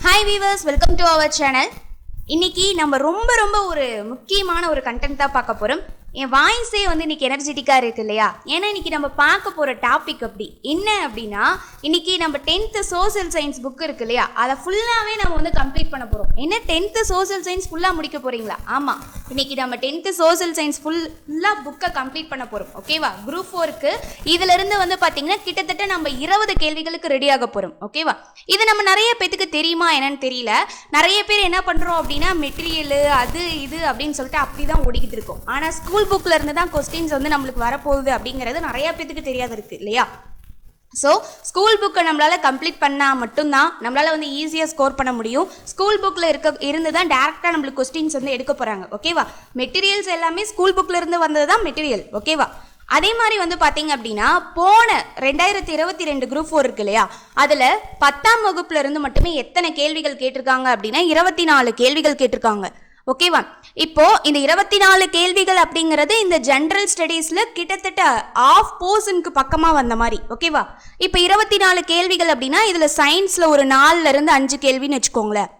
Hi viewers, welcome to our channel. இன்னைக்கு நம்ம ரொம்ப ஒரு முக்கியமான ஒரு கண்டென்ட் தான் பார்க்க போறோம். என் வாய்ஸே வந்து இன்னைக்கு எனர்ஜெட்டிக்கா இருக்கு இல்லையா? ஏன்னா இன்னைக்கு நம்ம பார்க்க போற டாபிக் அப்படி என்ன அப்படின்னா, இன்னைக்கு நம்ம 10th சோசியல் சயின்ஸ் புக் இருக்கு இல்லையா, அதை ஃபுல்லாவே நம்ம வந்து கம்ப்ளீட் பண்ண போறோம். என்ன 10th சோசியல் சயின்ஸ் ஃபுல்லா முடிக்க போறீங்களா? ஆமா, இன்னைக்கு நம்ம 10th சோசியல் சயின்ஸ் ஃபுல்லா புக்கை கம்ப்ளீட் பண்ண போறோம். ஓகேவா? குரூப் 4க்கு இதுல இருந்து வந்து பாத்தீங்கன்னா கிட்டத்தட்ட நம்ம 20 கேள்விகளுக்கு ரெடி ஆக போறோம். ஓகேவா? இது நம்ம நிறைய பேத்துக்கு தெரியுமா என்னன்னு தெரியல. நிறைய பேர் என்ன பண்றோம் அப்படின்னா, மெட்டீரியல் அது இது அப்படின்னு சொல்லிட்டு அப்படிதான் ஓடிக்கிட்டு இருக்கோம். ஆனா ஸ்கூல் புக்ல இருந்து தான் கொஸ்டின்ஸ் வந்து நம்மளுக்கு வரப்போகுது அப்படிங்கிறது நிறைய பேத்துக்கு தெரியாது இருக்கு இல்லையா? ஸோ ஸ்கூல் புக்கை நம்மளால கம்ப்ளீட் பண்ணால் மட்டும்தான் நம்மளால வந்து ஈஸியாக ஸ்கோர் பண்ண முடியும். ஸ்கூல் புக்கில் இருந்து தான் டேரெக்டாக நம்மளுக்கு கொஸ்டின்ஸ் வந்து எடுக்க போகிறாங்க. ஓகேவா? மெட்டீரியல்ஸ் எல்லாமே ஸ்கூல் புக்கில் இருந்து வந்தது தான் மெட்டீரியல். ஓகேவா? அதே மாதிரி வந்து பார்த்தீங்க அப்படின்னா, போன 2022 குரூப் 4 இருக்கு இல்லையா, அதில் 10ஆம் வகுப்புல இருந்து மட்டுமே எத்தனை கேள்விகள் கேட்டிருக்காங்க அப்படின்னா 24 கேள்விகள் கேட்டிருக்காங்க. ஓகேவா? இப்போ இந்த 24 கேள்விகள் அப்படிங்கிறது இந்த ஜெனரல் ஸ்டடீஸ்ல கிட்டத்தட்ட ஆஃப் போர்ஷனுக்கு பக்கமா வந்த மாதிரி. ஓகேவா? இப்போ 24 கேள்விகள் அப்படின்னா இதுல சயின்ஸ்ல ஒரு 4ல இருந்து 5 கேள்வின்னு வச்சுக்கோங்களேன்.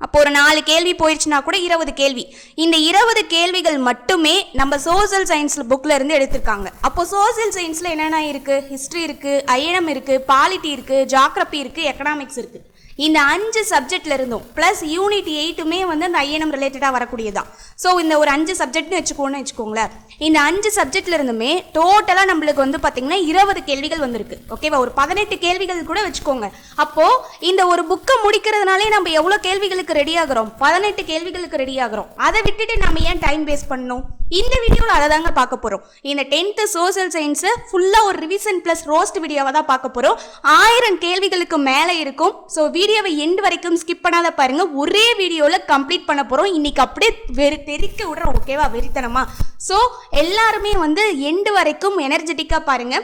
அப்போ ஒரு 4 கேள்வி போயிடுச்சுன்னா கூட 20 கேள்வி. இந்த 20 கேள்விகள் மட்டுமே நம்ம சோசியல் சயின்ஸ் புக்ல இருந்து எடுத்திருக்காங்க. அப்போ சோசியல் சயின்ஸ்ல என்னென்ன இருக்கு? ஹிஸ்டரி இருக்கு, ஐஎன்எம் இருக்கு, பாலிட்டி இருக்கு, ஜியோகிராஃபி இருக்கு, எக்கனாமிக்ஸ் இருக்கு. இந்த 5 சப்ஜெக்ட்ல இருந்தும் பிளஸ் யூனிட் 8மே வந்து அந்த ஐஎன்எம் ரிலேட்டடா வரக்கூடியதான். ஸோ இந்த ஒரு 5 சப்ஜெக்ட்னு வச்சுக்கோங்களேன். இந்த 5 சப்ஜெக்ட்ல இருந்துமே டோட்டலா நம்மளுக்கு வந்து பாத்தீங்கன்னா 20 கேள்விகள் வந்திருக்கு. ஓகேவா? ஒரு 18 கேள்விகள் கூட வச்சுக்கோங்க. அப்போ இந்த ஒரு புக்கை முடிக்கிறதுனாலே நம்ம எவ்வளவு கேள்விகளுக்கு ரெடி ஆகிறோம்? 18 கேள்விகளுக்கு ரெடி ஆகிறோம். அதை விட்டுட்டு நம்ம ஏன் டைம் வேஸ்ட் பண்ணணும்? இந்த வீடியோவில் அதை தாங்க பார்க்க போறோம். இந்த 10th சோசியல் சயின்ஸ் ஃபுல்லா ஒரு ரிவிஷன் பிளஸ் ரோஸ்ட் வீடியோவை தான் பார்க்க போறோம். 1000 கேள்விகளுக்கு மேலே இருக்கும். ஸோ வீடியோவை எண்ட் வரைக்கும் ஸ்கிப் பண்ணாத பாருங்க. ஒரே வீடியோல கம்ப்ளீட் பண்ண போறோம். இன்னைக்கு அப்படியே தெரிக்க விடுறோம். ஓகேவா? வெறித்தனமா. ஸோ எல்லாருமே வந்து எண்ட் வரைக்கும் எனர்ஜெட்டிக்கா பாருங்க.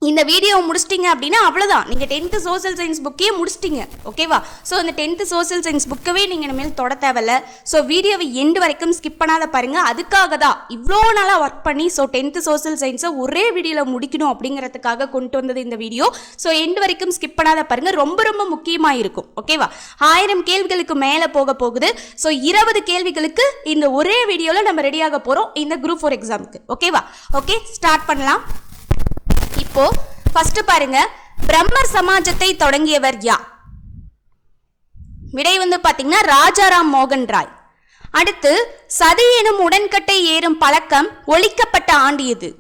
இந்த வீடியோ முடிச்சிட்டிங்க அப்படின்னா அவ்வளோதான், நீங்கள் 10th சோசியல் சயின்ஸ் புக்கையே முடிச்சிட்டிங்க. ஓகேவா? ஸோ இந்த 10th சோசியல் சயின்ஸ் புக்கவே நீங்கள் இனிமேல் தொட தேவையில்ல. ஸோ வீடியோவை எண்டு வரைக்கும் ஸ்கிப் பண்ணாத பாருங்கள். அதுக்காக தான் இவ்வளோ நாளாக ஒர்க் பண்ணி 10th சோசியல் சயின்ஸை ஒரே வீடியோவில் முடிக்கணும் அப்படிங்கிறதுக்காக கொண்டு வந்தது இந்த வீடியோ. ஸோ எண்டு வரைக்கும் ஸ்கிப் பண்ணாத பாருங்கள். ரொம்ப முக்கியமாக இருக்கும். ஓகேவா? 1000 கேள்விகளுக்கு மேலே போகுது. ஸோ 20 கேள்விகளுக்கு இந்த ஒரே வீடியோவில் நம்ம ரெடியாக போகிறோம் இந்த குரூப் 4 எக்ஸாமுக்கு. ஓகேவா? ஓகே, ஸ்டார்ட் பண்ணலாம். இப்போ ஃபர்ஸ்ட் பாருங்க, பிரம்மர் சமாஜத்தை தொடங்கியவர் யார்? விடை வந்து பாத்தீங்கன்னா ராஜாராம் மோகன் ராய். அடுத்து, சதி எனும் உடன்கட்டை ஏறும் பழக்கம் ஒழிக்கப்பட்ட ஆண்டு எது?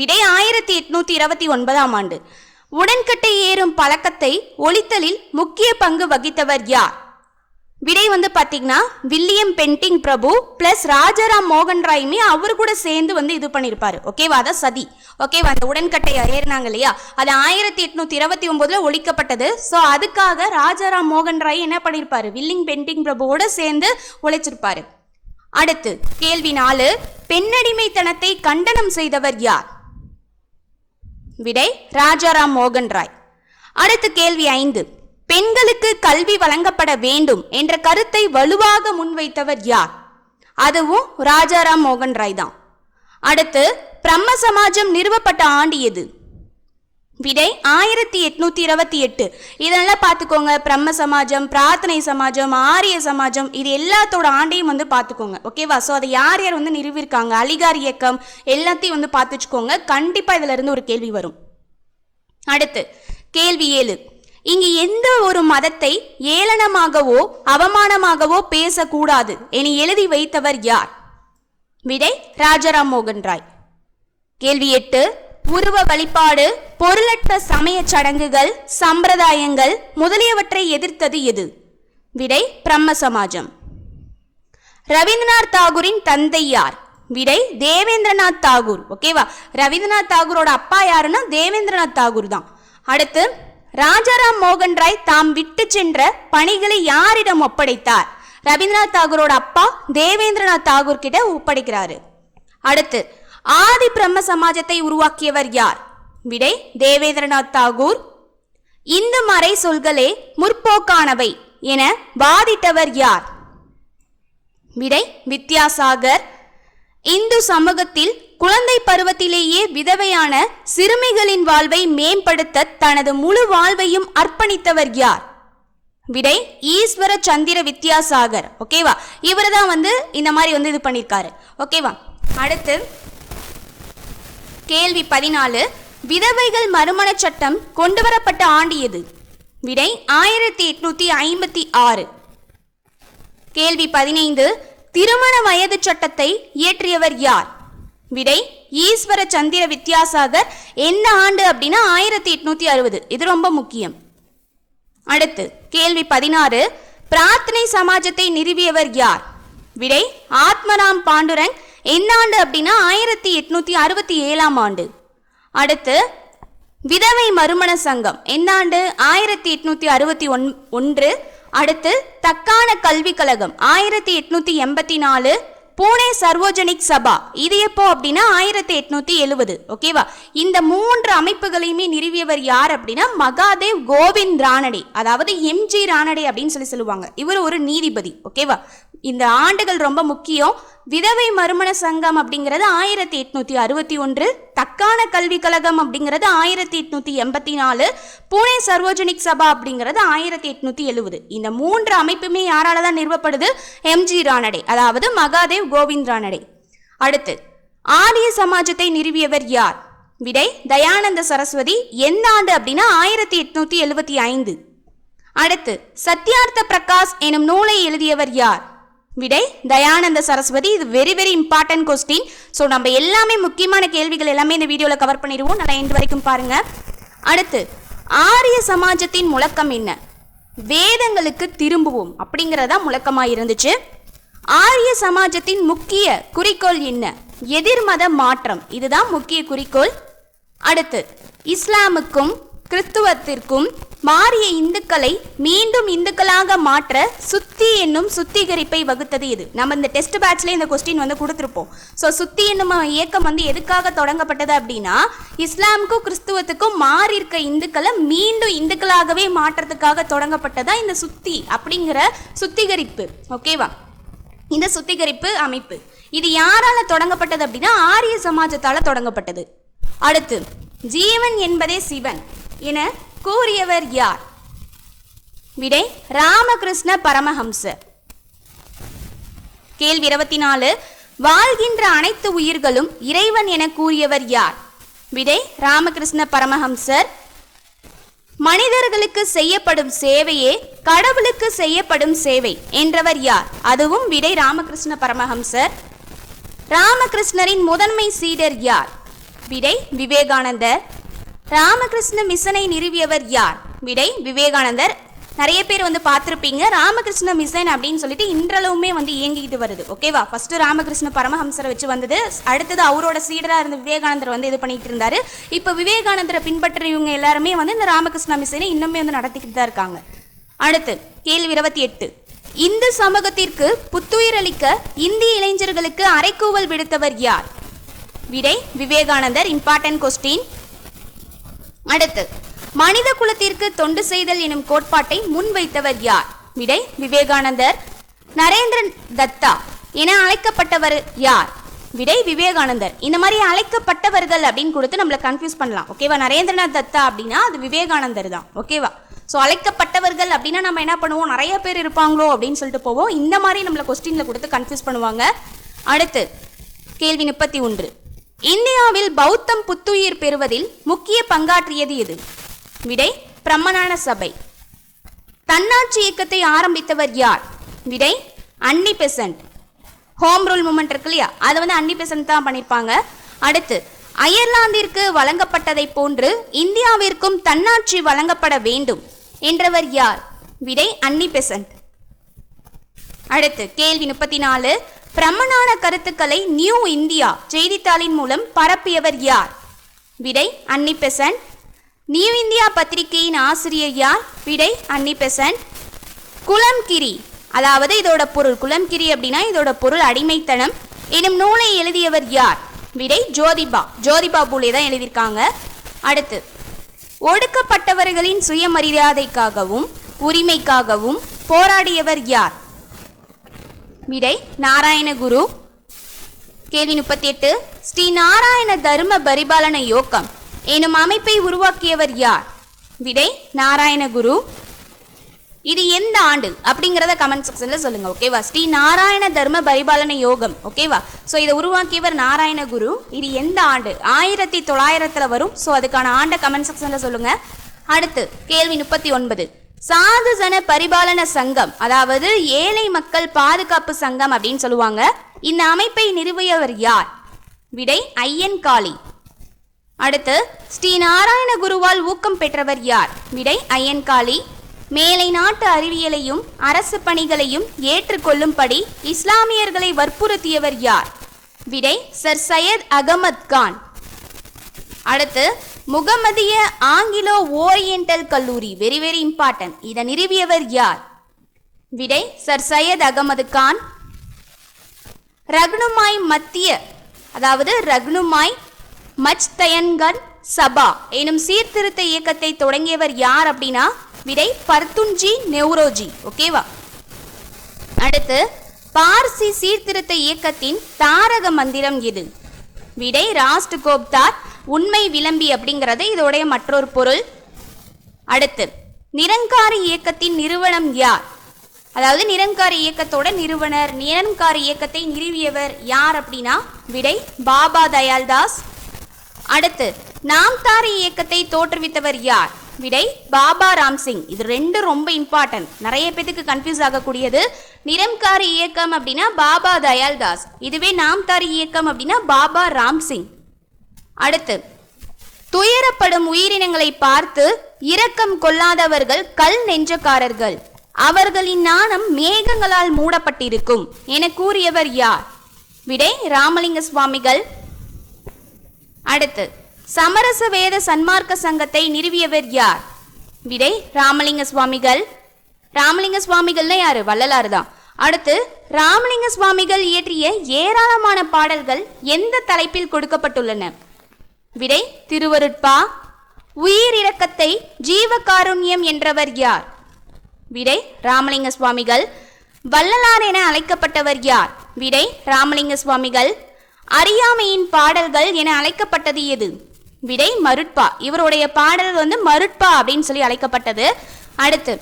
விடை 1829ஆம் ஆண்டு. உடன்கட்டை ஏறும் பழக்கத்தை ஒழித்தலில் முக்கிய பங்கு வகித்தவர் யார்? விடை வந்து பாத்தீங்கன்னா வில்லியம் பென்டிங் பிரபு பிளஸ் ராஜாராம் மோகன் ராயுமே அவர் கூட சேர்ந்து வந்து இது பண்ணிருப்பாரு. ஓகேவா? அதான் சதி. ஓகேவா? அந்த உடன்கட்டை ஏறினாங்க இல்லையா, அது 1829ல ஒழிக்கப்பட்டது. ஸோ அதுக்காக ராஜாராம் மோகன் ராய் என்ன பண்ணிருப்பாரு? வில்லியம் பென்டிங் பிரபுவோட சேர்ந்து உழைச்சிருப்பாரு. அடுத்து கேள்வி 4, பெண்ணடிமைத்தனத்தை கண்டனம் செய்தவர் யார்? விடை ராஜாராம் மோகன் ராய். அடுத்து கேள்வி 5, பெண்களுக்கு கல்வி வழங்கப்பட வேண்டும் என்ற கருத்தை வலுவாக முன்வைத்தவர் யார்? அதுவும் ராஜாராம் மோகன் ராய் தான். அடுத்து, பிரம்ம சமாஜம் நிறுவப்பட்ட ஆண்டு எது? விடை 1828. இதெல்லாம் பார்த்துக்கோங்க. பிரம்ம சமாஜம், பிரார்த்தனை சமாஜம், ஆரிய சமாஜம், இது எல்லாத்தோட ஆண்டையும் வந்து பார்த்துக்கோங்க. ஓகேவா? ஸோ அதை யார் வந்து நிறுவிருக்காங்க, அலிகார் இயக்கம் எல்லாத்தையும் வந்து பார்த்து வச்சுக்கோங்க. கண்டிப்பா இதுல இருந்து ஒரு கேள்வி வரும். அடுத்து கேள்வி 7, இங்கு எந்த ஒரு மதத்தை ஏளனமாகவோ அவமானமாகவோ பேசக்கூடாது என எழுதி வைத்தவர் யார்? விடை ராஜாராம் மோகன் ராய். கேள்வி 8, உருவ வழிபாடு, பொருளற்ற சமய சடங்குகள், சம்பிரதாயங்கள் முதலியவற்றை எதிர்த்தது எது? விடை பிரம்ம சமாஜம். ரவீந்திரநாத் தாகூரின் தந்தை யார்? விடை தேவேந்திரநாத் தாகூர். ஓகேவா? ரவீந்திரநாத் தாகூரோட அப்பா யாருன்னா தேவேந்திரநாத் தாகூர் தான். அடுத்து, ராஜாராம் மோகன் ராய் தாம் விட்டு சென்ற பணிகளை யாரிடம் ஒப்படைத்தார்? ரவீந்திரநாத் தாகூரோட அப்பா தேவேந்திரநாத் தாகூர் கிட்ட ஒப்படைக்கிறாரு. அடுத்து, ஆதி பிரம்ம சமாஜத்தை உருவாக்கியவர் யார்? விடை தேவேந்திரநாத் தாகூர். இந்து மறை சொல்களே முற்போக்கானவை என வாதிட்டவர் யார்? விடை வித்யாசாகர். இந்து சமூகத்தில் குழந்தை பருவத்திலேயே விதவையான சிறுமிகளின் வாழ்வை மேம்படுத்த தனது முழு வாழ்வையும் அர்ப்பணித்தவர் யார்? விடை ஈஸ்வர சந்திர வித்யாசாகர். ஓகேவா, இவர் தான் இந்த மாதிரி இது பண்ணியிருக்காரு. ஓகேவா, அடுத்து கேள்வி 14. விதவைகள் மறுமண சட்டம் கொண்டு வரப்பட்ட ஆண்டு எது? விடை 1856. கேள்வி 15. திருமண வயது சட்டத்தை இயற்றியவர் யார்? விடை ஈஸ்வர சந்திர வித்யாசாகர். எந்த ஆண்டு அப்படின்னா 1860. இது ரொம்ப முக்கியம். அடுத்து கேள்வி 16. பிரார்த்தனை சமாஜத்தை நிறுவியவர் யார்? விடை ஆத்மராம் பாண்டுரங். எந்த ஆண்டு அப்படின்னா 1867 ஆண்டு. அடுத்து விதவை மறுமண சங்கம் எந்த ஆண்டு? 1861. அடுத்து தக்கான கல்வி கழகம் 1884. பூனே சர்வோஜனிக் சபா இது எப்போ அப்படின்னா 1870. ஓகேவா, இந்த 3 அமைப்புகளையுமே நிறுவியவர் யார் அப்படின்னா மகாதேவ் கோவிந்த் ரானடே, அதாவது எம்ஜி ரானடே அப்படின்னு சொல்லுவாங்க. இவர் ஒரு நீதிபதி. ஓகேவா, இந்த ஆண்டுகள் ரொம்ப முக்கியம். விதவை மறுமண சங்கம் அப்படிங்கிறது 1861. தக்கான கல்வி கழகம் அப்படிங்கிறது 1884. பூனே சர்வோஜனிக் சபா அப்படிங்கிறது 1870. இந்த 3 அமைப்புமே யாரால தான் நிறுவப்படுது? எம்ஜி ரானடே, அதாவது மகாதேவ் கோவிந்த் ரானடே. அடுத்து ஆரிய சமாஜத்தை நிறுவியவர் யார்? விடை தயானந்த சரஸ்வதி. எந்த ஆண்டு அப்படின்னா 1875. அடுத்து சத்யார்த்த பிரகாஷ் எனும் நூலை எழுதியவர் யார்? விடை தயானந்த சரஸ்வதி. இது very very important question. So நம்ம எல்லாமே முக்கியமான கேள்விகள் எல்லாமே இந்த வீடியோவில் கவர் பண்ணிடுவோம். நல்லா எண்டு வரைக்கும் பாருங்க. அடுத்து ஆரிய சமாஜத்தின் முழக்கம் என்ன? வேதங்களுக்கு திரும்புவோம் அப்படிங்கிறதா முழக்கமாக இருந்துச்சு. ஆரிய சமாஜத்தின் முக்கிய குறிக்கோள் என்ன? எதிர்மத மாற்றம், இதுதான் முக்கிய குறிக்கோள். அடுத்து இஸ்லாமுக்கும் கிறிஸ்துவத்திற்கும் மாறிய இந்துக்களை மீண்டும் இந்துக்களாக மாற்ற சுத்தி என்னும் சுத்திகரிப்பை வகுத்தது எது? நம்ம இந்த டெஸ்ட் பேட்ச்ல இந்த கொஸ்டின் கொடுத்துருப்போம். ஸோ சுத்தி என்னும் இயக்கம் எதுக்காக தொடங்கப்பட்டது அப்படின்னா இஸ்லாமுக்கும் கிறிஸ்துவத்துக்கும் மாறி இருக்க இந்துக்களை மீண்டும் இந்துக்களாகவே மாற்றத்துக்காக தொடங்கப்பட்டதா இந்த சுத்தி அப்படிங்கிற சுத்திகரிப்பு. ஓகேவா, இந்த சுத்திகரிப்பு அமைப்பு இது யாரால தொடங்கப்பட்டது அப்படின்னா ஆரிய சமாஜத்தால தொடங்கப்பட்டது. அடுத்து ஜீவன் என்பதே சிவன் என கூறியவர் யார்? விடை ராமகிருஷ்ண பரமஹம்சர். கேள்வி 24. வாழ்கின்ற அனைத்து உயிர்களும் இறைவன் என கூறியவர் யார்? விடை ராமகிருஷ்ண பரமஹம்சர். மனிதர்களுக்கு செய்யப்படும் சேவையே கடவுளுக்கு செய்யப்படும் சேவை என்றவர் யார்? அதுவும் விடை ராமகிருஷ்ண பரமஹம்சர். ராமகிருஷ்ணரின் முதன்மை சீடர் யார்? விடை விவேகானந்தர். ராமகிருஷ்ண மிஷனை நிறுவியவர் யார்? விடை விவேகானந்தர். நிறைய பேர் பார்த்துருப்பீங்க. ராமகிருஷ்ண மிஷன் அப்படின்னு சொல்லிட்டு இன்றளவுமே இயங்கிட்டு வருது. ஓகேவா, ஃபர்ஸ்ட் ராமகிருஷ்ண பரமஹம்சரை வச்சு வந்தது. அடுத்தது அவரோட சீடரா இருந்த விவேகானந்தர் இது பண்ணிட்டு இருந்தாரு. இப்போ விவேகானந்தரை பின்பற்றியவங்க எல்லாருமே இந்த ராமகிருஷ்ண மிஷனை இன்னுமே நடத்திக்கிட்டு தான் இருக்காங்க. அடுத்து கேள்வி 28. இந்து சமூகத்திற்கு புத்துயிர் அளிக்க இந்திய இளைஞர்களுக்கு அறைகூவல் விடுத்தவர் யார்? விடை விவேகானந்தர். Important question. அடுத்து மனித குலத்திற்கு தொண்டு செய்தல் எனும் கோட்பாட்டை முன்வைத்தவர் யார்? விடை விவேகானந்தர். நரேந்திரன் தத்தா என அழைக்கப்பட்டவர் யார்? விடை விவேகானந்தர். இந்த மாதிரி அழைக்கப்பட்டவர்கள் அப்படின்னு கொடுத்து நம்மளை கன்ஃபியூஸ் பண்ணலாம். ஓகேவா, நரேந்திரநாத் தத்தா அப்படின்னா அது விவேகானந்தர் தான். ஓகேவா, ஸோ அழைக்கப்பட்டவர்கள் அப்படின்னா நம்ம என்ன பண்ணுவோம், நிறைய பேர் இருப்பாங்களோ அப்படின்னு சொல்லிட்டு போவோம். இந்த மாதிரி நம்மளை கொஸ்டின்ல கொடுத்து கன்ஃபியூஸ் பண்ணுவாங்க. அடுத்து கேள்வி 31. இந்தியாவில் பௌத்தம் புத்துயிர் பெறுவதில் முக்கிய பங்காற்றியது எது? விடை பிரம்மஞான சபை. தன்னாட்சி இயக்கத்தை ஆரம்பித்தவர் யார்? விடை அன்னி பெசன்ட். ஹோம் ரூல் மூமெண்ட் இருக்கு இல்லையா, அதை அன்னி பெசன்ட் தான் பண்ணியிருப்பாங்க. அடுத்து அயர்லாந்திற்கு வழங்கப்பட்டதை போன்று இந்தியாவிற்கும் தன்னாட்சி வழங்கப்பட வேண்டும் என்றவர் யார்? விடை அன்னி பெசன்ட். அடுத்து கேள்வி 34. பிரம்மஞான கருத்துக்களை நியூ இந்தியா செய்தித்தாளின் மூலம் பரப்பியவர் யார்? விடை அன்னி பெசன்ட். நியூ இந்தியா பத்திரிகையின் ஆசிரியர் யார்? விடை அன்னி பெசன்ட். குலம்கிரி, அதாவது இதோட பொருள் குலம்கிரி அப்படின்னா இதோட பொருள் அடிமைத்தனம் எனும் நூலை எழுதியவர் யார்? விடை ஜோதிபா. ஜோதிபா பூலே தான் எழுதியிருக்காங்க. அடுத்து ஒடுக்கப்பட்டவர்களின் சுயமரியாதைக்காகவும் உரிமைக்காகவும் போராடியவர் யார்? விடை நாராயணகுரு. கேள்வி 38. ஸ்ரீ நாராயண தர்ம பரிபாலன யோகம் எனும் அமைப்பை உருவாக்கியவர் யார்? விடை நாராயண குரு. இது எந்த ஆண்டு அப்படிங்கிறத கமெண்ட் செக்ஷன்ல சொல்லுங்க. ஓகேவா? ஸ்ரீ நாராயண தர்ம பரிபாலன யோகம். ஓகேவா? ஸோ இதை உருவாக்கியவர் நாராயண குரு. இது எந்த ஆண்டு? 1900 வரும். ஸோ அதுக்கான ஆண்டை கமெண்ட் செக்ஷன்ல சொல்லுங்க. அடுத்து கேள்வி 39. சாது ஜன பரிபாலன சங்கம், அதாவது ஏழை மக்கள் பாதுகாப்பு சங்கம் அப்படின்னு சொல்லுவாங்க. இந்த அமைப்பை நிறுவியவர் யார்? விடை ஐயன்காளி. அடுத்து ஸ்ரீ நாராயண குருவால் ஊக்கம் பெற்றவர் யார்? விடை ஐயன்காளி. மேலை நாட்டு அறிவியலையும் அரசு பணிகளையும் ஏற்றுக்கொள்ளும்படி இஸ்லாமியர்களை வற்புறுத்தியவர் யார்? விடை சர் சையத் அகமது கான். அடுத்து முகமதிய ஆங்கிலோ ஓரியண்டல் கல்லூரி, வெரி வெரி இம்பார்ட்டன்ட். இதை நிறுவியவர் யார்? விடை சர் சையத் அகமது கான். ரக்னுமாய் மத்திய, அதாவது ரக்னுமாய் மச்தயன்கன் சபா எனும் சீர்திருத்த இயக்கத்தை தொடங்கியவர் யார் அப்படின்னா விடை பர்துன்ஜி நெவ்ரோஜி. ஓகேவா? அடுத்து பார்சி சீர்திருத்த இயக்கத்தின் தாரக மந்திரம் எது? விடை ராஸ்ட் கோப்தார், உண்மை விளம்பி அப்படிங்கிறது இதோடைய மற்றொரு பொருள். அடுத்து நிரங்காரி இயக்கத்தின் நிறுவனம் யார்? அதாவது நிரங்காரி இயக்கத்தோட நிறுவனர், நிரங்காரி இயக்கத்தை நிறுவியவர் யார் அப்படின்னா விடை பாபா தயால்தாஸ். அடுத்து நாம்தாரி இயக்கத்தை தோற்றுவித்தவர் யார்? விடை பாபா ராம்சிங். இது ரெண்டும் ரொம்ப இம்பார்ட்டன்ட், நிறைய பேருக்கு கன்ஃபியூஸ் ஆகக்கூடியது. நிரங்காரி இயக்கம் அப்படின்னா பாபா தயால்தாஸ், இதுவே நாம்தாரி இயக்கம் அப்படின்னா பாபா ராம்சிங். அடுத்து துயரப்படும் உயிரினங்களை பார்த்து இரக்கம் கொள்ளாதவர்கள் கல் நெஞ்சக்காரர்கள், அவர்களின் நாணம் மேகங்களால் மூடப்பட்டிருக்கும் என கூறியவர் யார்? விடை ராமலிங்க சுவாமிகள். அடுத்து சமரச வேத சன்மார்க்க சங்கத்தை நிறுவியவர் யார்? விடை ராமலிங்க சுவாமிகள். ராமலிங்க சுவாமிகள்னா யாரு? வள்ளலார் தான். அடுத்து ராமலிங்க சுவாமிகள் இயற்றிய ஏராளமான பாடல்கள் எந்த தலைப்பில் கொடுக்கப்பட்டுள்ளன? விடை திருவருட்பா. உயிரிரக்கத்தை ஜீவகாருண்யம் என்றவர் யார்? விடை ராமலிங்க சுவாமிகள். வள்ளலார் என அழைக்கப்பட்டவர் யார்? விடை ராமலிங்க சுவாமிகள். அறியாமையின் பாடல்கள் என அழைக்கப்பட்டது எது? விடை மருட்பா. இவருடைய பாடல் மருட்பா அப்படின்னு சொல்லி அழைக்கப்பட்டது. அடுத்து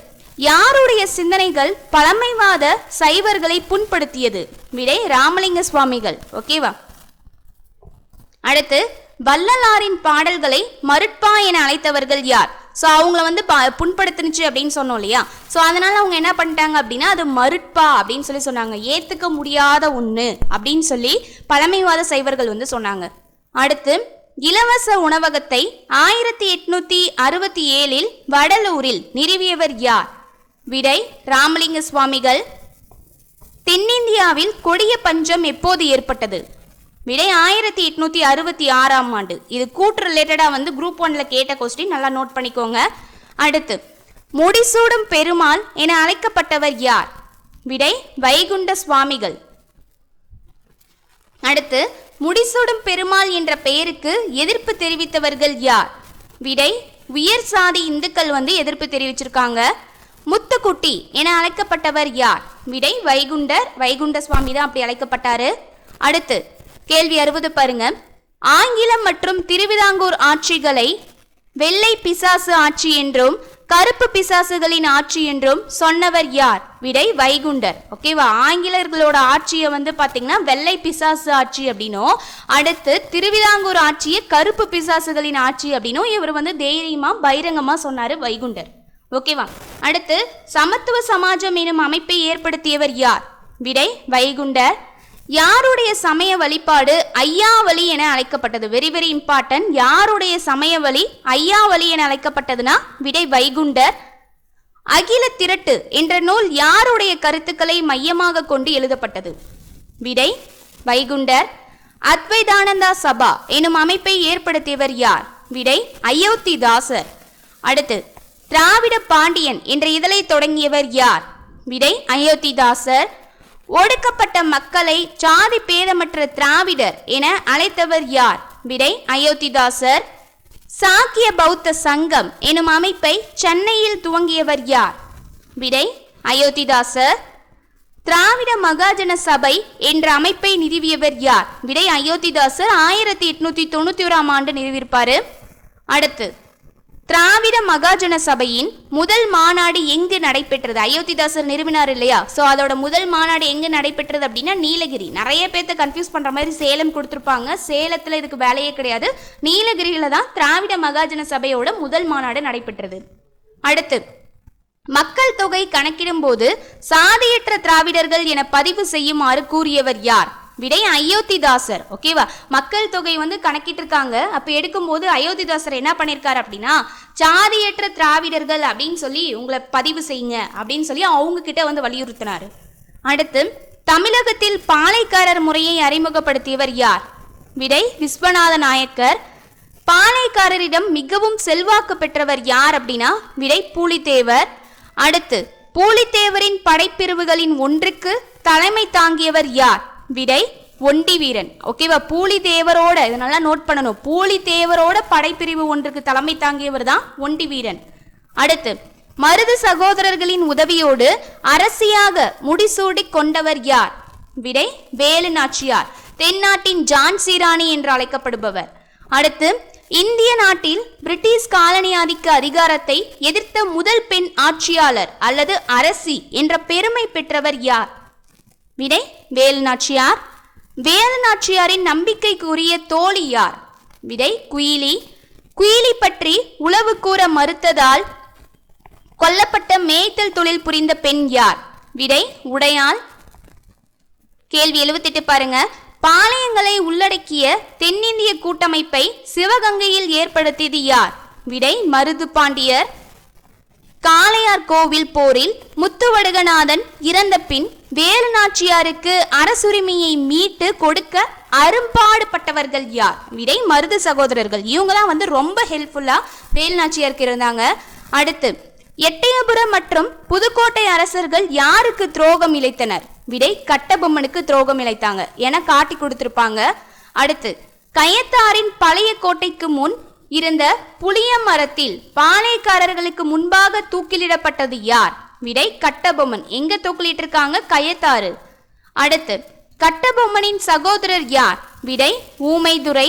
யாருடைய சிந்தனைகள் பழமைவாத சைவர்களை புண்படுத்தியது? விடை ராமலிங்க சுவாமிகள். ஓகேவா? அடுத்து வள்ளலாரின் பாடல்களை மருட்பா என அழைத்தவர்கள் யார்? ஸோ அவங்கள புண்படுத்துனுச்சு அப்படின்னு சொன்னோம் இல்லையா? ஸோ அதனால அவங்க என்ன பண்ணிட்டாங்க அப்படின்னா அது மருட்பா அப்படின்னு சொல்லி சொன்னாங்க. ஏற்றுக்க முடியாத ஒன்று அப்படின்னு சொல்லி பழமைவாத சைவர்கள் சொன்னாங்க. அடுத்து இலவச உணவகத்தை 1867 வடலூரில் நிறுவியவர் யார்? விடை ராமலிங்க சுவாமிகள். தென்னிந்தியாவில் கொடிய பஞ்சம் எப்போது ஏற்பட்டது? விடை 1866 ஆண்டு. இது கூட்டு ரிலேட்டடா குரூப் 1ல கேட்ட கொஸ்டின், நல்லா நோட் பண்ணிக்கோங்க. அடுத்து முடிசூடும் பெருமாள் என அழைக்கப்பட்டவர் யார்? விடை வைகுண்ட சுவாமிகள். அடுத்து முடிசூடும் பெருமாள் என்ற பெயருக்கு எதிர்ப்பு தெரிவித்தவர்கள் யார்? விடை உயர் சாதி இந்துக்கள் எதிர்ப்பு தெரிவிச்சிருக்காங்க. முத்துக்குட்டி என அழைக்கப்பட்டவர் யார்? விடை வைகுண்டர். வைகுண்ட சுவாமி தான் அப்படி அழைக்கப்பட்டாரு. அடுத்து கேள்வி 60 பாருங்க. ஆங்கிலம் மற்றும் திருவிதாங்கூர் ஆட்சிகளை வெள்ளை பிசாசு ஆட்சி என்றும் கருப்பு பிசாசுகளின் ஆட்சி என்றும் சொன்னவர் யார்? விடை வைகுண்டர். ஓகேவா? ஆங்கிலர்களோட ஆட்சியை பாத்தீங்கன்னா வெள்ளை பிசாசு ஆட்சி அப்படின்னும், அடுத்து திருவிதாங்கூர் ஆட்சியை கருப்பு பிசாசுகளின் ஆட்சி அப்படின்னும் இவர் தைரியமா பகிரங்கமா சொன்னாரு வைகுண்டர். ஓகேவா? அடுத்து சமத்துவ சமாஜம் எனும் அமைப்பை ஏற்படுத்தியவர் யார்? விடை வைகுண்டர். யாருடைய சமய வழிபாடு ஐயாவளி என அழைக்கப்பட்டது? Very very important. யாருடைய சமய வழி ஐயாவளி என அழைக்கப்பட்டதுன்னா விடை வைகுண்டர். அகில திரட்டு என்ற நூல் யாருடைய கருத்துக்களை மையமாக கொண்டு எழுதப்பட்டது? விடை வைகுண்டர். அத்வைதானந்தா சபா எனும் அமைப்பை ஏற்படுத்தியவர் யார்? விடை அயோத்திதாசர். அடுத்து திராவிட பாண்டியன் என்ற இதழை தொடங்கியவர் யார்? விடை அயோத்திதாசர். ஒடுக்கப்பட்ட மக்களை சாதி பேதமற்ற திராவிடர் என அழைத்தவர் யார்? விடை அயோத்திதாசர். சாக்கிய பௌத்த சங்கம் எனும் அமைப்பை சென்னையில் துவங்கியவர் யார்? விடை அயோத்திதாசர். திராவிட மகாஜன சபை என்ற அமைப்பை நிறுவியவர் யார்? விடை அயோத்திதாசர். 1891 ஆண்டு நிறுவியிருப்பாரு. அடுத்து, திராவிட மகாஜன சபையின் முதல் மாநாடு எங்கு நடைபெற்றது? அயோத்திதாசர் நிறுவினார் இல்லையா, ஸோ அதோட முதல் மாநாடு எங்கு நடைபெற்றது அப்படின்னா நீலகிரி. நிறைய பேர்த்த கன்ஃபியூஸ் பண்ற மாதிரி சேலம் கொடுத்துருப்பாங்க. சேலத்துல இதுக்கு வேலையே கிடையாது. நீலகிரியில தான் திராவிட மகாஜன சபையோட முதல் மாநாடு நடைபெற்றது. அடுத்து, மக்கள் தொகை கணக்கிடும் போது சாதியற்ற திராவிடர்கள் என பதிவு செய்யுமாறு கூறியவர் யார்? விடை அயோத்திதாசர். ஓகேவா, மக்கள் தொகை கணக்கிட்டு இருக்காங்க. அப்ப எடுக்கும்போது அயோத்திதாசர் என்ன பண்ணிருக்காரு அப்படின்னா, சாதியற்ற திராவிடர்கள் அப்படின்னு சொல்லி உங்களை பதிவு செய்யுங்க அப்படின்னு சொல்லி அவங்க கிட்ட வலியுறுத்தினாரு. அடுத்து, தமிழகத்தில் பாளையக்காரர் முறையை அறிமுகப்படுத்தியவர் யார்? விடை விஸ்வநாத நாயக்கர். பாளையக்காரரிடம் மிகவும் செல்வாக்கு பெற்றவர் யார் அப்படின்னா விடை பூலித்தேவர். அடுத்து, பூலித்தேவரின் படைப்பிரிவுகளின் ஒன்றுக்கு தலைமை தாங்கியவர் யார்? விடை ஒண்டி வீரன். ஓகேவா, பூலித்தேவரோட இதனால நோட் பண்ணணும், பூலித்தேவரோட படைப்பிரிவு ஒன்றுக்கு தலைமை தாங்கியவர் தான் ஒண்டி வீரன். அடுத்து, மருது சகோதரர்களின் உதவியோடு அரசியாக முடிசூடி கொண்டவர் யார்? விடை வேலு நாச்சியார், தென்னாட்டின் ஜான்சி ராணி என்று அழைக்கப்படுபவர். அடுத்து, இந்திய நாட்டில் பிரிட்டிஷ் காலனி ஆதிக்க அதிகாரத்தை எதிர்த்த முதல் பெண் ஆட்சியாளர் அல்லது அரசி என்ற பெருமை பெற்றவர் யார்? விடை வேலு நாச்சியார். வேலு நாச்சியாரின் நம்பிக்கைக்குரிய தோழி யார்? விடை குயிலி. குயிலி பற்றி உளவு கூற மறுத்ததால் கொல்லப்பட்ட மேய்த்தல் தொழில் புரிந்த பெண் யார்? விடை உடையாள். கேள்வி 78 பாருங்க. பாளையங்களை உள்ளடக்கிய தென்னிந்திய கூட்டமைப்பை சிவகங்கையில் ஏற்படுத்தியது யார்? விடை மருது பாண்டியர். காளையார் கோவில் போரில் முத்துவடுகநாதன் இறந்த பின் வேலு நாச்சியாருக்கு அரசுரிமையை மீட்டு கொடுக்க அரும்பாடுபட்டவர்கள் யார்? விடை மருது சகோதரர்கள். இவங்கதான் ரொம்ப ஹெல்ப்ஃபுல்லா வேலு நாச்சியாருக்கு இருந்தாங்க. அடுத்து, எட்டயபுரம் மற்றும் புதுக்கோட்டை அரசர்கள் யாருக்கு துரோகம் இழைத்தனர்? விடை கட்டபொம்மனுக்கு துரோகம் இழைத்தாங்க, என காட்டி கொடுத்திருப்பாங்க. அடுத்து, கயத்தாரின் பழைய கோட்டைக்கு முன் இருந்த புளிய மரத்தில் பாளையக்காரர்களுக்கு முன்பாக தூக்கிலிடப்பட்டது யார்? விடை கட்டபொம்மன். எங்க தூக்கிலிட்டு இருக்காங்க? கயத்தாறு. அடுத்து, கட்டபொம்மனின் சகோதரர் யார்? விடை ஊமைதுரை.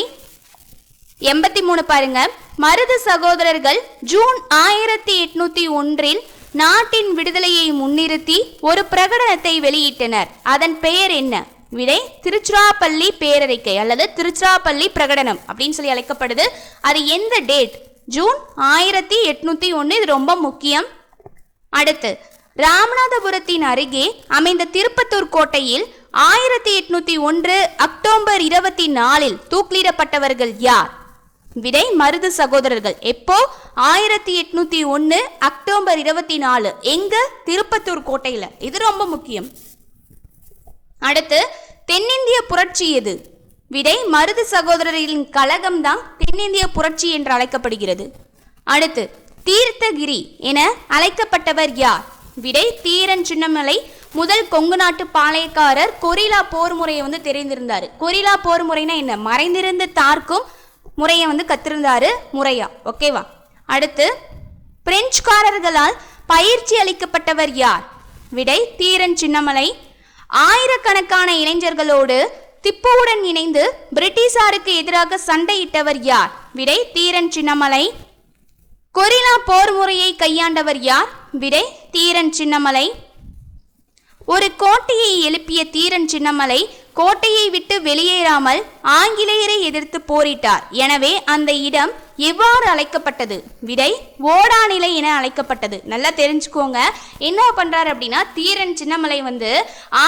83 பாருங்க. மருது சகோதரர்கள் ஜூன் 1801 நாட்டின் விடுதலையை முன்னிறுத்தி ஒரு பிரகடனத்தை வெளியிட்டனர். அதன் பெயர் என்ன? விடை திருச்சிராப்பள்ளி பேரறிக்கை அல்லது திருச்சிராப்பள்ளி பிரகடனம் அப்படின்னு சொல்லி அழைக்கப்படுது. அது எந்த டேட்? ஜூன் 1801. இது ரொம்ப முக்கியம். அடுத்து, ராமநாதபுரத்தின் அருகே அமைந்த திருப்பத்தூர் கோட்டையில் 1801 அக்டோபர் 24 தூக்கிலிடப்பட்டவர்கள் யார்? விடை மருது சகோதரர்கள். எப்போ? 1801 அக்டோபர் 24. எங்க? திருப்பத்தூர் கோட்டையில. இது ரொம்ப முக்கியம். அடுத்து, தென்னிந்திய புரட்சி எது? விடை மருது சகோதரர்களின் கழகம் தான் தென்னிந்திய புரட்சி என்று அழைக்கப்படுகிறது. அடுத்து, தீர்த்தகிரி என அழைக்கப்பட்டவர் யார்? விடை தீரன் சின்னமலை. முதல் கொங்கு நாட்டு பாளையக்காரர். கொரில்லா போர் முறையை தெரிந்திருந்தாரு. கொரில்லா போர் முறைனா என்ன? மறைந்திருந்து தாக்கும் முறையை கத்திருந்தாரு முறையா. ஓகேவா. அடுத்து, பிரெஞ்சுக்காரர்களால் பயிற்சி அளிக்கப்பட்டவர் யார்? விடை தீரன் சின்னமலை. ஆயிரக்கணக்கான இளைஞர்களோடு திப்புவுடன் இணைந்து பிரிட்டிஷாருக்கு எதிராக சண்டையிட்டவர் யார்? விடை தீரன் சின்னமலை. கொரில்லா போர் முறையை கையாண்டவர் யார்? விடை தீரன் சின்னமலை. ஒரு கோட்டையை எழுப்பிய தீரன் சின்னமலை கோட்டையை விட்டு வெளியேறாமல் ஆங்கிலேயரை எதிர்த்து போரிட்டார். எனவே அந்த இடம் எவ்வாறு அழைக்கப்பட்டது? விடை ஓடாநிலை என அழைக்கப்பட்டது. நல்லா தெரிஞ்சுக்கோங்க. என்ன பண்றாரு அப்படின்னா, தீரன் சின்னமலை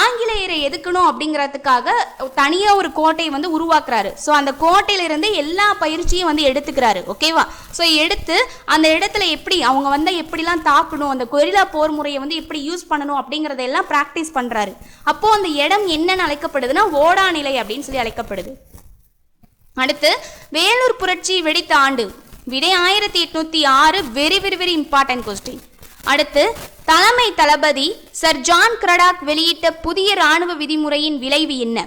ஆங்கிலேயரை எதுக்கணும் அப்படிங்கிறதுக்காக தனியா ஒரு கோட்டையை உருவாக்குறாரு. ஸோ அந்த கோட்டையிலிருந்து எல்லா பயிற்சியும் எடுத்துக்கிறாரு. ஓகேவா. ஸோ எடுத்து அந்த இடத்துல எப்படி அவங்க எப்படிலாம் தாக்கணும், அந்த கொரில்லா போர் முறையை எப்படி யூஸ் பண்ணணும் அப்படிங்கிறதெல்லாம் பிராக்டிஸ் பண்றாரு. அப்போ அந்த இடம் என்னன்னு அழைக்கப்படுதுன்னா ஓடாநிலை அப்படின்னு சொல்லி அழைக்கப்படுது. அடுத்து, வேலூர் புரட்சி வெடித்த ஆண்டு? விடை 1806. Very very very important question. அடுத்து, தலைமை தளபதி சர் ஜான் கிரடாக் வெளியிட்ட புதிய இராணுவ விதிமுறையின் விளைவு என்ன?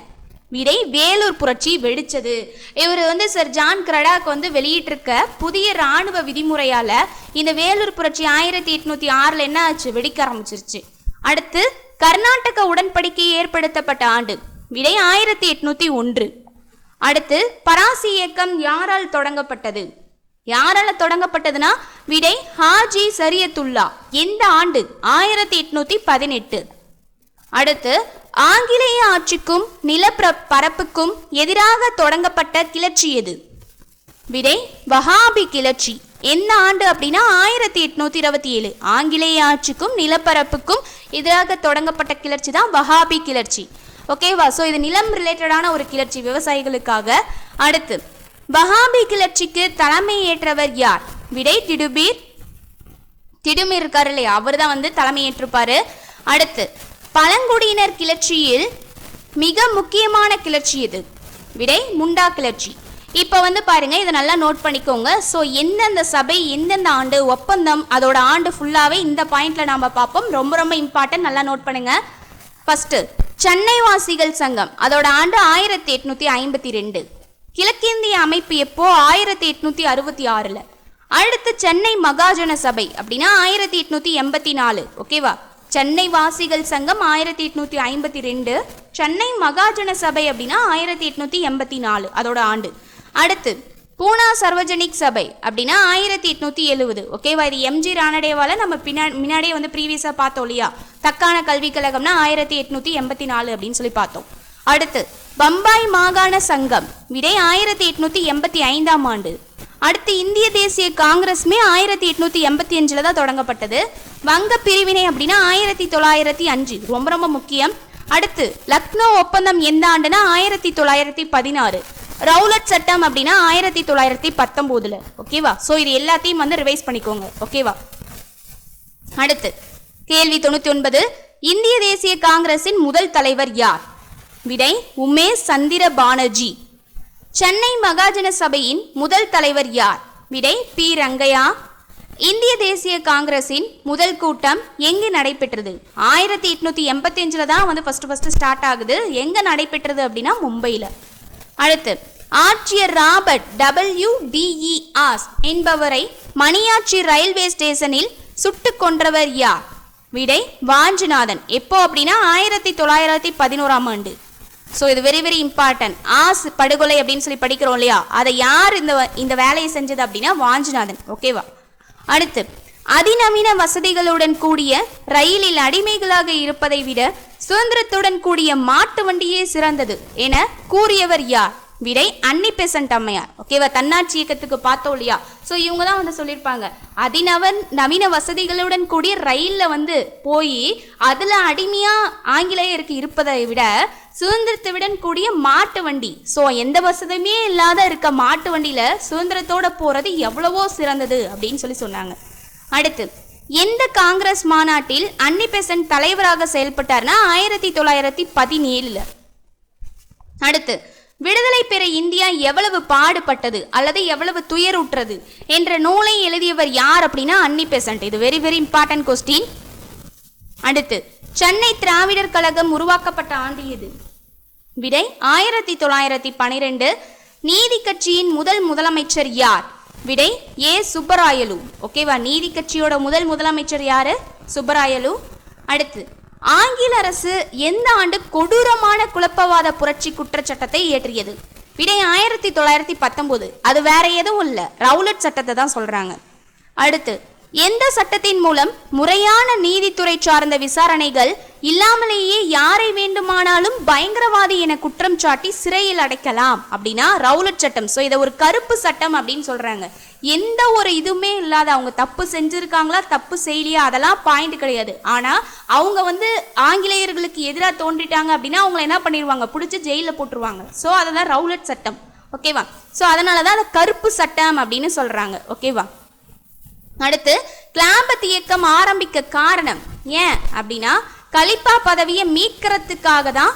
விடை வேலூர் புரட்சி வெடிச்சது. இவர் சர் ஜான் கிரடாக் வெளியிட்டிருக்க புதிய இராணுவ விதிமுறையால இந்த வேலூர் புரட்சி 1806 என்ன ஆச்சு? வெடிக்க ஆரம்பிச்சிருச்சு. அடுத்து, கர்நாடக உடன்படிக்கை ஏற்படுத்தப்பட்ட ஆண்டு? விடை 1801. அடுத்து பராசி இயக்கம் யாரால் தொடங்கப்பட்டது? யாரால தொடங்கப்பட்டதுன்னா விடை ஹாஜி சரியத்துல்லா. எந்த ஆண்டு? 1818. அடுத்து ஆங்கிலேய ஆட்சிக்கும் நிலப்பரப்புக்கும் எதிராக தொடங்கப்பட்ட கிளர்ச்சி எது? விடை வஹாபி கிளர்ச்சி. எந்த ஆண்டு அப்படின்னா 1827. ஆங்கிலேய ஆட்சிக்கும் நிலப்பரப்புக்கும் எதிராக தொடங்கப்பட்ட கிளர்ச்சி தான் வஹாபி கிளர்ச்சி. ஓகேவா? ஸோ இது நிலம் ரிலேட்டடான ஒரு கிளர்ச்சி விவசாயிகளுக்காக. அடுத்து வஹாபி கிளர்ச்சிக்கு தலைமை ஏற்றவர் யார்? விடை திடுமீர் இருக்காரு இல்லையா, அவர் தான் தலைமை ஏற்றிருப்பாரு. அடுத்து பழங்குடியினர் கிளர்ச்சியில் மிக முக்கியமான கிளர்ச்சி எது? விடை முண்டா கிளர்ச்சி. இப்போ பாருங்க, இதை நல்லா நோட் பண்ணிக்கோங்க. ஸோ எந்தெந்த சபை, எந்தெந்த ஆண்டு, ஒப்பந்தம், அதோட ஆண்டு ஃபுல்லாகவே இந்த பாயிண்ட்ல நாம பார்ப்போம். ரொம்ப ரொம்ப இம்பார்ட்டன்ட், நல்லா நோட் பண்ணுங்க. ஃபர்ஸ்ட் சென்னை வாசிகள் சங்கம், அதோட ஆண்டு 1852. கிழக்கிந்திய அமைப்பு எப்போ? 1866. அடுத்து சென்னை மகாஜன சபை அப்படின்னா 1884. ஓகேவா? சென்னை வாசிகள் சங்கம் 1852, சென்னை மகாஜன சபை அப்படின்னா 1884 அதோட ஆண்டு. அடுத்து பூனா சர்வஜனிக் சபை அப்படின்னா 1870. ஓகேவா? இது எம்ஜி ராணடேவால நம்ம முன்னாடியே ப்ரீவியஸா பார்த்தோம் இல்லையா, தக்கான கல்வி கழகம்னா 1884 அப்படின்னு சொல்லி பார்த்தோம். அடுத்து பம்பாய் மாகாண சங்கம், விடை 1885 ஆண்டு. அடுத்து இந்திய தேசிய காங்கிரஸ்மே 1885 தான் தொடங்கப்பட்டது. வங்க பிரிவினை அப்படின்னா 1905, ரொம்ப ரொம்ப முக்கியம். அடுத்து லக்னோ ஒப்பந்தம் எந்த ஆண்டுனா 1916. ரவுலட் சட்டம் அப்படின்னா 1919. ஓகேவா? ஸோ இது எல்லாத்தையும் ரிவைஸ் பண்ணிக்கோங்க. ஓகேவா? அடுத்து கேள்வி 99, இந்திய தேசிய காங்கிரசின் முதல் தலைவர் யார்? விடை உமேஷ் சந்திர பானர்ஜி. சென்னை மகாஜன சபையின் முதல் தலைவர் யார்? விடை பி ரங்கையா. இந்திய தேசிய காங்கிரசின் முதல் கூட்டம் எங்கு நடைபெற்றது? 1885 தான் ஃபர்ஸ்ட் ஸ்டார்ட் ஆகுது. எங்க நடைபெற்றது அப்படின்னா மும்பையில். அடுத்து ஆட்சியர் ராபர்ட் WDE ஆஸ் என்பவரை மணியாச்சி ரயில்வே ஸ்டேஷனில் சுட்டு கொன்றவர் யார்? விடை வாஞ்சிநாதன். எப்போ அப்படின்னா 1911 ஆண்டு. ஸோ இது வெரி வெரி இம்பார்ட்டன்ட். ஆஸ் படுகொலை அப்படின்னு சொல்லி படிக்கிறோம் இல்லையா, அதை யார் இந்த வேலையை செஞ்சது அப்படின்னா வாஞ்சிநாதன். ஓகேவா? அடுத்து அதிநவீன வசதிகளுடன் கூடிய ரயிலில் அடிமைகளாக இருப்பதை விட சுதந்திரத்துடன் கூடிய மாட்டு வண்டியே சிறந்தது என கூறியவர் யார்? விடை அன்னி பெசன்ட் அம்மையார். ஓகேவா? தன்னாட்சி இயக்கத்துக்கு பார்த்தோம் இல்லையா, ஸோ இவங்க தான் சொல்லியிருப்பாங்க, நவீன வசதிகளுடன் கூடிய ரயிலில் போய் அதில் அடிமையாக ஆங்கிலேயருக்கு இருப்பதை விட சுதந்திரத்துடன் கூடிய மாட்டு வண்டி, ஸோ எந்த வசதியுமே இல்லாத இருக்க மாட்டு வண்டியில் சுதந்திரத்தோட போகிறது எவ்வளவோ சிறந்தது அப்படின்னு சொல்லி சொன்னாங்க. அடுத்து எந்த காங்கிரஸ் மாநாட்டில் அன்னி பெசன்ட் தலைவராக செயல்பட்டார்னா 1917. அடுத்து விடுதலை பெற இந்தியா எவ்வளவு பாடுபட்டது அல்லது எவ்வளவு துயருற்றது என்ற நூலை எழுதியவர் யார் அப்படின்னா அன்னி பெசன்ட். இது வெரி வெரி இம்பார்ட்டன்ட் கொஸ்டின். அடுத்து சென்னை திராவிடர் கழகம் உருவாக்கப்பட்ட ஆண்டு எது? விடை 1912. நீதி கட்சியின் முதல் முதலமைச்சர் யார்? விடை ஏ சுப்பராயலு. ஓகேவா? நீதி கட்சியோட முதலமைச்சர் யாரு? சுப்பராயலு. அடுத்து ஆங்கில அரசு எந்த ஆண்டு கொடூரமான குழப்பவாத புரட்சி குற்றச்சட்டத்தை இயற்றியது? விடை 1919. அது வேற எதுவும் இல்லை, ரவுலட் சட்டத்தை தான் சொல்றாங்க. அடுத்து எந்த சட்டத்தின் மூலம் முறையான நீதித்துறை சார்ந்த விசாரணைகள் இல்லாமலேயே யாரை வேண்டுமானாலும் பயங்கரவாதி என குற்றம் சாட்டி சிறையில் அடைக்கலாம் அப்படின்னா ரவுலட் சட்டம். ஸோ இதை ஒரு கருப்பு சட்டம் அப்படின்னு சொல்றாங்க. எந்த ஒரு இதுவுமே இல்லாத, அவங்க தப்பு செஞ்சிருக்காங்களா தப்பு செய்யலையா அதெல்லாம் பாயிண்ட் கிடையாது. ஆனா அவங்க ஆங்கிலேயர்களுக்கு எதிராக தோன்றிட்டாங்க அப்படின்னா அவங்களை என்ன பண்ணிடுவாங்க, பிடிச்சி ஜெயிலில் போட்டுருவாங்க. ஸோ அதெல்லாம் ரவுலட் சட்டம். ஓகேவா? ஸோ அதனாலதான் அதை கருப்பு சட்டம் அப்படின்னு சொல்றாங்க. ஓகேவா? அடுத்து கிளாபத் இயக்கம் ஆரம்பிக்க காரணம் ஏன் அப்படின்னா கலிப்பா பதவியை மீட்கிறதுக்காக தான்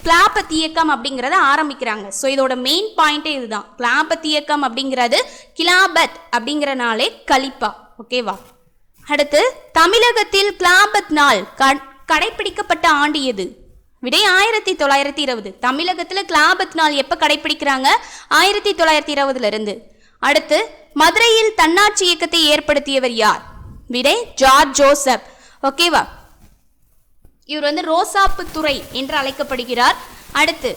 கிளாபத் இயக்கம் அப்படிங்கிறத ஆரம்பிக்கிறாங்க. ஸோ இதோட மெயின் பாயிண்டே இதுதான். கிளாபத் இயக்கம் அப்படிங்கிறது கிலாபத் அப்படிங்கிறனாலே கலிப்பா. ஓகேவா? அடுத்து தமிழகத்தில் கிளாபத் நாள் கடைபிடிக்கப்பட்ட ஆண்டு எது? விடை 1920. தமிழகத்தில் கிளாபத் நாள் எப்போ கடைபிடிக்கிறாங்க? 1920 இருந்து. அடுத்து மதுரையில் தன்னாட்சி இயக்கத்தை ஏற்படுத்தியவர் யார்? விடை ஜார்ஜ் ஜோசப். ஓகேவா? இவர் வந்து ரோசாப்பு துறை என்று அழைக்கப்படுகிறார். அடுத்து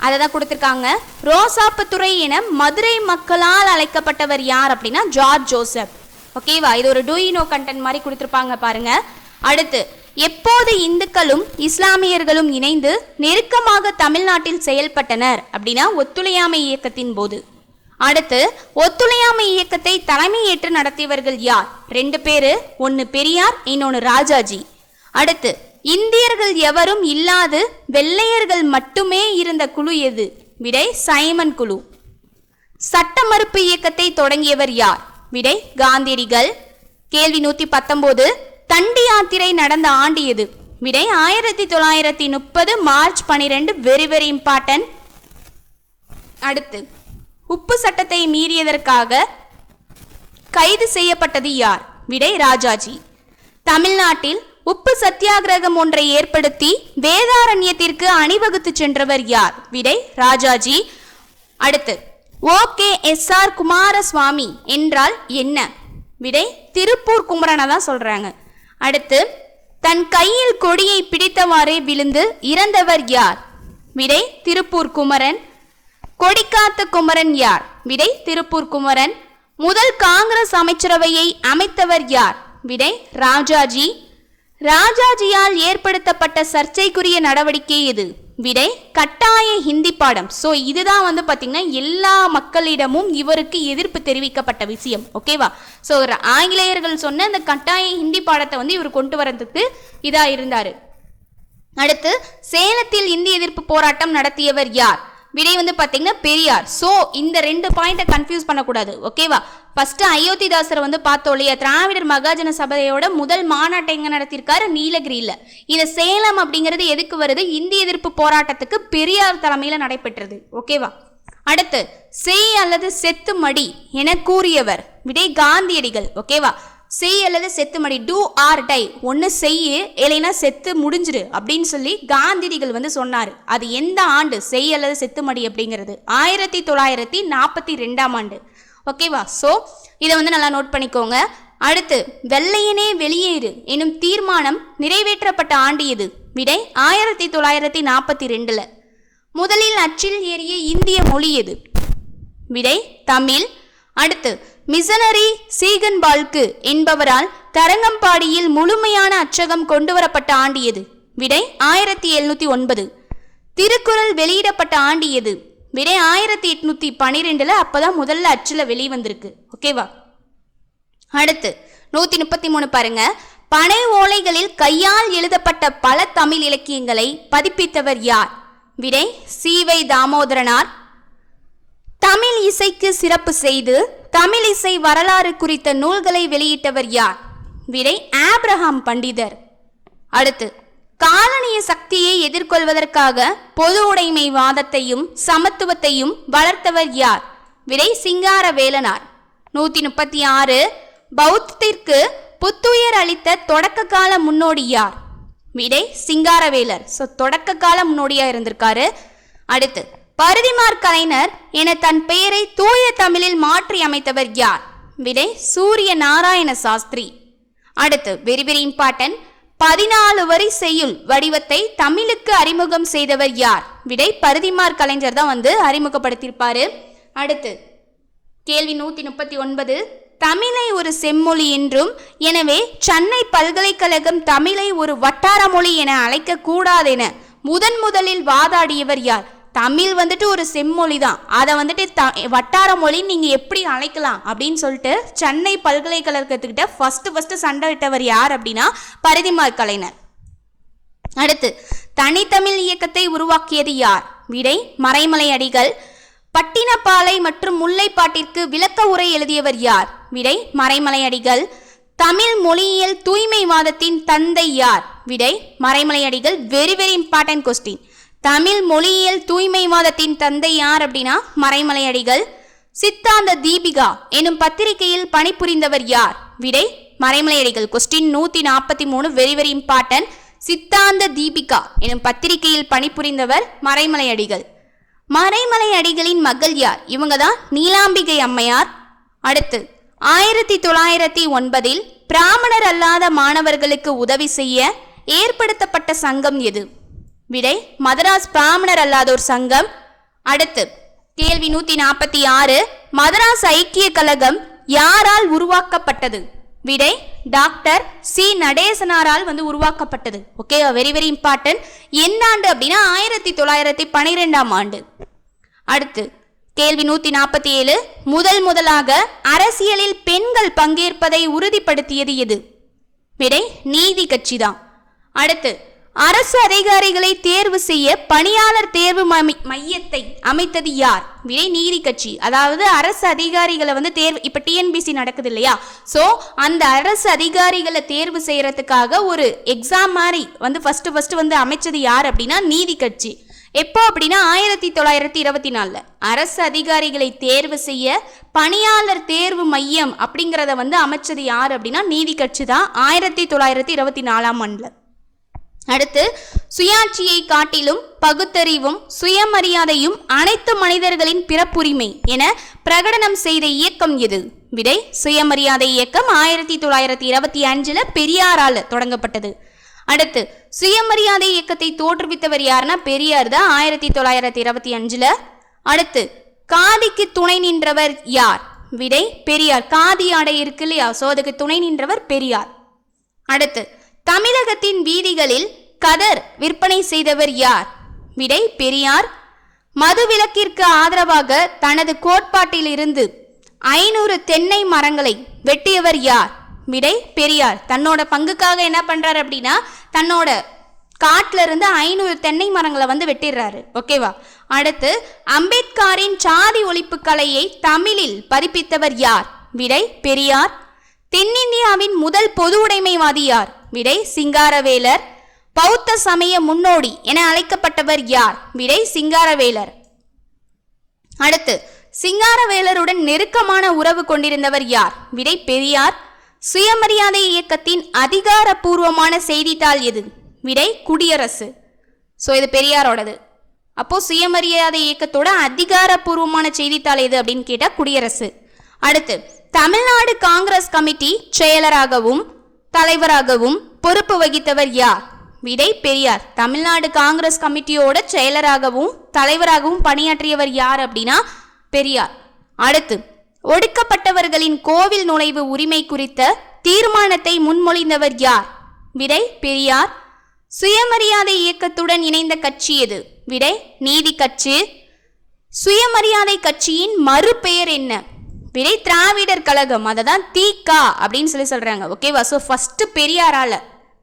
அதை தான் கொடுத்துருக்காங்க. ரோசாப்பு துறை என மதுரை மக்களால் அழைக்கப்பட்டவர் யார் அப்படின்னா ஜார்ஜ் ஜோசப். ஓகேவா, இது ஒரு டூயினோ கண்டென்ட் மாதிரி கொடுத்துருப்பாங்க பாருங்க. அடுத்து எப்போது இந்துக்களும் இஸ்லாமியர்களும் இணைந்து நெருக்கமாக தமிழ்நாட்டில் செயல்பட்டனர் அப்படின்னா ஒத்துழையாமை இயக்கத்தின் போது. அடுத்து ஒத்துழையாமை இயக்கத்தை தலைமை ஏற்று நடத்தியவர்கள் யார்? 2 பேரு, ஒன்று பெரியார், இன்னொன்று ராஜாஜி. அடுத்து இந்தியர்கள் எவரும் இல்லாது வெள்ளையர்கள் மட்டுமே இருந்த குழு எது? விடை சைமன் குழு. சட்ட மறுப்பு இயக்கத்தை தொடங்கியவர் யார்? விடை காந்தியடிகள். கேள்வி 119, தண்டி யாத்திரை நடந்த ஆண்டு எது? விடை 1930 மார்ச் 12. Very very important. அடுத்து உப்பு சட்டத்தை மீறியதற்காக கைது செய்யப்பட்டது யார்? விடை ராஜாஜி. தமிழ்நாட்டில் உப்பு சத்தியாகிரகம் ஒன்றை ஏற்படுத்தி வேதாரண்யத்திற்கு அணிவகுத்து சென்றவர் யார்? விடை ராஜாஜி. அடுத்து OKSR குமாரசுவாமி என்றால் என்ன? விடை திருப்பூர் குமரனை தான் சொல்றாங்க. அடுத்து தன் கையில் கொடியை பிடித்தவாறே விழுந்து இறந்தவர் யார்? விடை திருப்பூர் குமரன். கொடிக்காத்த குமரன் யார்? விடை திருப்பூர் குமரன். முதல் காங்கிரஸ் அமைச்சரவையை அமைத்தவர் யார்? விடை ராஜாஜி. ராஜாஜியால் ஏற்படுத்தப்பட்ட சர்ச்சைக்குரிய நடவடிக்கை எது? விடை கட்டாய ஹிந்தி பாடம். ஸோ இதுதான் வந்து பார்த்தீங்கன்னா எல்லா மக்களிடமும் இவருக்கு எதிர்ப்பு தெரிவிக்கப்பட்ட விஷயம். ஓகேவா, ஸோ ஆங்கிலேயர்கள் சொன்ன அந்த கட்டாய ஹிந்தி பாடத்தை வந்து இவர் கொண்டு வரதுக்கு இதாக இருந்தார். அடுத்து சேலத்தில் இந்திய எதிர்ப்பு போராட்டம் நடத்தியவர் யார்? விடை வந்து பார்த்தீங்கன்னா பெரியார். ஸோ இந்த 2 பாயிண்ட்டை கன்ஃபியூஸ் பண்ணக்கூடாது. ஓகேவா, ஃபர்ஸ்ட் அயோத்திதாசரை வந்து பார்த்தோம் இல்லையா, திராவிடர் மகாஜன சபையோட முதல் மாநாட்டை எங்கே நடத்தியிருக்காரு? நீலகிரியில். இந்த சேலம் அப்படிங்கிறது எதுக்கு வருது? இந்திய எதிர்ப்பு போராட்டத்துக்கு பெரியார் தலைமையில் நடைபெற்றது. ஓகேவா. அடுத்து செய் அல்லது செத்து மடி என கூறியவர்? விடை காந்தியடிகள். ஓகேவா, செய் அல்லது செத்து மடி, டூ ஆர் டை, ஒன்று செய்யு இல்லைன்னா செத்து முடிஞ்சிரு அப்படின்னு சொல்லி காந்தியடிகள் வந்து சொன்னார். அது எந்த ஆண்டு செய் அல்லது செத்து மடி அப்படிங்கிறது? 1942ஆம் ஆண்டு. ஓகேவா, ஸோ இதை வந்து நல்லா நோட் பண்ணிக்கோங்க. அடுத்து வெள்ளையனே வெளியேறு எனும் தீர்மானம் நிறைவேற்றப்பட்ட ஆண்டு எது? விடை 1942. முதலில் அச்சில் ஏறிய இந்திய மொழி எது? விடை தமிழ். அடுத்து மிஷனரி சீகன்பால்கு என்பவரால் தரங்கம்பாடியில் முழுமையான அச்சகம் கொண்டு வரப்பட்ட ஆண்டு எது? விடை 1709. திருக்குறள் வெளியிடப்பட்ட ஆண்டு எது? விடை 1812. அப்பதான் முதல்ல அச்சுல வெளிவந்திருக்கு. ஓகேவா. அடுத்து 133 பாருங்க. பனை ஓலைகளில் கையால் எழுதப்பட்ட பல தமிழ் இலக்கியங்களை பதிப்பித்தவர் யார்? விடை சீவை தாமோதரனார். தமிழ் இசைக்கு சிறப்பு செய்து தமிழ் இசை வரலாறு குறித்த நூல்களை வெளியிட்டவர் யார்? விடை ஆப்ரஹாம் பண்டிதர். அடுத்து காலனிய சக்தியை எதிர்கொள்வதற்காக பொது உடைமை வாதத்தையும் சமத்துவத்தையும் வளர்த்தவர் யார்? விடை சிங்காரவேலனார். 136 பௌத்தத்திற்கு புத்துயிர் அளித்த தொடக்க கால முன்னோடி யார்? விடை சிங்காரவேலர். ஸோ தொடக்க கால முன்னோடியா இருந்திருக்காரு. அடுத்து பரிதிமார் கலைஞர் என தன் பெயரை தூய தமிழில் மாற்றி அமைத்தவர் யார்? விடை சூரிய நாராயண சாஸ்திரி. அடுத்து வெரி வெரி இம்பார்ட்டன்ட், 14 வரி செய்யுள் வடிவத்தை தமிழுக்கு அறிமுகம் செய்தவர் யார்? விடை பரிதிமார் கலைஞர் தான் வந்து அறிமுகப்படுத்தியிருப்பாரு. அடுத்து கேள்வி 139 தமிழை ஒரு செம்மொழி என்றும் எனவே சென்னை பல்கலைக்கழகம் தமிழை ஒரு வட்டார மொழி என அழைக்க கூடாதென முதலில் வாதாடியவர் யார்? தமிழ் வந்துட்டு ஒரு செம்மொழி தான், அதை வந்துட்டு வட்டார மொழி நீங்க எப்படி அழைக்கலாம் அப்படின்னு சொல்லிட்டு சென்னை பல்கலைக்கழகத்துக்கிட்ட ஃபர்ஸ்ட் சண்டை விட்டவர் யார் அப்படின்னா பரிதிமார் கலைஞர். அடுத்து தனித்தமிழ் இயக்கத்தை உருவாக்கியது யார்? விடை மறைமலை அடிகள். பட்டினப்பாலை மற்றும் முல்லைப்பாட்டிற்கு விளக்க உரை எழுதியவர் யார்? விடை மறைமலை அடிகள். தமிழ் மொழியியல் தூய்மைவாதத்தின் தந்தை யார்? விடை Maraimalai Adigal. Very very important question. Tamil மொழியியல் தூய்மைவாதத்தின் தந்தை யார் அப்படின்னா மறைமலை அடிகள். சித்தாந்த தீபிகா எனும் பத்திரிகையில் பணிபுரிந்தவர் யார்? விடை Maraimalai Adigal. Question 143 very very important. சித்தாந்த தீபிகா எனும் பத்திரிகையில் பணிபுரிந்தவர் மறைமலை அடிகள். மறைமலை அடிகளின் மகள் யார்? இவங்க தான் நீலாம்பிகை அம்மையார். அடுத்து 1909 பிராமணர் அல்லாத மாணவர்களுக்கு உதவி செய்ய ஏற்படுத்தப்பட்ட சங்கம் எது? விடை மதராஸ் பிராமணர் அல்லாதோர் சங்கம். அடுத்து கேள்வி 146, மதராஸ் ஐக்கிய கழகம் யாரால் உருவாக்கப்பட்டது? விடை டாக்டர் சி நடேசனாரால் உருவாக்கப்பட்டது. Okay, very very important. எந்த ஆண்டு அப்படின்னா 1912ஆம் ஆண்டு. அடுத்து கேள்வி 147, முதலாக அரசியலில் பெண்கள் பங்கேற்பதை உறுதிப்படுத்தியது எது? விடை நீதி கட்சி தான். அடுத்து அரசு அதிகாரிகளை தேர்வு செய்ய பணியாளர் தேர்வு மையத்தை அமைத்தது யார்? விடை நீதி கட்சி. அதாவது அரசு அதிகாரிகளை தேர்வு, இப்ப டிஎன்பிசி நடக்குது இல்லையா, சோ அந்த அரசு அதிகாரிகளை தேர்வு செய்யறதுக்காக ஒரு எக்ஸாம் மாதிரி ஃபர்ஸ்ட் அமைச்சது யார் அப்படின்னா நீதி கட்சி. எப்போ அப்படின்னா 1924 அரசு அதிகாரிகளை தேர்வு செய்ய பணியாளர் தேர்வு மையம் அப்படிங்கிறத அமைச்சது யார் அப்படின்னா நீதி கட்சி தான் 1924ஆம் ஆண்டுல. அடுத்து சுயாட்சியை காட்டிலும் பகுத்தறிவும் சுயமரியாதையும் அனைத்து மனிதர்களின் பிறப்புரிமை என பிரகடனம் செய்த இயக்கம் எது? விடை சுயமரியாதை இயக்கம் 1925 பெரியாரால் தொடங்கப்பட்டது. அடுத்து சுயமரியாதை இயக்கத்தை தோற்றுவித்தவர் யாருன்னா பெரியார் தான் 1925. அடுத்து காதிக்கு துணை நின்றவர் யார்? விடை பெரியார். காதி ஆடை இருக்கு இல்லையா, சோ அதுக்கு துணை நின்றவர் பெரியார். அடுத்து தமிழகத்தின் வீதிகளில் கதர் விற்பனை செய்தவர் யார்? விடை பெரியார். மதுவிலக்கிற்கு ஆதரவாக தனது கோட்பாட்டில் இருந்து 500 தென்னை மரங்களை வெட்டியவர் யார்? விடை பெரியார். தன்னோட பங்குக்காக என்ன பண்றாரு அப்படின்னா தன்னோட காட்டுல இருந்து 500 தென்னை மரங்களை வெட்டிடுறாரு. ஓகேவா. அடுத்து அம்பேத்கரின் சாதி ஒழிப்பு கலையை தமிழில் பதிப்பித்தவர் யார்? விடை பெரியார். தென்னிந்தியாவின் முதல் பொது உடைமைவாதி யார்? விடை சிங்காரவேலர். பௌத்த சமய முன்னோடி என அழைக்கப்பட்டவர் யார்? விடை சிங்காரவேலர். அடுத்து சிங்காரவேலருடன் நெருக்கமான உறவு கொண்டிருந்தவர் யார்? விடை பெரியார். சுயமரியாதை இயக்கத்தின் அதிகாரப்பூர்வமான செய்தித்தாள் எது? விடை குடியரசு. ஸோ இது பெரியாரோடது. அப்போ சுயமரியாதை இயக்கத்தோட அதிகாரப்பூர்வமான செய்தித்தாள் எது அப்படின்னு கேட்டால் குடியரசு. அடுத்து தமிழ்நாடு காங்கிரஸ் கமிட்டி செயலராகவும் தலைவராகவும் பொறுப்பு வகித்தவர் யார்? விடை பெரியார். தமிழ்நாடு காங்கிரஸ் கமிட்டியோட செயலராகவும் தலைவராகவும் பணியாற்றியவர் யார் அப்படின்னா பெரியார். அடுத்து ஒடுக்கப்பட்டவர்களின் கோவில் நுழைவு உரிமை குறித்த தீர்மானத்தை முன்மொழிந்தவர் யார்? விடை பெரியார். சுயமரியாதை இயக்கத்துடன் இணைந்த கட்சி எது? விடை நீதி கட்சி. சுயமரியாதை கட்சியின் மறுபெயர் என்ன? விடை திராவிடர் கழகம். அதை தான் தீகா அப்படின்னு சொல்றாங்க. ஓகேவா. ஸோ ஃபர்ஸ்ட் பெரியாரால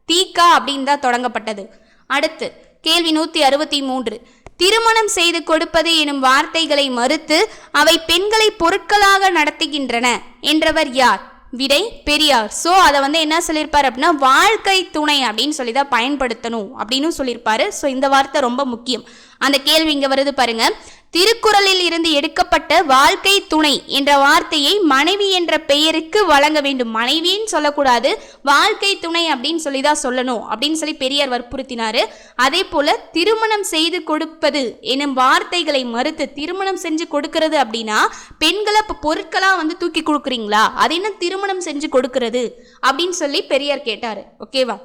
தீகா அப்படின்னு தான் தொடங்கப்பட்டது. அடுத்து கேள்வி 163, திருமணம் செய்து கொடுப்பது எனும் வார்த்தைகளை மறுத்து அவை பெண்களை பொருட்களாக நடத்துகின்றன என்றவர் யார்? விடை பெரியார். ஸோ அதை என்ன சொல்லியிருப்பாரு அப்படின்னா வாழ்க்கை துணை அப்படின்னு சொல்லி தான் பயன்படுத்தணும் அப்படின்னு சொல்லியிருப்பாரு. ஸோ இந்த வார்த்தை ரொம்ப முக்கியம். அந்த கேள்வி இங்க வருது பாருங்க. திருக்குறளில் இருந்து எடுக்கப்பட்ட வாழ்க்கை துணை என்ற வார்த்தையை மனைவி என்ற பெயருக்கு வழங்க வேண்டும். மனைவின்னு சொல்லக்கூடாது, வாழ்க்கை துணை அப்படின்னு சொல்லி தான் சொல்லணும் அப்படின்னு சொல்லி பெரியார் வற்புறுத்தினாரு. அதே போல திருமணம் செய்து கொடுப்பது எனும் வார்த்தைகளை மறுத்து திருமணம் செஞ்சு கொடுக்கறது அப்படின்னா பெண்களை பொருட்களா தூக்கி கொடுக்குறீங்களா, அது என்ன திருமணம் செஞ்சு கொடுக்கறது அப்படின்னு சொல்லி பெரியார் கேட்டாரு. ஓகேவா.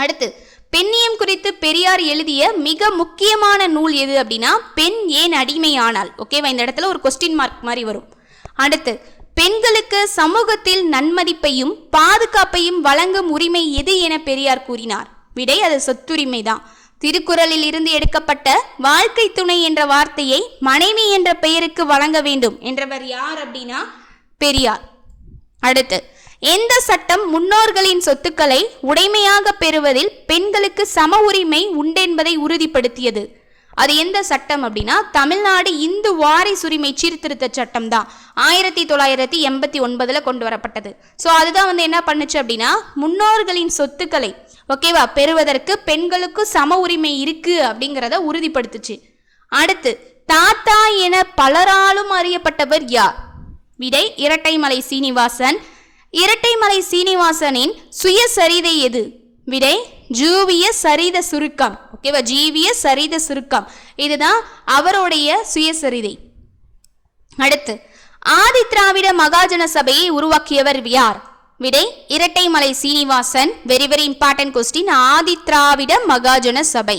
அடுத்து பெண்ணியம் குறித்து பெரியார் எழுதிய மிக முக்கியமான நூல் எது அப்படின்னா பெண் ஏன் அடிமையானால். ஓகேவா. இந்த இடத்துல ஒரு கொஸ்டின் மார்க் மாதிரி வரும். அடுத்து பெண்களுக்கு சமூகத்தில் நன்மதிப்பையும் பாதுகாப்பையும் வழங்கும் உரிமை எது என பெரியார் கூறினார்? விடை அது சொத்துரிமை தான். திருக்குறளில் இருந்து எடுக்கப்பட்ட வாழ்க்கை துணை என்ற வார்த்தையை மனைவி என்ற பெயருக்கு வழங்க வேண்டும் என்றவர் யார் அப்படின்னா பெரியார். அடுத்து எந்த சட்டம் முன்னோர்களின் சொத்துக்களை உடைமையாக பெறுவதில் பெண்களுக்கு சம உரிமை உண்டென்பதை உறுதிப்படுத்தியது? அது எந்த சட்டம் அப்படின்னா தமிழ்நாடு இந்து வாரிசுரிமை சீர்திருத்த சட்டம் தான் 1989 கொண்டு வரப்பட்டது. ஸோ அதுதான் என்ன பண்ணுச்சு அப்படின்னா முன்னோர்களின் சொத்துக்களை ஓகேவா பெறுவதற்கு பெண்களுக்கு சம உரிமை இருக்கு அப்படிங்கிறத உறுதிப்படுத்துச்சு. அடுத்து தாத்தா என பலராலும் அறியப்பட்டவர் யார்? விடை இரட்டைமலை சீனிவாசன். இரட்டைமலை சீனிவாசனின் சுயசரிதை எது? விடை ஜீவிய சரித சுருக்கம். ஓகேவா. ஜீவிய சரித சுருக்கம் இதுதான் அவருடைய சுயசரிதை. அடுத்து ஆதி திராவிட மகாஜன சபையை உருவாக்கியவர் யார்? விடை Rettaimalai Srinivasan. Very very important question. Adi Dravida Mahajana Sabha.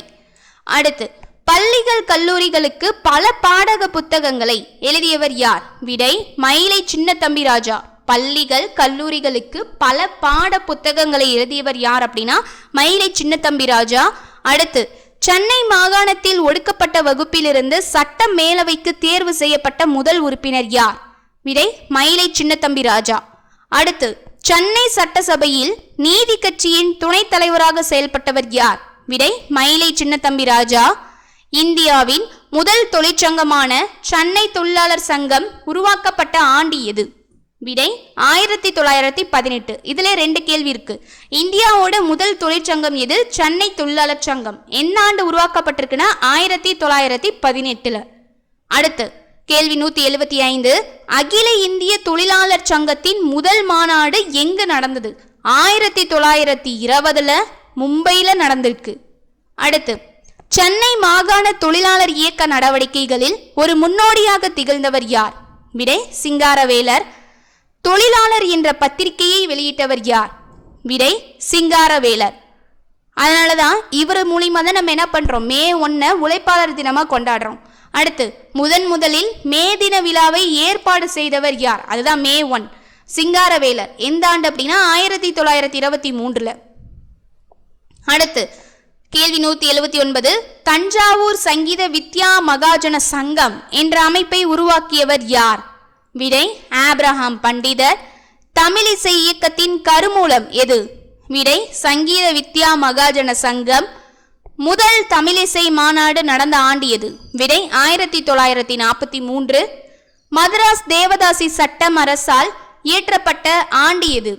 அடுத்து பள்ளிகள் கல்லூரிகளுக்கு பல பாடக புத்தகங்களை எழுதியவர் யார்? விடை மயிலை சின்னத்தம்பி ராஜா. பள்ளிகள் கல்லூரிகளுக்கு பல பாட புத்தகங்களை எழுதியவர் யார் அப்படின்னா மயிலை சின்னத்தம்பி ராஜா. அடுத்து சென்னை மாகாணத்தில் ஒடுக்கப்பட்ட வகுப்பிலிருந்து சட்ட மேலவைக்கு தேர்வு செய்யப்பட்ட முதல் உறுப்பினர் யார்? விடை மயிலை சின்னத்தம்பி ராஜா. அடுத்து சென்னை சட்டசபையில் நீதி கட்சியின் துணைத் தலைவராக செயல்பட்டவர் யார்? விடை மயிலை சின்னத்தம்பி ராஜா. இந்தியாவின் முதல் தொழிற்சங்கமான சென்னை தொழிலாளர் சங்கம் உருவாக்கப்பட்ட ஆண்டு எது? விடை 1918. இதுல 2 கேள்வி இருக்கு. இந்தியாவோட முதல் தொழிற்சங்கம் எது? சென்னை தொழிலாளர் சங்கம். என்ன ஆண்டு உருவாக்கப்பட்டிருக்குன்னா 1918. அடுத்து கேள்வி 175. அகில இந்திய தொழிலாளர் சங்கத்தின் முதல் மாநாடு எங்கு நடந்தது? 1920 மும்பையில நடந்திருக்கு. அடுத்து சென்னை மாகாண தொழிலாளர் இயக்க நடவடிக்கைகளில் ஒரு முன்னோடியாக திகழ்ந்தவர் யார்? விடை சிங்காரவேலர். தொழிலாளர் என்ற பத்திரிகையை வெளியிட்டவர் யார்? விடை சிங்காரவேலர். அதனாலதான் இவர் மூலியமா தான் நம்ம என்ன பண்றோம், மே 1 உழைப்பாளர் தினமா கொண்டாடுறோம். அடுத்து முதலில் மே தின விழாவை ஏற்பாடு செய்தவர் யார்? அதுதான் மே 1 சிங்காரவேலர். எந்த ஆண்டு அப்படின்னா 1923. அடுத்து கேள்வி 179. தஞ்சாவூர் சங்கீத வித்யா மகாஜன சங்கம் என்ற அமைப்பை உருவாக்கியவர் யார்? விடை ஆப்ரஹாம் பண்டிதர். தமிழிசை இயக்கத்தின் கருமூலம் எது? விடை சங்கீத வித்யா மகாஜன சங்கம். முதல் தமிழிசை மாநாடு நடந்த ஆண்டு எது? விடை 1943. மதராஸ் தேவதாசி சட்டம் அரசால் இயற்றப்பட்ட ஆண்டு எது?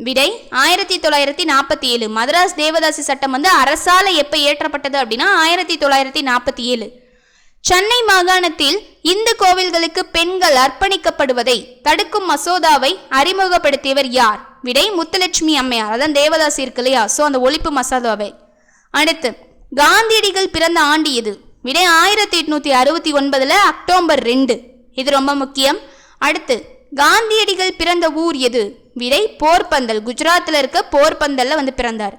விடை 1947. மதராஸ் தேவதாசி சட்டம் அரசால எப்ப இயற்றப்பட்டது அப்படின்னா 1947. சென்னை மாகாணத்தில் இந்து கோவில்களுக்கு பெண்கள் அர்ப்பணிக்கப்படுவதை தடுக்கும் மசோதாவை அறிமுகப்படுத்தியவர் யார்? விடை முத்துலட்சுமி அம்மையார். அதான் தேவதாசி இருக்கு இல்லையா, சோ அந்த ஒழிப்பு மசோதாவை. அடுத்து காந்தியடிகள் பிறந்த ஆண்டு எது? விடை 1869 அக்டோபர் 2. இது ரொம்ப முக்கியம். அடுத்து காந்தியடிகள் பிறந்த ஊர் எது? விடை போர்பந்தல். குஜராத்தில் இருக்க போர்பந்தல்ல பிறந்தார்.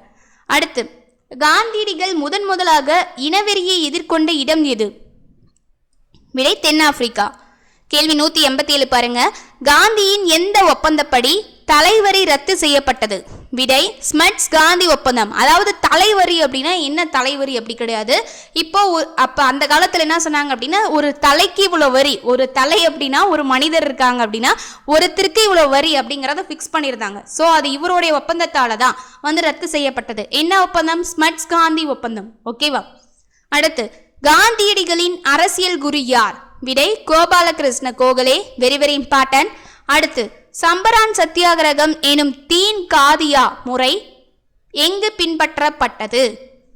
அடுத்து காந்தியடிகள் முதலாக இனவெறியை எதிர்கொண்ட இடம் எது? விடை தென்னாப்பிரிக்கா. கேள்வி 187 பாருங்க. காந்தியின் எந்த ஒப்பந்தப்படி தலைவரி ரத்து செய்யப்பட்டது? விடை ஸ்மட்ஸ் காந்தி ஒப்பந்தம். அதாவது தலைவரி அப்படின்னா என்ன, தலைவரி அப்படி கிடையாது. இப்போ அப்ப அந்த காலத்துல என்ன சொன்னாங்க அப்படின்னா ஒரு தலைக்கு இவ்வளவு வரி, ஒரு தலை அப்படின்னா ஒரு மனிதர் இருக்காங்க அப்படின்னா ஒருத்தருக்கு இவ்வளவு வரி அப்படிங்கறத பிக்ஸ் பண்ணியிருந்தாங்க. சோ அது இவருடைய ஒப்பந்தத்தால தான் ரத்து செய்யப்பட்டது. என்ன ஒப்பந்தம்? ஸ்மட்ஸ் காந்தி ஒப்பந்தம். ஓகேவா? அடுத்து காந்தியடிகளின் அரசியல் குரு யார்? விடை Gopalakrishna Gokhale. Very very important. அடுத்து சம்பரான் சத்தியாகிரகம் எனும் தீன் காதியா முறை எங்கு பின்பற்றப்பட்டது?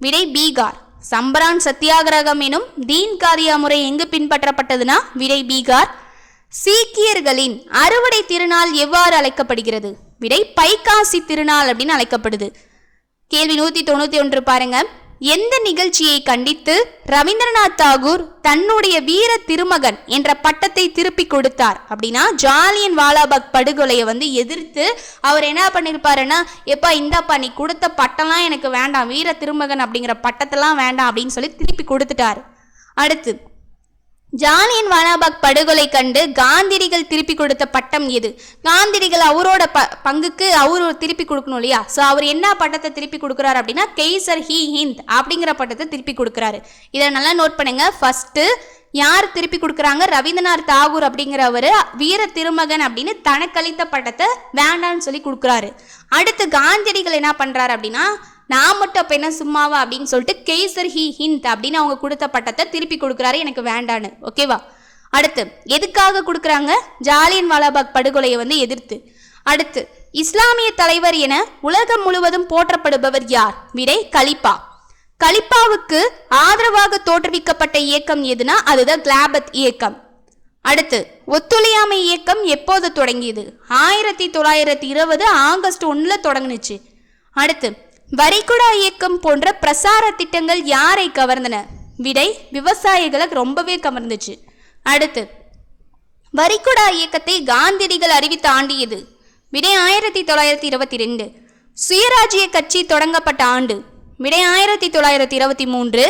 விடை பீகார். சம்பரான் சத்தியாகிரகம் எனும் தீன் காதியா முறை எங்கு பின்பற்றப்பட்டதுன்னா விடை பீகார். சீக்கியர்களின் அறுவடை திருநாள் எவ்வாறு அழைக்கப்படுகிறது? விடை பைகாசி திருநாள் அப்படின்னு அழைக்கப்படுது. கேள்வி 191 பாருங்க. எந்த நிகழ்ச்சியை கண்டித்து ரவீந்திரநாத் தாகூர் தன்னுடைய வீர திருமகன் என்ற பட்டத்தை திருப்பி கொடுத்தார் அப்படின்னா ஜாலியன் வாலாபாக் படுகொலையை எதிர்த்து அவர் என்ன பண்ணிருப்பாருன்னா, எப்பா இந்தாப்பா நீ கொடுத்த பட்டம்லாம் எனக்கு வேண்டாம், வீர திருமகன் அப்படிங்கிற பட்டத்தெல்லாம் வேண்டாம் அப்படின்னு சொல்லி திருப்பி கொடுத்துட்டாரு. அடுத்து ஜாலியன் வாலாபாக் படுகொலை கண்டு காந்தியடிகள் திருப்பி கொடுத்த பட்டம் எது? காந்தியடிகள் அவரோட பங்குக்கு அவரு திருப்பி கொடுக்கணும் இல்லையா, சோ அவர் என்ன பட்டத்தை திருப்பி கொடுக்குறாரு அப்படின்னா கெய்சர் ஹி ஹிந்த் அப்படிங்கிற பட்டத்தை திருப்பி கொடுக்குறாரு. இதை நல்லா நோட் பண்ணுங்க. ஃபர்ஸ்ட் யார் திருப்பி கொடுக்குறாங்க? ரவீந்திரநாத் தாகூர் அப்படிங்கிறவரு வீர திருமகன் அப்படின்னு தனக்களித்த பட்டத்தை வேண்டான்னு சொல்லி கொடுக்குறாரு. அடுத்து காந்தியடிகள் என்ன பண்றாரு அப்படின்னா, நான் மட்டும் அப்ப என்ன சும்மாவா அப்படின்னு சொல்லிட்டு கெய்சர் ஹி ஹிந்த் அப்படின்னு அவங்க கொடுத்த பட்டத்தை திருப்பி கொடுக்குறாரு, எனக்கு வேண்டான்னு. ஓகேவா? அடுத்து எதுக்காக கொடுக்குறாங்க? ஜாலியன் வாலாபாக் படுகொலையை எதிர்த்து. அடுத்து இஸ்லாமிய தலைவர் என உலகம் முழுவதும் போற்றப்படுபவர் யார்? விடை கலிப்பா. கலிப்பாவுக்கு ஆதரவாக தோற்றுவிக்கப்பட்ட இயக்கம் எதுனா அதுதான் கிளாபத் இயக்கம். அடுத்து ஒத்துழையாமை இயக்கம் எப்போது தொடங்கியது? 1920 ஆகஸ்ட் 1 தொடங்குனுச்சு. அடுத்து வரிகுடா இயக்கம் போன்ற பிரசார திட்டங்கள் யாரை கவர்ந்தன? விடை விவசாயிகளை ரொம்பவே கவர்ந்துச்சு. அடுத்து வரிகுடா இயக்கத்தை காந்தியடிகள் அறிவித்த ஆண்டு எது? விடை 1922. சுயராஜ்ய கட்சி தொடங்கப்பட்ட ஆண்டு. விடை 1923.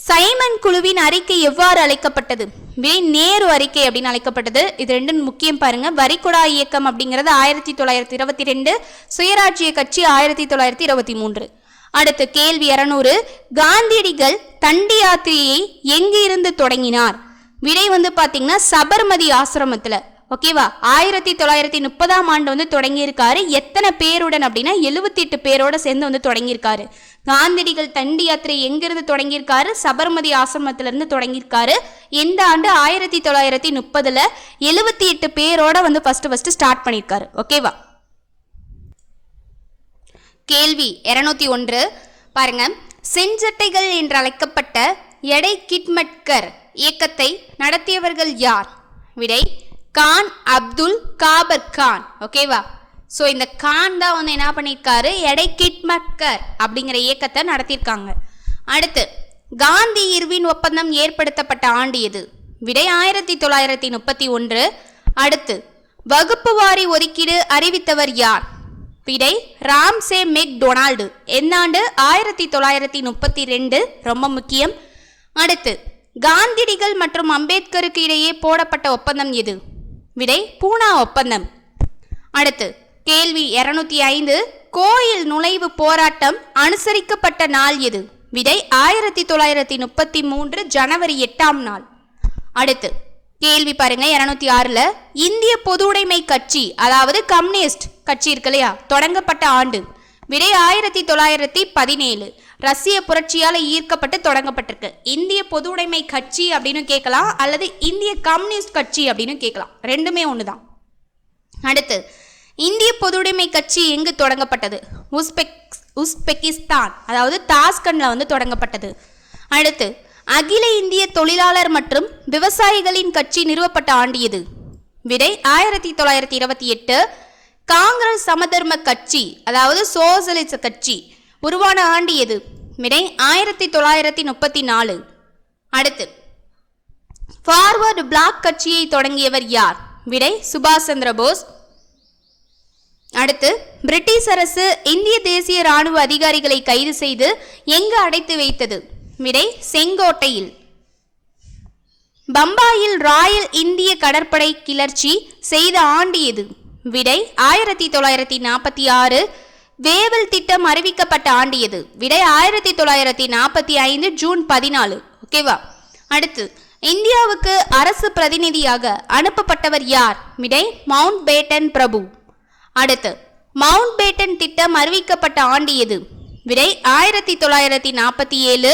சைமன் குழுவின் அறிக்கை எவ்வாறு அழைக்கப்பட்டது? விடை நேரு அறிக்கை அப்படின்னு அழைக்கப்பட்டது. இது ரெண்டும் முக்கியம் பாருங்க. வரிகுடா இயக்கம் அப்படிங்கிறது 1922, சுயராஜ்ய கட்சி 1923. அடுத்து கேள்வி 200. காந்தியடிகள் தண்டி யாத்திரையை எங்கு இருந்து தொடங்கினார்? விடை பாத்தீங்கன்னா சபர்மதி ஆசிரமத்துல. ஓகேவா? 1930 தொடங்கியிருக்காரு. எத்தனை பேருடன் அப்படின்னா 78 பேரோட சேர்ந்து தொடங்கியிருக்காரு. காந்தியடிகள் தண்டி யாத்திரை எங்கிருந்து தொடங்கியிருக்காரு? சபர்மதி ஆசிரமத்திலிருந்து தொடங்கியிருக்காரு. எந்த ஆண்டு? 1930. 78 பேரோட ஃபர்ஸ்ட் ஸ்டார்ட் பண்ணியிருக்காரு. ஓகேவா? கேள்வி 201 பாருங்க. செஞ்சட்டைகள் என்று அழைக்கப்பட்ட எடை கிட்மட்கர் இயக்கத்தை நடத்தியவர்கள் யார்? விடை கான் அப்துல் காபர் கான். ஓகேவா? ஸோ இந்த கான் தான் என்ன பண்ணியிருக்காரு? எடை கிட்மட்கர் அப்படிங்கிற இயக்கத்தை நடத்தியிருக்காங்க. அடுத்து காந்தி இர்வின் ஒப்பந்தம் ஏற்படுத்தப்பட்ட ஆண்டு எது? விடை 1931. அடுத்து வகுப்பு வாரி ஒதுக்கீடு அறிவித்தவர் யார்? விடை ராம்சே மெக் டொனால்டு. எந்த ஆண்டு? 1932. ரொம்ப முக்கியம். அடுத்து காந்தியடிகள் மற்றும் அம்பேத்கருக்கு இடையே போடப்பட்ட ஒப்பந்தம் எது? விடை பூனா ஒப்பந்தம். அடுத்து கேள்வி 205. கோயில் நுழைவு போராட்டம் அனுசரிக்கப்பட்ட நாள் எது? விடை 1933 ஜனவரி 8ஆம் நாள். அடுத்து கேள்வி பாருங்க 206. இந்திய பொதுவுடைமை கட்சி அதாவது கம்யூனிஸ்ட் கட்சி இருக்கு இல்லையா, தொடங்கப்பட்ட ஆண்டு? விடை 1917. ரஷ்ய புரட்சியால ஈர்க்கப்பட்டு தொடங்கப்பட்டிருக்கு. இந்திய பொதுவுடைமை கட்சி அப்படின்னு கேட்கலாம், அல்லது இந்திய கம்யூனிஸ்ட் கட்சி அப்படின்னு கேட்கலாம். ரெண்டுமே ஒண்ணுதான். அடுத்து இந்திய பொதுவுடைமை கட்சி எங்கு தொடங்கப்பட்டது? உஸ்பெகிஸ்தான் அதாவது தாஸ்கண்ட்ல தொடங்கப்பட்டது. அடுத்து அகில இந்திய தொழிலாளர் மற்றும் விவசாயிகளின் கட்சி நிறுவப்பட்ட ஆண்டு எது? விடை 1928. காங்கிரஸ் சமதர்ம கட்சி அதாவது சோசலிச கட்சி உருவான ஆண்டு எது? விடை 1934. அடுத்து ஃபார்வர்டு பிளாக் கட்சியை தொடங்கியவர் யார்? விடை சுபாஷ் சந்திர போஸ். அடுத்து பிரிட்டிஷ் அரசு இந்திய தேசிய ராணுவ அதிகாரிகளை கைது செய்து எங்கு அடைத்து வைத்தது? விடை செங்கோட்டையில். பம்பாயில் ராயல் இந்திய கடற்படை கிளர்ச்சி செய்த ஆண்டு எது? விடை 1946. வேவல் திட்டம் அறிவிக்கப்பட்ட ஆண்டு எது? விடை 1945 ஜூன் 14. ஓகேவா? அடுத்து இந்தியாவுக்கு அரசு பிரதிநிதியாக அனுப்பப்பட்டவர் யார்? விடை மவுண்ட் பேட்டன் பிரபு. அடுத்து மவுண்ட் பேட்டன் திட்டம் அறிவிக்கப்பட்ட ஆண்டு எது? விடை 1947.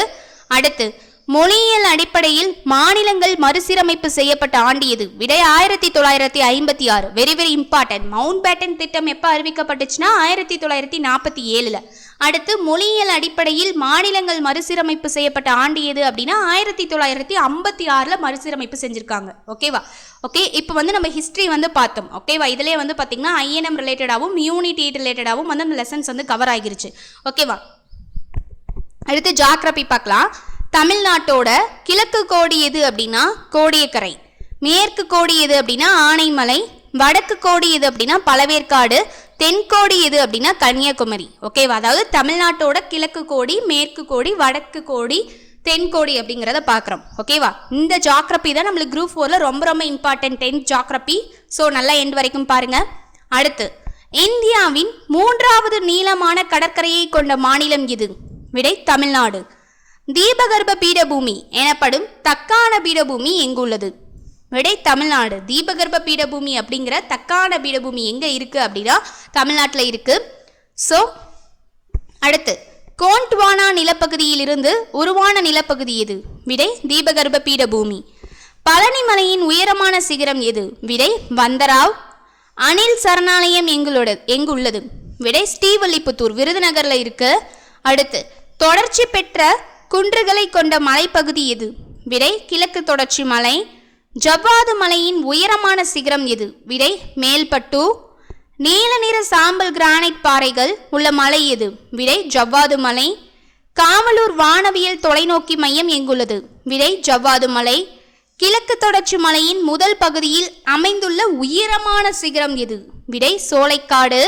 அடுத்து மொழியியல் அடிப்படையில் மாநிலங்கள் மறுசீரமைப்பு செய்யப்பட்ட ஆண்டு எது? விடை 1956. Very very important. Mountbatten திட்டம் எப்போ அறிவிக்கப்பட்டுச்சுன்னா 1947. அடுத்து மொழியியல் அடிப்படையில் மாநிலங்கள் மறுசீரமைப்பு செய்யப்பட்ட ஆண்டு எது அப்படின்னா 1956 மறுசீரமைப்பு செஞ்சிருக்காங்க. ஓகேவா? ஓகே, இப்போ நம்ம ஹிஸ்ட்ரி பார்த்தோம். ஓகேவா? இதுலேயே பார்த்தீங்கன்னா ஐஎன்எம் ரிலேட்டடாகவும் யூனிட் 8 ரிலேட்டடாகவும் அந்த லெசன்ஸ் கவர் ஆகிருச்சு. ஓகேவா? அடுத்து ஜாகிரபி பார்க்கலாம். தமிழ்நாட்டோட கிழக்கு கோடி எது அப்படின்னா கோடியக்கரை. மேற்கு கோடி எது அப்படின்னா ஆனைமலை. வடக்கு கோடி எது அப்படின்னா பழவேற்காடு. தென்கோடி எது அப்படின்னா கன்னியாகுமரி. ஓகேவா? அதாவது தமிழ்நாட்டோட கிழக்கு கோடி, மேற்கு கோடி, வடக்கு கோடி, தென்கோடி அப்படிங்கிறத பார்க்குறோம். ஓகேவா? இந்த ஜாகிரபி தான் நம்மளுக்கு குரூப் 4ல ரொம்ப ரொம்ப இம்பார்ட்டன்ட் 10th ஜாகிரபி. ஸோ நல்லா எண்ட் வரைக்கும் பாருங்க. அடுத்து இந்தியாவின் 3வது நீளமான கடற்கரையை கொண்ட மாநிலம் எது? விடை தமிழ்நாடு. தீபகற்ப பீடபூமி எனப்படும் தக்கான பீடபூமி எங்குள்ளது? விடை தமிழ்நாடு. தீபகற்ப பீடபூமி அப்படிங்கிற தக்கான பீடபூமி எங்க இருக்கு அப்படின்னா தமிழ்நாட்டில் இருக்கு. ஸோ அடுத்து கோண்ட்வானா நிலப்பகுதியில் இருந்து உருவான நிலப்பகுதி எது? விடை தீபகற்ப பீடபூமி. பழனிமலையின் உயரமான சிகரம் எது? விடை வந்தராவ். அணில் சரணாலயம் எங்குள்ளது? விடை ஸ்ரீவில்லிபுத்தூர், விருதுநகர்ல இருக்கு. அடுத்து தொடர்ச்சி பெற்ற குன்றுகளை கொண்ட மலைப்பகுதி எது? விடை கிழக்கு தொடர்ச்சி மலை. ஜவ்வாது மலையின் உயரமான சிகரம் எது? விடை மேல்பட்டு. நீல நிற சாம்பல் கிரானைட் பாறைகள் உள்ள மலை எது? விடை ஜவ்வாது மலை. காவலூர் வானவியல் தொலைநோக்கி மையம் எங்குள்ளது? விடை ஜவ்வாது மலை. கிழக்கு தொடர்ச்சி மலையின் முதல் பகுதியில் அமைந்துள்ள உயரமான சிகரம் எது? விடை சோலைக்காடு.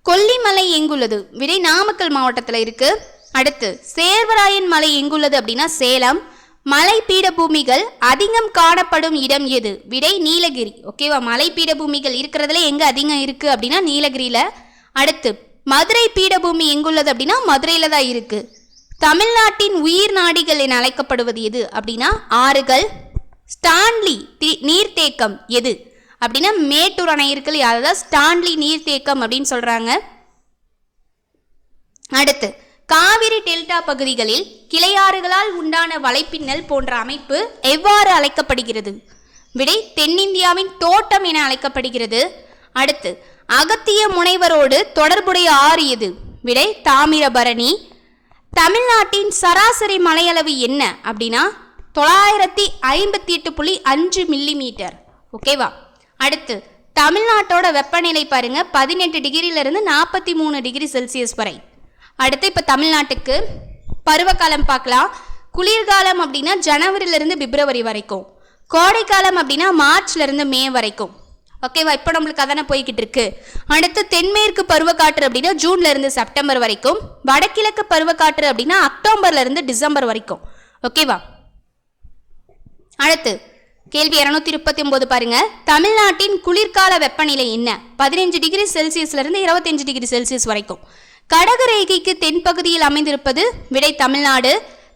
கொல்லிமலை எங்குள்ளது? விடை நாமக்கல் மாவட்டத்தில் இருக்கு. அடுத்து சேர்வராயன் மலை எங்குள்ளது அப்படின்னா சேலம். மலை பீடபூமிகள் அதிகம் காணப்படும் இடம் எது? விடை நீலகிரி. ஓகேவா, மலை பீடபூமிகள் இருக்கிறதுல எங்க அதிகம் இருக்கு அப்படின்னா நீலகிரியில. அடுத்து மதுரை பீடபூமி எங்குள்ளது அப்படின்னா மதுரையில தான் இருக்கு. தமிழ்நாட்டின் உயிர் நாடிகள் என அழைக்கப்படுவது எது அப்படின்னா ஆறுகள். ஸ்டான்லி நீர்த்தேக்கம் எது அப்படின்னா மேட்டூர் அணை இருக்கு இல்லையா, அதுதான் ஸ்டான்லி நீர்த்தேக்கம் அப்படின்னு சொல்றாங்க. அடுத்து காவிரி டெல்டா பகுதிகளில் கிளையாறுகளால் உண்டான வலைப்பின்னல் போன்ற அமைப்பு எவ்வாறு அழைக்கப்படுகிறது? விடை தென்னிந்தியாவின் தோட்டம் என அழைக்கப்படுகிறது. அடுத்து அகத்திய முனைவரோடு தொடர்புடைய ஆறு எது? விடை தாமிரபரணி. தமிழ்நாட்டின் சராசரி மழையளவு என்ன அப்படின்னா 958.5 மில்லிமீட்டர். ஓகேவா. அடுத்து தமிழ்நாட்டோட வெப்பநிலை பாருங்க 18 டிகிரியிலிருந்து 43 டிகிரி செல்சியஸ் வரை. அடுத்து இப்போ தமிழ்நாட்டுக்கு பருவகாலம் பார்க்கலாம். குளிர்காலம் அப்படின்னா ஜனவரியிலிருந்து பிப்ரவரி வரைக்கும். கோடைக்காலம் அப்படின்னா மார்ச்லேருந்து மே வரைக்கும். ஓகேவா, இப்போ நம்மளுக்கு அதானே போய்கிட்டு இருக்கு. அடுத்து தென்மேற்கு பருவக்காற்று அப்படின்னா ஜூன்லேருந்து செப்டம்பர் வரைக்கும். வடகிழக்கு பருவக்காற்று அப்படின்னா அக்டோபர்லேருந்து டிசம்பர் வரைக்கும். ஓகேவா. அடுத்து கேள்வி 239 பாருங்க. தமிழ்நாட்டின் குளிர்கால வெப்பநிலை என்ன? 15 டிகிரி செல்சியஸ்லேருந்து 25 டிகிரி செல்சியஸ் வரைக்கும். கடகரேகைக்கு தென்பகுதியில் அமைந்திருப்பது? விடை தமிழ்நாடு.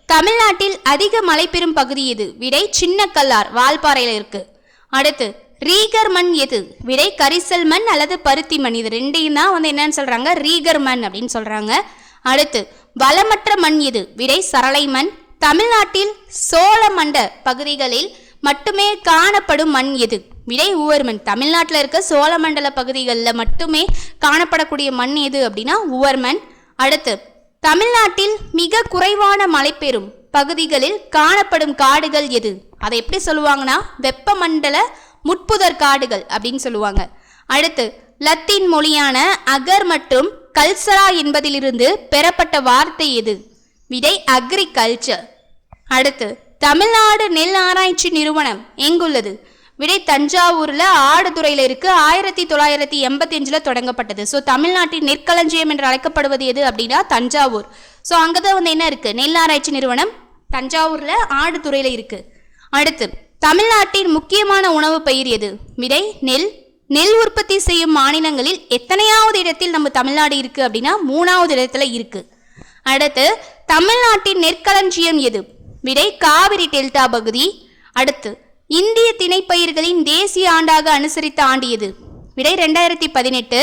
தமிழ்நாட்டில் அதிக மழை பெறும் பகுதி எது? விடை சின்ன கல்லார், வால்பாறையில் இருக்கு. அடுத்து ரீகர் மண் எது? விடை கரிசல் மண் அல்லது பருத்தி மண். இது ரெண்டையும் தான் என்னன்னு சொல்றாங்க, ரீகர் மண் அப்படின்னு சொல்றாங்க. அடுத்து வளமற்ற மண் எது? விடை சரளை மண். தமிழ்நாட்டில் சோழமண்ட பகுதிகளில் மட்டுமே காணப்படும் மண் எது? விடை உவர் மண். தமிழ்நாட்டில் இருக்க சோழமண்டல பகுதிகளில் மட்டுமே காணப்படக்கூடிய மண் எது அப்படின்னா உவர் மண். அடுத்து தமிழ்நாட்டில் மிக குறைவான மழை பெறும் பகுதிகளில் காணப்படும் காடுகள் எது? அதை எப்படி சொல்லுவாங்கன்னா வெப்பமண்டல முட்புதர் காடுகள் அப்படின்னு சொல்லுவாங்க. அடுத்து லத்தீன் மொழியான அகர் மற்றும் கல்சரா என்பதிலிருந்து பெறப்பட்ட வார்த்தை எது? விடை அக்ரிகல்ச்சர். அடுத்து தமிழ்நாடு நெல் ஆராய்ச்சி நிறுவனம் எங்குள்ளது? விடை தஞ்சாவூர்ல ஆடுதுறையில் இருக்கு. 1985 தொடங்கப்பட்டது. ஸோ தமிழ்நாட்டின் நெற்களஞ்சியம் என்று அழைக்கப்படுவது எது அப்படின்னா தஞ்சாவூர். ஸோ அங்கதான் என்ன இருக்கு, நெல் ஆராய்ச்சி நிறுவனம் தஞ்சாவூர்ல ஆடுதுறையில இருக்கு. அடுத்து தமிழ்நாட்டின் முக்கியமான உணவு பயிர் எது? விடை நெல். நெல் உற்பத்தி செய்யும் மாநிலங்களில் எத்தனையாவது இடத்தில் நம்ம தமிழ்நாடு இருக்கு அப்படின்னா 3வது இடத்துல இருக்கு. அடுத்து தமிழ்நாட்டின் நெற்களஞ்சியம் எது? விடை காவிரி டெல்டா பகுதி. அடுத்து இந்திய திணைப்பயிர்களின் தேசிய ஆண்டாக அனுசரித்த ஆண்டு எது? விடை 2018.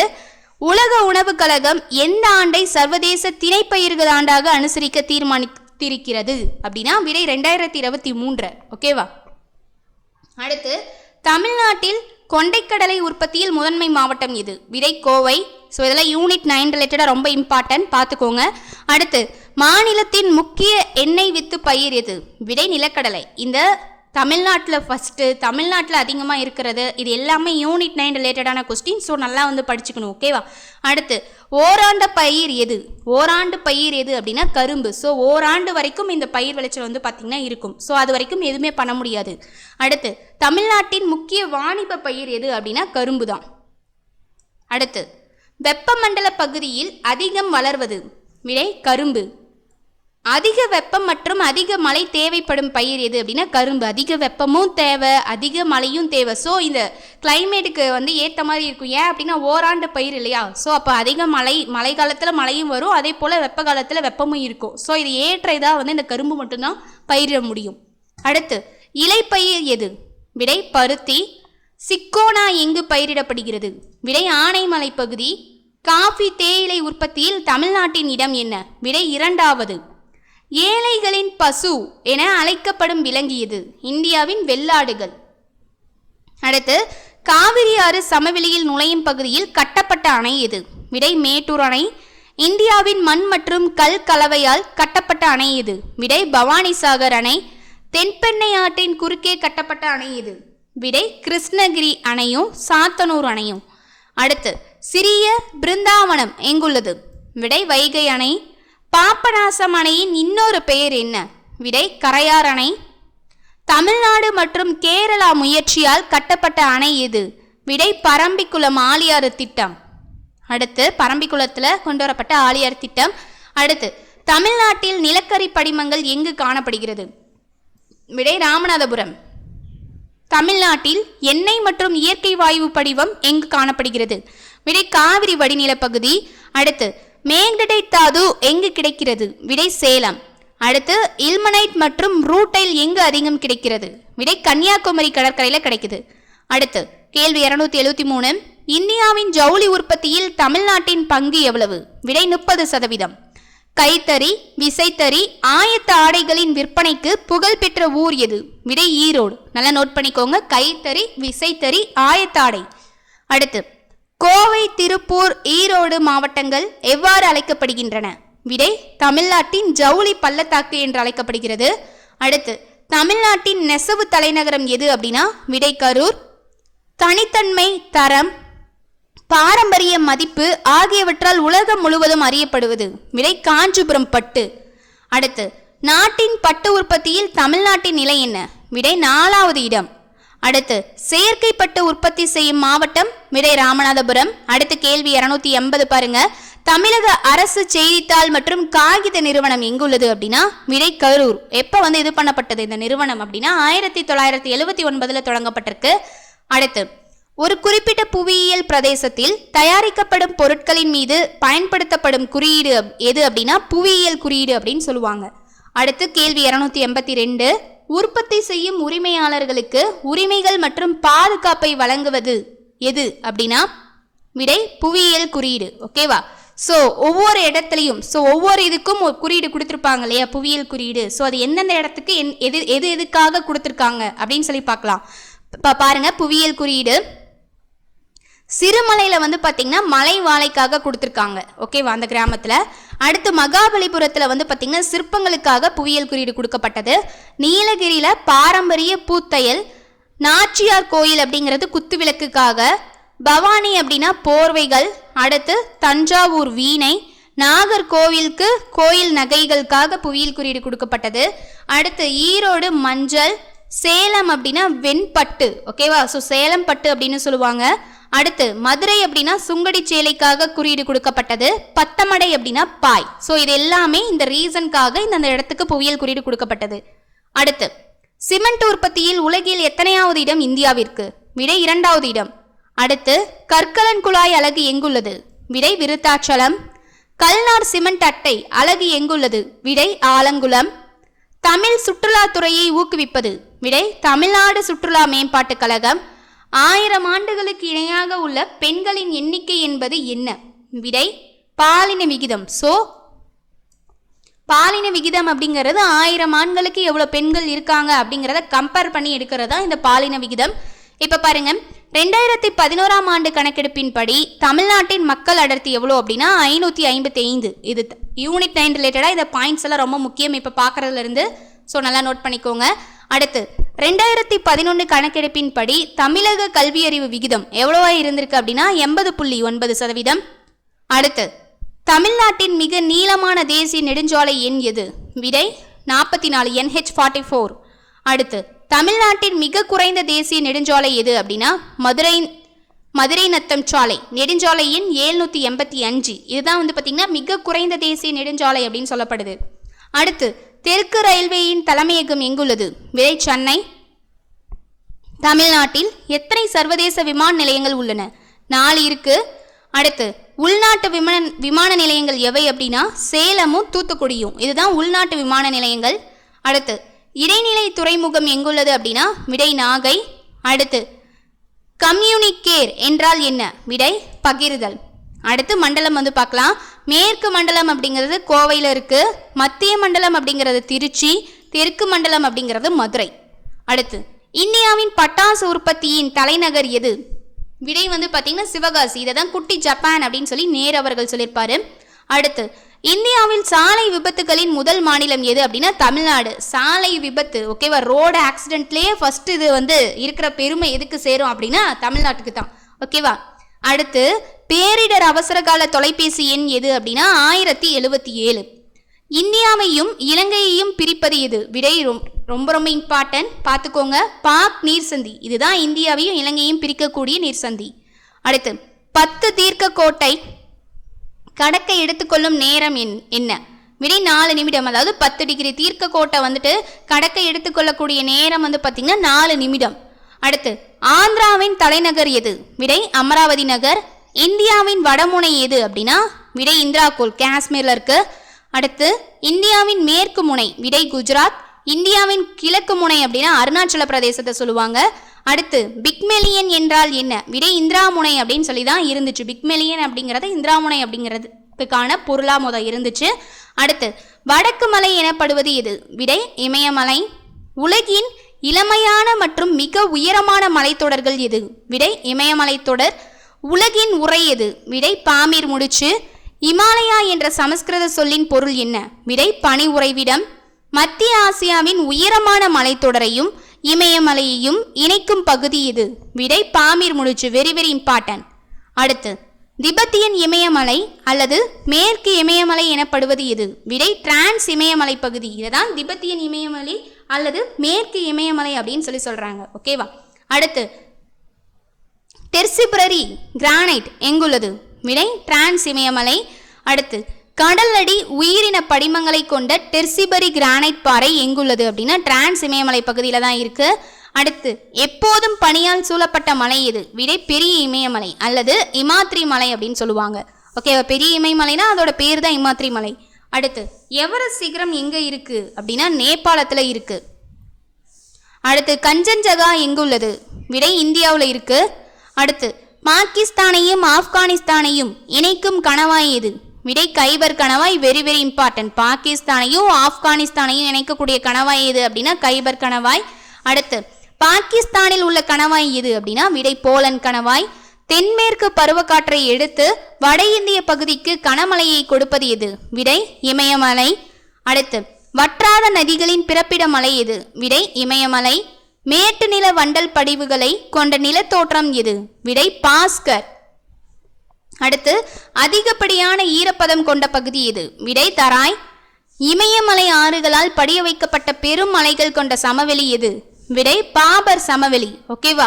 உலக உணவு கழகம் எந்த ஆண்டை சர்வதேச திணைப்பயிர்கள் ஆண்டாக அனுசரிக்க தீர்மானித்திருக்கிறது அப்படின்னா விடை 2023. ஓகேவா. அடுத்து தமிழ்நாட்டில் கொண்டைக்கடலை உற்பத்தியில் முதன்மை மாவட்டம் எது? விடை கோவை. ஸோ இதெல்லாம் யூனிட் 9 ரிலேட்டடாக ரொம்ப இம்பார்ட்டன்ட், பார்த்துக்கோங்க. அடுத்து மாநிலத்தின் முக்கிய எண்ணெய் வித்து பயிர் எது? விடை நிலக்கடலை. இந்த தமிழ்நாட்டில் ஃபஸ்ட்டு, தமிழ்நாட்டில் அதிகமாக இருக்கிறது, இது எல்லாமே யூனிட் 9 ரிலேட்டடான கொஸ்டின். ஸோ நல்லா படிச்சுக்கணும். ஓகேவா. அடுத்து ஓராண்டு பயிர் எது? ஓராண்டு பயிர் எது அப்படின்னா கரும்பு. ஸோ ஓராண்டு வரைக்கும் இந்த பயிர் விளைச்சல் பார்த்திங்கன்னா இருக்கும். ஸோ அது வரைக்கும் எதுவுமே பண்ண முடியாது. அடுத்து தமிழ்நாட்டின் முக்கிய வாணிப பயிர் எது அப்படின்னா கரும்பு தான். அடுத்து வெப்பமண்டல பகுதியில் அதிகம் வளர்வது? விடை கரும்பு. அதிக வெப்பம் மற்றும் அதிக மழை தேவைப்படும் பயிர் எது அப்படின்னா கரும்பு. அதிக வெப்பமும் தேவை, அதிக மழையும் தேவை. ஸோ இந்த கிளைமேட்டுக்கு ஏற்ற மாதிரி இருக்கும். ஏன் அப்படின்னா ஓராண்டு பயிர் இல்லையா. ஸோ அப்போ அதிக மழை காலத்தில் மழையும் வரும், அதே போல் வெப்ப காலத்தில் வெப்பமும் இருக்கும். ஸோ இது ஏற்ற இதாக இந்த கரும்பு மட்டும்தான் பயிரிட முடியும். அடுத்து இலைப்பயிர் எது? விடை பருத்தி. சிக்கோனா எங்கு பயிரிடப்படுகிறது? விடை ஆனைமலை பகுதி. காஃபி தேயிலை உற்பத்தியில் தமிழ்நாட்டின் இடம் என்ன? விடை 2வது. ஏழைகளின் பசு என அழைக்கப்படும் விலங்கு எது? இந்தியாவின் வெள்ளாடுகள். அடுத்து காவிரி ஆறு சமவெளியில் நுழையும் பகுதியில் கட்டப்பட்ட அணை எது? விடை மேட்டூர் அணை. இந்தியாவின் மண் மற்றும் கல் கலவையால் கட்டப்பட்ட அணை எது? விடை பவானிசாகர் அணை. தென்பெண்ணை ஆற்றின் குறுக்கே கட்டப்பட்ட அணை எது? விடை கிருஷ்ணகிரி அணையும் சாத்தனூர் அணையும். அடுத்து சிறிய பிருந்தாவனம் எங்குள்ளது? விடை வைகை அணை. பாபநாசம் அணையின் இன்னொரு பெயர் என்ன? விடை கரையார் அணை. தமிழ்நாடு மற்றும் கேரளா முயற்சியால் கட்டப்பட்ட அணை எது? விடை பரம்பிக்குளம் ஆழியாறு திட்டம். அடுத்து பரம்பிக்குளத்தில் கொண்டு வரப்பட்ட ஆழியாறு திட்டம். அடுத்து தமிழ்நாட்டில் நிலக்கரி படிமங்கள் எங்கு காணப்படுகிறது? விடை ராமநாதபுரம். தமிழ்நாட்டில் எண்ணெய் மற்றும் இயற்கை வாயு படிவம் எங்கு காணப்படுகிறது? விடை காவிரி வடிநில பகுதி. அடுத்து மேக்னடைட் தாது எங்கு கிடைக்கிறது? விடை சேலம். அடுத்து இல்மனைட் மற்றும் ரூட்டைல் எங்கு அதிகம் கிடைக்கிறது? விடை கன்னியாகுமரி கடற்கரையில் கிடைக்குது. அடுத்து கேள்வி 273. இந்தியாவின் ஜவுளி உற்பத்தியில் தமிழ்நாட்டின் பங்கு எவ்வளவு? விடை 30%. கைத்தறி, விசைத்தறி, ஆயத்த ஆடைகளின் விற்பனைக்கு புகழ்பெற்ற ஊர் எது? விடை ஈரோடு. நல்லா நோட் பண்ணிக்கோங்க. கைத்தறி, விசைத்தறி, ஆயத்த ஆடை. அடுத்து கோவை, திருப்பூர், ஈரோடு மாவட்டங்கள் எவ்வாறு அழைக்கப்படுகின்றன? விடை தமிழ்நாட்டின் ஜவுளி பள்ளத்தாக்கு என்று அழைக்கப்படுகிறது. அடுத்து தமிழ்நாட்டின் நெசவு தலைநகரம் எது அப்படின்னா விடை கரூர். தனித்தன்மை, தரம், பாரம்பரிய மதிப்பு ஆகியவற்றால் உலகம் முழுவதும் அறியப்படுவது? விடை காஞ்சிபுரம் பட்டு. அடுத்து நாட்டின் பட்டு உற்பத்தியில் தமிழ்நாட்டின் நிலை என்ன? விடை 4வது இடம். அடுத்து செயற்கை பட்டு உற்பத்தி செய்யும் மாவட்டம்? விடை ராமநாதபுரம். அடுத்து கேள்வி 280 பாருங்க. தமிழக அரசு செய்தித்தாள் மற்றும் காகித நிறுவனம் எங்குள்ளது அப்படின்னா விடை கரூர். எப்போ இது பண்ணப்பட்டது இந்த நிறுவனம் அப்படின்னா 1979 தொடங்கப்பட்டிருக்கு. அடுத்து ஒரு குறிப்பிட்ட புவியியல் பிரதேசத்தில் தயாரிக்கப்படும் பொருட்களின் மீது பயன்படுத்தப்படும் குறியீடு எது அப்படின்னா புவியியல் குறியீடு அப்படின்னு சொல்லுவாங்க. அடுத்து கேள்வி 282. உற்பத்தி செய்யும் உரிமையாளர்களுக்கு உரிமைகள் மற்றும் பாதுகாப்பை வழங்குவது எது அப்படின்னா விடை புவியியல் குறியீடு. ஓகேவா? ஸோ ஒவ்வொரு இடத்துலையும் ஒவ்வொரு இதுக்கும் ஒரு குறியீடு கொடுத்துருப்பாங்க இல்லையா, புவியியல் குறியீடு. ஸோ அது எந்தெந்த இடத்துக்கு எதுக்காக கொடுத்துருக்காங்க அப்படின்னு சொல்லி பார்க்கலாம். பாருங்க, புவியியல் குறியீடு சிறுமலையில் பார்த்தீங்கன்னா மலை வாழைக்காக கொடுத்துருக்காங்க. ஓகேவா? அந்த கிராமத்தில். அடுத்து மகாபலிபுரத்தில் பார்த்தீங்கன்னா சிற்பங்களுக்காக புவியியல் குறியீடு கொடுக்கப்பட்டது. நீலகிரியில் பாரம்பரிய பூத்தையல், நாச்சியார் கோயில் அப்படிங்கிறது குத்துவிளக்குக்காக, பவானி அப்படின்னா போர்வைகள், அடுத்து தஞ்சாவூர் வீணை, நாகர்கோவிலுக்கு கோயில் நகைகளுக்காக புவியியல் குறியீடு கொடுக்கப்பட்டது. அடுத்து ஈரோடு மஞ்சள், சேலம் அப்படின்னா வெண்பட்டு. ஓகேவா? ஸோ சேலம் பட்டு அப்படின்னு சொல்லுவாங்க. அடுத்து மதுரை அப்படின்னா சுங்கடி சேலைக்காக குறியீடு கொடுக்கப்பட்டது. பத்தமடை அப்படின்னா பாய். ஸோ இது எல்லாமே இந்த ரீசனுக்காக இந்த இடத்துக்கு புவியியல் குறியீடு கொடுக்கப்பட்டது. அடுத்து சிமெண்ட் உற்பத்தியில் உலகில் எத்தனையாவது இடம் இந்தியாவிற்கு? விடை 2வது இடம். அடுத்து கற்கலன் குழாய் அலகு எங்குள்ளது? விடை விருத்தாச்சலம். கல்நார் சிமெண்ட் அட்டை அலகு எங்குள்ளது? விடை ஆலங்குளம். தமிழ் சுற்றுலாத்துறையை ஊக்குவிப்பது? விடை தமிழ்நாடு சுற்றுலா மேம்பாட்டுக் கழகம். 1000 ஆண்டுகளுக்கு இணையாக உள்ள பெண்களின் எண்ணிக்கை என்பது என்ன? விடை பாலின விகிதம். ஸோ பாலின விகிதம் அப்படிங்கிறது 1000 ஆண்களுக்கு எவ்வளோ பெண்கள் இருக்காங்க அப்படிங்கிறத கம்பேர் பண்ணி எடுக்கிறதா இந்த பாலின விகிதம். இப்போ பாருங்க, 2011ஆம் ஆண்டு கணக்கெடுப்பின்படி தமிழ்நாட்டின் மக்கள் அடர்த்தி எவ்வளோ அப்படின்னா 555. இது யூனிட் 9 ரிலேட்டடாக இந்த பாயிண்ட்ஸ் எல்லாம் ரொம்ப முக்கியம் இப்போ பார்க்குறதுல இருந்து. ஸோ நல்லா நோட் பண்ணிக்கோங்க. அடுத்து 2011 கணக்கெடுப்பின்படி தமிழக கல்வியறிவு விகிதம் எவ்வளவா இருந்திருக்கு அப்படின்னா 80.9%. அடுத்து தமிழ்நாட்டின் மிக நீளமான தேசிய நெடுஞ்சாலை எண் எது? விடை 44, NH44. அடுத்து தமிழ்நாட்டின் மிக குறைந்த தேசிய நெடுஞ்சாலை எது அப்படின்னா மதுரை நத்தம் சாலை, நெடுஞ்சாலை எண் 785. இதுதான் பார்த்தீங்கன்னா மிக குறைந்த தேசிய நெடுஞ்சாலை அப்படின்னு சொல்லப்படுது. அடுத்து தெற்கு ரயில்வேயின் தலைமையகம் எங்குள்ளது? விடை சென்னை. தமிழ்நாட்டில் எத்தனை சர்வதேச விமான நிலையங்கள் உள்ளன? 4 இருக்கு. அடுத்து உள்நாட்டு விமான நிலையங்கள் எவை அப்படின்னா சேலமும் தூத்துக்குடியும். இதுதான் உள்நாட்டு விமான நிலையங்கள். அடுத்து இடைநிலை துறைமுகம் எங்குள்ளது அப்படின்னா விடை நாகை. அடுத்து கம்யூனிகேர் என்றால் என்ன? விடை பகிர்தல். அடுத்து மண்டலம் பார்க்கலாம். மேற்கு மண்டலம் அப்படிங்கிறது கோவையில் இருக்கு. மத்திய மண்டலம் அப்படிங்கிறது திருச்சி. தெற்கு மண்டலம் அப்படிங்கிறது மதுரை. அடுத்து இந்தியாவின் பட்டாசு உற்பத்தியின் தலைநகர் எது? விடை பார்த்தீங்கன்னா சிவகாசி. இதை தான் குட்டி ஜப்பான் அப்படின்னு சொல்லி நேரு அவர்கள் சொல்லியிருப்பாரு. அடுத்து இந்தியாவில் சாலை விபத்துகளின் முதல் மாநிலம் எது அப்படின்னா தமிழ்நாடு. சாலை விபத்து, ஓகேவா, ரோடு ஆக்சிடென்ட்லேயே ஃபர்ஸ்ட் இது இருக்கிற பெருமை எதுக்கு சேரும் அப்படின்னா தமிழ்நாட்டுக்கு தான். ஓகேவா? அடுத்து பேரிடர் அவசர கால தொலைபேசி எண் எது அப்படின்னா 1077. இந்தியாவையும் இலங்கையையும் பிரிப்பது எது? விடை ரொம்ப ரொம்ப இம்பார்ட்டன்ட், பார்த்துக்கோங்க. பாக் நீர்சந்தி, இதுதான் இந்தியாவையும் இலங்கையும் பிரிக்கக்கூடிய நீர்சந்தி. அடுத்து 10 தீர்க்க கோட்டை கடக்க எடுத்துக்கொள்ளும் நேரம் என்ன? விடை 4 நிமிடம். அதாவது 10 டிகிரி தீர்க்க கோட்டை வந்துட்டு கடக்க எடுத்துக்கொள்ளக்கூடிய நேரம் வந்து பார்த்தீங்கன்னா 4 நிமிடம். அடுத்து ஆந்திராவின் தலைநகர் எது? விடை அமராவதி நகர். இந்தியாவின் வடமுனை எது அப்படின்னா விடை இந்திராகோல், காஷ்மீர்ல இருக்கு. அடுத்து இந்தியாவின் மேற்கு முனை, விடை குஜராத். இந்தியாவின் கிழக்கு முனை அப்படின்னா அருணாச்சல பிரதேசத்தை சொல்லுவாங்க. அடுத்து பிக்மெலியன் என்றால் என்ன? விடை இந்திராமுனை அப்படின்னு சொல்லி தான் இருந்துச்சு. பிக்மெலியன் அப்படிங்கிறது இந்திராமுனை அப்படிங்கிறதுக்கான பொருளா இருந்துச்சு. அடுத்து வடக்கு மலை எனப்படுவது எது? விடை இமயமலை. உலகின் இளமையான மற்றும் மிக உயரமான மலைத்தொடர்கள் எது? விடை இமயமலை தொடர். உலகின் உரை எது? விடை பாமீர் முடிச்சு. இமாலயா என்ற சமஸ்கிருத சொல்லின் பொருள் என்ன? விடை பனி உறைவிடம். மத்திய ஆசியாவின் உயரமான மலைத்தொடரையும் இமயமலையையும் இணைக்கும் பகுதி எது? விடை பாமீர் முடிச்சு. Very very important. அடுத்து திபெத்தியன் இமயமலை அல்லது மேற்கு இமயமலை எனப்படுவது எது? விடை டிரான்ஸ் இமயமலை பகுதி. இதுதான் திபெத்தியன் இமயமலை அல்லது மேற்கு இமயமலை அப்படின்னு சொல்லி சொல்றாங்க. ஓகேவா? அடுத்து டெர்சிபரரி கிரானைட் எங்குள்ளது? விடை டிரான்ஸ் இமயமலை. அடுத்து கடலடி உயிரின படிமங்களை கொண்ட டெர்சிபரி கிரானைட் பாறை எங்குள்ளது அப்படின்னா டிரான்ஸ் இமயமலை பகுதியில் தான் இருக்கு. அடுத்து எப்போதும் பனியால் சூழப்பட்ட மலை எது? விடை பெரிய இமயமலை அல்லது இமாத்ரி மலை அப்படின்னு சொல்லுவாங்க. ஓகேவா? பெரிய இமயமலைனா அதோட பேர் தான் இமாத்ரி மலை. அடுத்து எவரெஸ்ட் சிகரம் எங்க இருக்கு அப்படின்னா நேபாளத்துல இருக்கு. அடுத்து கஞ்சன்ஜங்கா எங்கு உள்ளது? விடை இந்தியாவில் இருக்கு. அடுத்து பாகிஸ்தானையும் ஆப்கானிஸ்தானையும் இணைக்கும் கணவாய் எது? விடை கைபர் கணவாய். Very very important. பாகிஸ்தானையும் ஆப்கானிஸ்தானையும் இணைக்கக்கூடிய கணவாய் எது அப்படின்னா கைபர் கணவாய். அடுத்து பாகிஸ்தானில் உள்ள கணவாய் எது அப்படின்னா விடை போலன் கணவாய். தென்மேற்கு பருவக்காற்றை எடுத்து வட இந்திய பகுதிக்கு கனமழையை கொடுப்பது எது? விடை இமயமலை. அடுத்து வற்றாத நதிகளின் பிறப்பிட மலை எது? விடை இமயமலை. மேட்டு நில வண்டல் படிவுகளை கொண்ட நிலத்தோற்றம் எது? விடை பாஸ்கர். அடுத்து அதிகப்படியான ஈரப்பதம் கொண்ட பகுதி எது? விடை தராய். இமயமலை ஆறுகளால் படிய வைக்கப்பட்ட பெரும் மலைகள் கொண்ட சமவெளி எது? விடை பாபர் சமவெளி. ஓகேவா?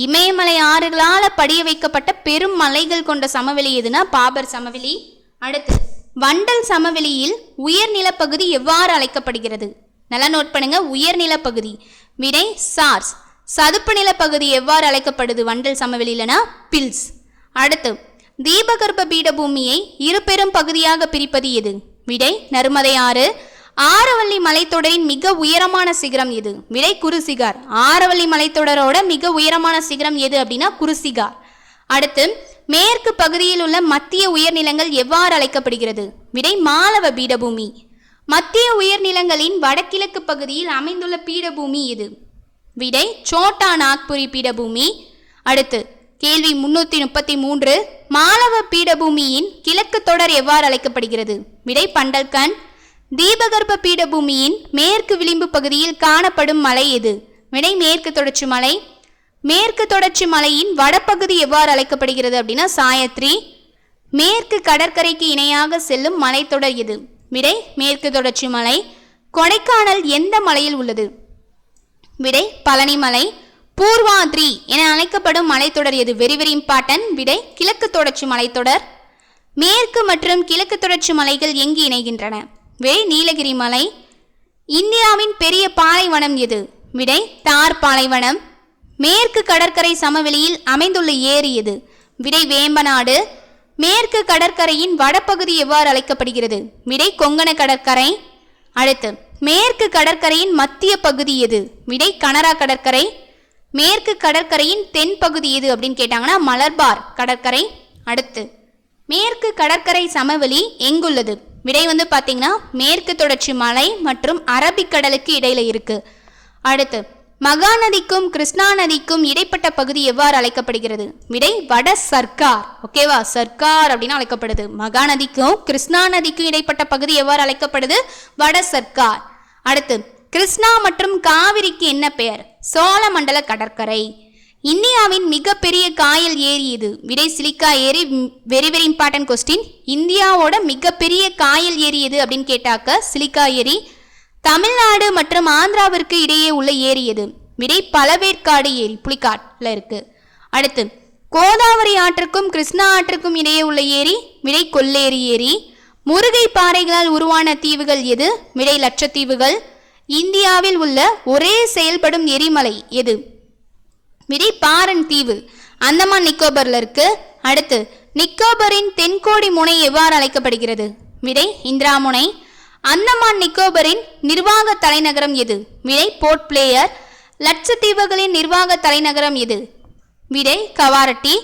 இமயமலை ஆறுகளால படிய வைக்கப்பட்ட பெரும் மலைகள் கொண்ட சமவெளி எதுனா பாபர் சமவெளி. அடுத்து வண்டல் சமவெளியில் உயர்நிலப்பகுதி எவ்வாறு அழைக்கப்படுகிறது? நல்லா நோட் பண்ணுங்க. உயர்நிலப்பகுதி விடை சார்ஸ். சதுப்பு நிலப்பகுதி எவ்வாறு அழைக்கப்படுது வண்டல் சமவெளியிலனா பில்ஸ். அடுத்து தீபகற்ப பீடபூமியை இரு பெரும் பகுதியாக பிரிப்பது எது? விடை நர்மதை ஆறு. ஆரவல்லி மலைத்தொடரின் மிக உயரமான சிகரம் எது? விடை குருசிகார். ஆரவல்லி மலைத்தொடரோட மிக உயரமான சிகரம் எது அப்படின்னா குருசிகார். அடுத்து மேற்கு பகுதியில் உள்ள மத்திய உயர்நிலங்கள் எவ்வாறு அழைக்கப்படுகிறது? விடை மாலவ பீடபூமி. மத்திய உயர்நிலங்களின் வடகிழக்கு பகுதியில் அமைந்துள்ள பீடபூமி எது? விடை சோட்டா நாக்புரி பீடபூமி. அடுத்து கேள்வி 333. மாலவ பீடபூமியின் கிழக்கு தொடர் எவ்வாறு அழைக்கப்படுகிறது? விடை பண்டல்கன். தீபகற்ப பீடபூமியின் மேற்கு விளிம்பு பகுதியில் காணப்படும் மலை எது? விடை மேற்கு தொடர்ச்சி மலை. மேற்கு தொடர்ச்சி மலையின் வடபகுதி எவ்வாறு அழைக்கப்படுகிறது அப்படின்னா சாயத்ரி. மேற்கு கடற்கரைக்கு இணையாக செல்லும் மலைத்தொடர் எது? விடை மேற்கு தொடர்ச்சி மலை. கொடைக்கானல் எந்த மலையில் உள்ளது? விடை பழனிமலை. பூர்வாத்ரி என அழைக்கப்படும் மலைத்தொடர் எது? Very very important. விடை கிழக்கு தொடர்ச்சி மலைத்தொடர். மேற்கு மற்றும் கிழக்கு தொடர்ச்சி மலைகள் எங்கு இணைகின்றன? விடை நீலகிரி மலை. இந்தியாவின் பெரிய பாலைவனம் எது? விடை தார் பாலைவனம். மேற்கு கடற்கரை சமவெளியில் அமைந்துள்ள ஏரி எது? விடை வேம்பநாடு. மேற்கு கடற்கரையின் வடபகுதி எவ்வாறு அழைக்கப்படுகிறது? விடை கொங்கண கடற்கரை. அடுத்து மேற்கு கடற்கரையின் மத்திய பகுதி எது? விடை கனரா கடற்கரை. மேற்கு கடற்கரையின் தென் பகுதி எது அப்படின்னு கேட்டாங்கன்னா மலர்பார் கடற்கரை. அடுத்து மேற்கு கடற்கரை சமவெளி எங்குள்ளது? விடை பார்த்தீங்கன்னா மேற்கு தொடர்ச்சி மலை மற்றும் அரபிக்கடலுக்கு இடையில இருக்கு. அடுத்து மகாநதிக்கும் கிருஷ்ணா நதிக்கும் இடைப்பட்ட பகுதி எவ்வாறு அழைக்கப்படுகிறது? விடை வட சர்க்கார். ஓகேவா? சர்க்கார் அப்படின்னு அழைக்கப்படுது. மகாநதிக்கும் கிருஷ்ணா நதிக்கும் இடைப்பட்ட பகுதி எவ்வாறு அழைக்கப்படுது? வட சர்க்கார். அடுத்து கிருஷ்ணா மற்றும் காவிரிக்கு என்ன பெயர்? சோழமண்டல கடற்கரை. இந்தியாவின் மிகப்பெரிய காயல் ஏரி எது? விடை சிலிக்கா ஏரி. Very very important question. இந்தியாவோட மிகப்பெரிய காயல் ஏரி எது அப்படின்னு கேட்டாக்க சிலிக்கா ஏரி. தமிழ்நாடு மற்றும் ஆந்திராவிற்கு இடையே உள்ள ஏரி எது? விடை பழவேற்காடு ஏரி, புலிக்காட்டில் இருக்கு. அடுத்து கோதாவரி ஆற்றுக்கும் கிருஷ்ணா ஆற்றுக்கும் இடையே உள்ள ஏரி? விடை கொல்லேரி ஏரி. முருகை பாறைகளால் உருவான தீவுகள் எது? விடை லட்சத்தீவுகள். இந்தியாவில் உள்ள ஒரே செயல்படும் எரிமலை எது? விடை பாரன் தீவு, அந்தமான் நிக்கோபர்ல இருக்கு. அடுத்து நிக்கோபரின் தென்கோடி முனை எவ்வாறு அழைக்கப்படுகிறது? விடை இந்திரா முனை. அந்தமான் நிக்கோபரின் நிர்வாக தலைநகரம் எது? விடை போர்ட் பிளேயர். லட்சத்தீவுகளின் நிர்வாக தலைநகரம் எது? விடை கவாரட்டி.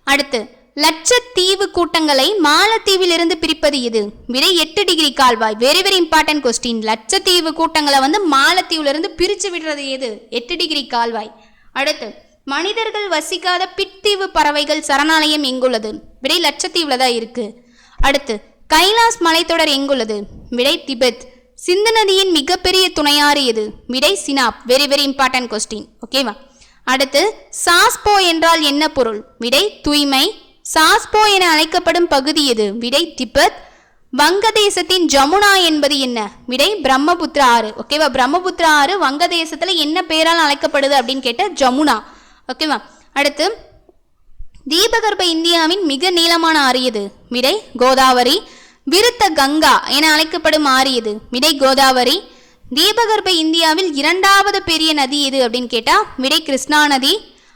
அடுத்து லட்சத்தீவு கூட்டங்களை மாலத்தீவில் இருந்து பிரிப்பது எது? விடை 8 டிகிரி கால்வாய். Very very important question. லட்சத்தீவு கூட்டங்களை மாலத்தீவுல இருந்து பிரிச்சு விடுறது எது? 8 டிகிரி கால்வாய். அடுத்து மனிதர்கள் வசிக்காத பித்தீவு பறவைகள் சரணாலயம் எங்குள்ளது? விடை லட்சத்தீவுல தான் இருக்கு. அடுத்து கைலாஸ் மலைத்தொடர் எங்குள்ளது? விடை திபெத். சிந்து நதியின் மிகப்பெரிய துணையாறு எது? விடை Chenab. Very very important question. ஓகேவா? அடுத்து சாஸ்போ என்றால் என்ன பொருள்? விடை தூய்மை. சாஸ்போ என அழைக்கப்படும் பகுதி எது? விடை திபெத். வங்கதேசத்தின் ஜமுனா என்பது என்ன? விடை பிரம்மபுத்திரா ஆறு. ஓகேவா? பிரம்மபுத்திரா ஆறு வங்கதேசத்துல என்ன பெயரால் அழைக்கப்படுது அப்படின்னு கேட்ட ஜமுனா. ஓகேவா? அடுத்து தீபகற்ப இந்தியாவின் மிக நீளமான ஆறு எது? விடை கோதாவரி. விருத்த கங்கா என அழைக்கப்படும் ஆறு எது? விடை கோதாவரி. தீபகற்ப இந்தியாவில் 2வது பெரிய நதி எது அப்படின்னு கேட்டா விடை கிருஷ்ணா நதி.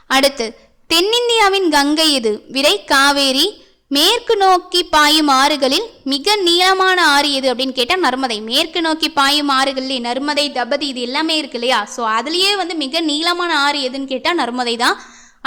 அடுத்து தென்னிந்தியாவின் கங்கை எது? விடை காவேரி. மேற்கு நோக்கி பாயும் ஆறுகளில் மிக நீளமான ஆறு எது அப்படின்னு கேட்டா நர்மதை. மேற்கு நோக்கி பாயும் ஆறுகளில் நர்மதை, தபதி இது எல்லாமே இருக்கு இல்லையா? ஸோ அதுலயே மிக நீளமான ஆறு எதுன்னு கேட்டா நர்மதை தான்.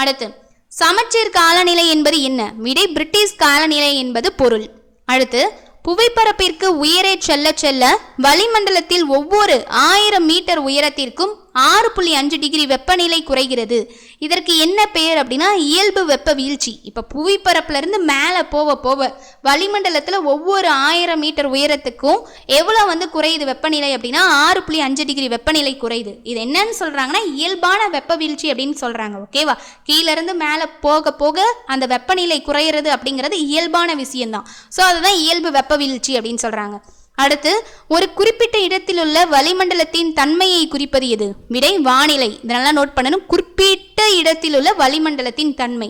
அடுத்து சமச்சீர் காலநிலை என்பது என்ன? விடை பிரிட்டிஷ் காலநிலை என்பது பொருள். அடுத்து புவிப்பரப்பிற்கு உயரே செல்ல செல்ல வளிமண்டலத்தில் ஒவ்வொரு 1000 மீட்டர் உயரத்திற்கும் 6.5 டிகிரி வெப்பநிலை குறைகிறது. இதற்கு என்ன பெயர் அப்படின்னா இயல்பு வெப்ப வீழ்ச்சி. இப்ப புவிப்பரப்புல இருந்து மேல போக போக வளிமண்டலத்துல ஒவ்வொரு 1000 மீட்டர் உயரத்துக்கும் எவ்வளவு குறையுது வெப்பநிலை அப்படின்னா 6.5 டிகிரி வெப்பநிலை குறையுது. இது என்னன்னு சொல்றாங்கன்னா இயல்பான வெப்ப வீழ்ச்சி அப்படின்னு சொல்றாங்க. ஓகேவா? கீழ இருந்து மேல போக போக அந்த வெப்பநிலை குறையிறது அப்படிங்கிறது இயல்பான விஷயம்தான். ஸோ அதுதான் இயல்பு வெப்ப வீழ்ச்சி அப்படின்னு சொல்றாங்க. அடுத்து ஒரு குறிப்பிட்ட இடத்தில் உள்ள வளிமண்டலத்தின் தன்மையை குறிப்பது எது? விடை வானிலை. இதெல்லாம் நோட் பண்ணணும். குறிப்பிட்ட இடத்தில் உள்ள வளிமண்டலத்தின் தன்மை.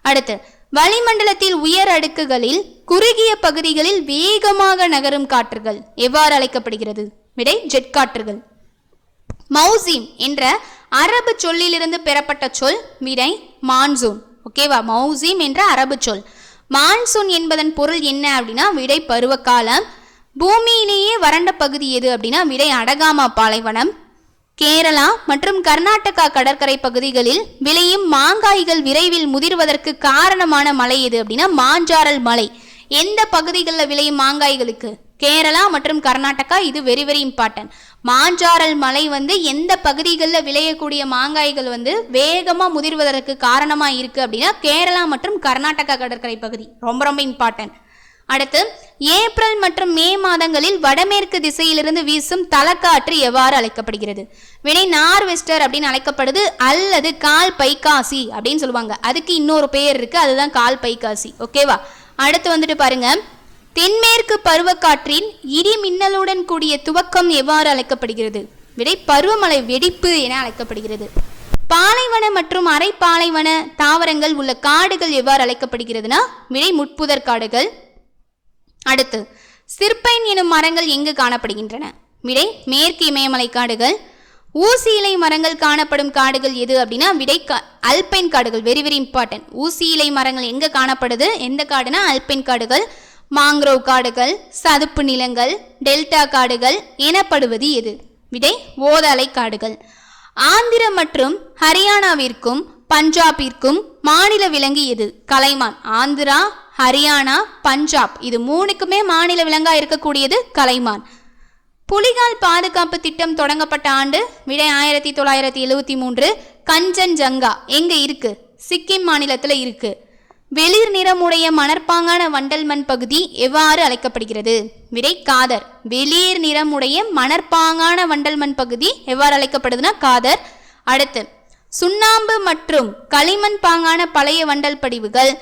அடுத்து வளிமண்டலத்தில் உயர் அடுக்குகளில் குறுகிய பகுதிகளில் வேகமாக நகரும் காற்றுகள் எவ்வாறு அழைக்கப்படுகிறது? விடை ஜெட் காற்றுகள். மௌசிம் என்ற அரபு சொல்லிலிருந்து பெறப்பட்ட சொல்? விடை மான்சூன். ஓகேவா? மௌசிம் என்ற அரபு சொல். மான்சூன் என்பதன் பொருள் என்ன அப்படின்னா விடை பருவகாலம். பூமியிலேயே வறண்ட பகுதி எது அப்படின்னா விடை அடகாமா பாலைவனம். கேரளா மற்றும் கர்நாடகா கடற்கரை பகுதிகளில் விளையும் மாங்காய்கள் விரைவில் முதிர்வதற்கு காரணமான மலை எது அப்படின்னா மாஞ்சாரல் மலை. எந்த பகுதிகளில் விளையும் மாங்காய்களுக்கு? கேரளா மற்றும் கர்நாடகா. இது வெரி வெரி இம்பார்ட்டன்ட். மாஞ்சாரல் மலை எந்த பகுதிகளில் விளையக்கூடிய மாங்காய்கள் வேகமாக முதிர்வதற்கு காரணமாக இருக்கு அப்படின்னா கேரளா மற்றும் கர்நாடகா கடற்கரை பகுதி. ரொம்ப ரொம்ப இம்பார்ட்டன்ட். அடுத்து ஏப்ரல் மற்றும் மே மாதங்களில் வடமேற்கு திசையிலிருந்து வீசும் தலக்காற்று எவ்வாறு அழைக்கப்படுகிறது? விடை நார்வெஸ்டர் அப்படின்னு அழைக்கப்படுது, அல்லது கால் பைகாசி அப்படின்னு சொல்லுவாங்க. அதுக்கு இன்னொரு பெயர் இருக்கு, அதுதான் கால் பைகாசி. ஓகேவா? அடுத்து பாருங்க, தென்மேற்கு பருவக்காற்றின் இடி மின்னலுடன் கூடிய துவக்கம் எவ்வாறு அழைக்கப்படுகிறது? விடை பருவமழை வெடிப்பு என அழைக்கப்படுகிறது. பாலைவன மற்றும் அரை பாலைவன தாவரங்கள் உள்ள காடுகள் எவ்வாறு அழைக்கப்படுகிறதுனா விடை முட்புதர் காடுகள். அடுத்து சிற்பைன் எனும் மரங்கள் எங்கு காணப்படுகின்றன? விடை மேற்கு இமயமலை காடுகள். ஊசி இலை மரங்கள் காணப்படும் காடுகள் எது அப்படின்னா விடை அல்பைன் காடுகள். Very very important. ஊசி இலை மரங்கள் எங்க காணப்படுது? எந்த காடுனா அல்பைன் காடுகள். மாங்க்ரோவ் காடுகள், சதுப்பு நிலங்கள், டெல்டா காடுகள் எனப்படுவது எது? விடை ஓதலை காடுகள். ஆந்திர மற்றும் ஹரியானாவிற்கும் பஞ்சாபிற்கும் மாநில விலங்கு எது? கலைமான். ஆந்திரா, ஹரியானா, பஞ்சாப் இது மூணுக்குமே மாநில விலங்கா இருக்கக்கூடியது கலைமான். புலிகால் பாதுகாப்பு திட்டம் தொடங்கப்பட்ட ஆண்டு? விடை 1973. கஞ்சன்ஜங்கா எங்க இருக்கு? சிக்கிம் மாநிலத்துல இருக்கு. வெளிர் நிறமுடைய மணற்பாங்கான வண்டல் மண் பகுதி எவ்வாறு அழைக்கப்படுகிறது? விடை காதர். வெளிர் நிறமுடைய மணற்பாங்கான வண்டல் மண் பகுதி எவ்வாறு அழைக்கப்படுதுன்னா காதர். அடுத்து சுண்ணாம்பு மற்றும் களிமண் பாங்கான பழைய வண்டல் படிவுகள்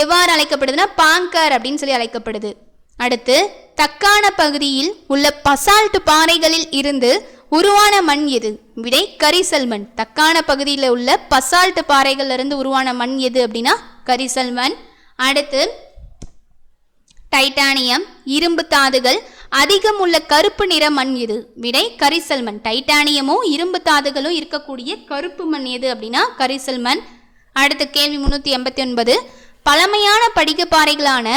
எவ்வாறு அழைக்கப்படுதுன்னா பாங்கர் அப்படின்னு சொல்லி அழைக்கப்படுது. அடுத்து தக்கான பகுதியில் உள்ள பசால்ட் பாறைகளில் இருந்து உருவான மண் எது? விடை கரிசல் மண். தக்கான பகுதியில் உள்ள பசால்ட் பாறைகள்ல இருந்து உருவான மண் எது அப்படின்னா கரிசல் மண். அடுத்து டைட்டானியம், இரும்பு தாதுகள் அதிகம் உள்ள கருப்பு நிற மண் எது? விடை கரிசல் மண். டைட்டானியமும் இரும்பு தாதுகளும் இருக்கக்கூடிய கருப்பு மண் எது அப்படின்னா கரிசல் மண். அடுத்த கேள்வி 389. பழமையான படிக பாறைகளான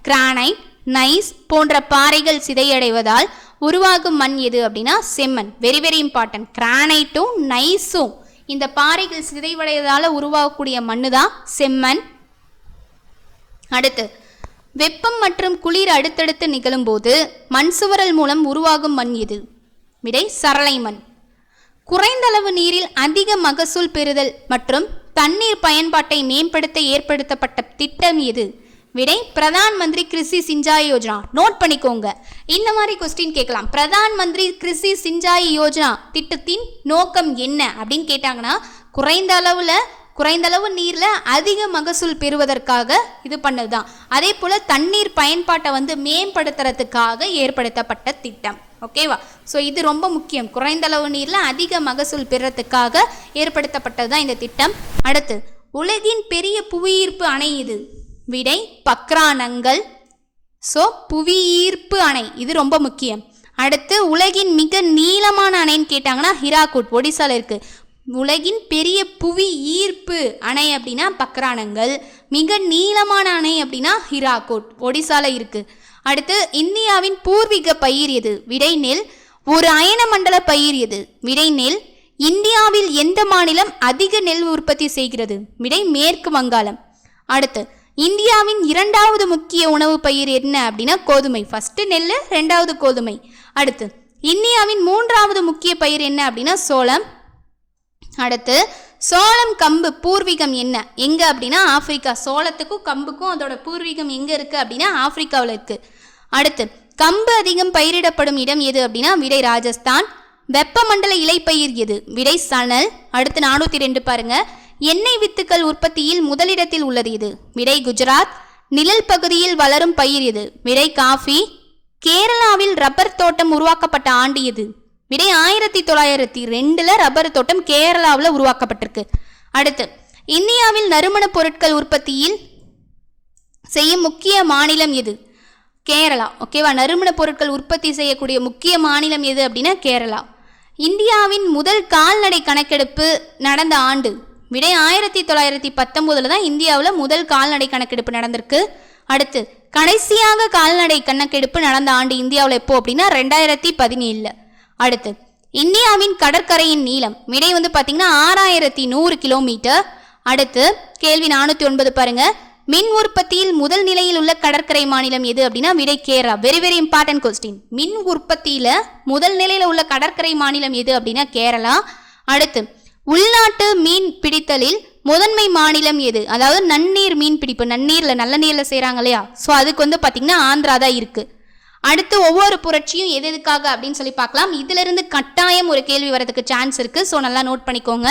கிரானைட், நைஸ் போன்ற பாறைகள் சிதையடைவதால் உருவாகும் மண் எது அப்படின்னா செம்மண். Very very important. கிரானைட்டும் நைஸும் இந்த பாறைகள் சிதைவடைவதால் உருவாகக்கூடிய மண்ணு தான் செம்மண். அடுத்து வெப்பம் மற்றும் குளிர் அடுத்தடுத்து நிகழும் போது மண் சுவரல் மூலம் உருவாகும் மண் எது? விடை சரளை மண். குறைந்தளவு நீரில் அதிக மகசூல் பெறுதல் மற்றும் தண்ணீர் பயன்பாட்டை மேம்படுத்த ஏற்படுத்தப்பட்ட திட்டம் எது? விடை பிரதான் மந்திரி கிருஷி சிஞ்சாய் யோஜனா. நோட் பண்ணிக்கோங்க, இந்த மாதிரி கொஸ்டின் கேட்கலாம். பிரதான் மந்திரி கிருஷி சிஞ்சாய் யோஜனா திட்டத்தின் நோக்கம் என்ன அப்படின்னு கேட்டாங்கன்னா குறைந்த அளவு நீர்ல அதிக மகசூல் பெறுவதற்காக இது பண்ணதுதான். அதே போல தண்ணீர் பயன்பாட்டை மேம்படுத்துறதுக்காக ஏற்படுத்தப்பட்ட திட்டம். ஓகேவா? ஸோ இது ரொம்ப முக்கியம். குறைந்த அளவு நீரில் அதிக மகசூல் பெறத்துக்காக ஏற்படுத்தப்பட்டது தான் இந்த திட்டம். அடுத்து உலகின் பெரிய புவியீர்ப்பு அணை இது? விடை பக்ரானங்கள். ஸோ புவியீர்ப்பு அணை இது ரொம்ப முக்கியம். அடுத்து உலகின் மிக நீளமான அணைன்னு கேட்டாங்கன்னா ஹிராகுட், ஒடிசால இருக்கு. உலகின் பெரிய புவி ஈர்ப்பு அணை அப்படின்னா பக்ரானங்கள். மிக நீளமான அணை அப்படின்னா ஹிராகுட், ஒடிசால இருக்கு. அடுத்து இந்தியாவின் பூர்வீக பயிர் எது? விடை நெல். ஒரு அயன மண்டல பயிர் எது? விடை நெல். இந்தியாவில் எந்த மாநிலம் அதிக நெல் உற்பத்தி செய்கிறது? விடை மேற்கு வங்காளம். அடுத்து இந்தியாவின் இரண்டாவது முக்கிய உணவு பயிர் என்ன அப்படின்னா கோதுமை. ஃபர்ஸ்ட் நெல், ரெண்டாவது கோதுமை. அடுத்து இந்தியாவின் மூன்றாவது முக்கிய பயிர் என்ன அப்படின்னா சோளம். அடுத்து சோளம் கம்பு பூர்வீகம் என்ன? எங்க அப்படின்னா ஆப்பிரிக்கா. சோளத்துக்கும் கம்புக்கும் அதோட பூர்வீகம் எங்க இருக்கு அப்படின்னா ஆப்பிரிக்காவில் இருக்கு. அடுத்து கம்பு அதிகம் பயிரிடப்படும் இடம் எது அப்படின்னா விடை ராஜஸ்தான். வெப்பமண்டல இலைப்பயிர் எது? விடை சணல். அடுத்து 402 பாருங்க. எண்ணெய் வித்துக்கள் உற்பத்தியில் முதலிடத்தில் உள்ளது எது? விடை குஜராத். நிழல் பகுதியில் வளரும் பயிர் எது? விடை காஃபி. கேரளாவில் ரப்பர் தோட்டம் உருவாக்கப்பட்ட ஆண்டு எது? விடை 1902 ரப்பர் தோட்டம் கேரளாவில் உருவாக்கப்பட்டிருக்கு. அடுத்து இந்தியாவில் நறுமண பொருட்கள் உற்பத்தியில் செய்யும் முக்கிய மாநிலம் எது? கேரளா. ஓகேவா? நறுமண பொருட்கள் உற்பத்தி செய்யக்கூடிய முக்கிய மாநிலம் எது அப்படின்னா கேரளா. இந்தியாவின் முதல் கால்நடை கணக்கெடுப்பு நடந்த ஆண்டு? விடை 1919 தான் இந்தியாவில் முதல் கால்நடை கணக்கெடுப்பு நடந்திருக்கு. அடுத்து கடைசியாக கால்நடை கணக்கெடுப்பு நடந்த ஆண்டு இந்தியாவில் எப்போ அப்படின்னா 2017. அடுத்து இந்தியாவின் கடற்கரையின் நீளம்? விடை பார்த்தீங்கன்னா 6100 கிலோமீட்டர். அடுத்து கேள்வி 409 பாருங்க. மின் உற்பத்தியில் முதல் நிலையில் உள்ள கடற்கரை மாநிலம் எது அப்படின்னா விடை Kerala. Very very important question. மின் உற்பத்தியில முதல் நிலையில உள்ள கடற்கரை மாநிலம் எது அப்படின்னா கேரளா. அடுத்து உள்நாட்டு மீன் பிடித்தலில் முதன்மை மாநிலம் எது? அதாவது நன்னீர் மீன் பிடிப்பு, நன்னீர்ல நல்ல நீர்ல செய்யறாங்க இல்லையா? ஸோ அதுக்கு பார்த்தீங்கன்னா ஆந்திரா தான் இருக்கு. அடுத்து ஒவ்வொரு புரட்சியும் எது எதுக்காக அப்படின்னு சொல்லி பார்க்கலாம். இதுல இருந்து கட்டாயம் ஒரு கேள்வி வரதுக்கு சான்ஸ் இருக்கு. ஸோ நல்லா நோட் பண்ணிக்கோங்க.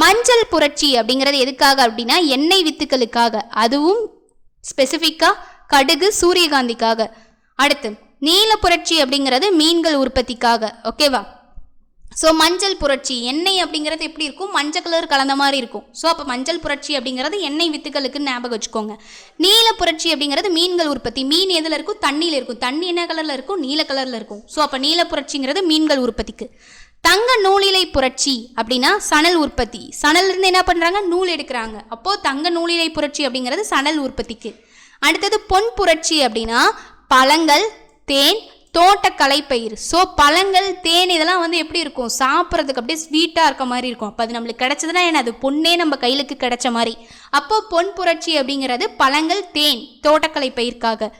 மஞ்சள் புரட்சி அப்படிங்கிறது எதுக்காக அப்படின்னா எண்ணெய் வித்துக்களுக்காக, அதுவும் ஸ்பெசிஃபிக்கா கடுகு, சூரியகாந்திக்காக. அடுத்து நீல புரட்சி அப்படிங்கிறது மீன்கள் உற்பத்திக்காக. ஓகேவா? ஸோ மஞ்சள் புரட்சி எண்ணெய் அப்படிங்கிறது எப்படி இருக்கும்? மஞ்சள் கலர் கலந்த மாதிரி இருக்கும். ஸோ அப்போ மஞ்சள் புரட்சி அப்படிங்கிறது எண்ணெய் வித்துக்களுக்கு ஞாபகம் வச்சுக்கோங்க. நீல புரட்சி அப்படிங்கிறது மீன்கள் உற்பத்தி. மீன் எதில் இருக்கும்? தண்ணியில் இருக்கும். தண்ணி என்ன கலரில் இருக்கும்? நீல கலரில் இருக்கும். ஸோ அப்போ நீல புரட்சிங்கிறது மீன்கள் உற்பத்திக்கு. தங்க நூலிலை புரட்சி அப்படின்னா சணல் உற்பத்தி. சணலிருந்து என்ன பண்ணுறாங்க? நூல் எடுக்கிறாங்க. அப்போது தங்க நூலிலை புரட்சி அப்படிங்கிறது சணல் உற்பத்திக்கு. அடுத்தது பொன் புரட்சி அப்படின்னா பழங்கள், தேன், தோட்டக்கலை பயிர். ஸோ பழங்கள், தேன் இதெல்லாம் எப்படி இருக்கும்? சாப்பிட்றதுக்கு அப்படியே ஸ்வீட்டாக இருக்க மாதிரி இருக்கும். அப்போ அது நம்மளுக்கு கிடைச்சதுன்னா என்ன? அது பொண்ணே நம்ம கையிலுக்கு கிடைச்ச மாதிரி. அப்போ பொன் புரட்சி அப்படிங்கிறது பழங்கள், தேன், தோட்டக்கலை பயிர்க்காக.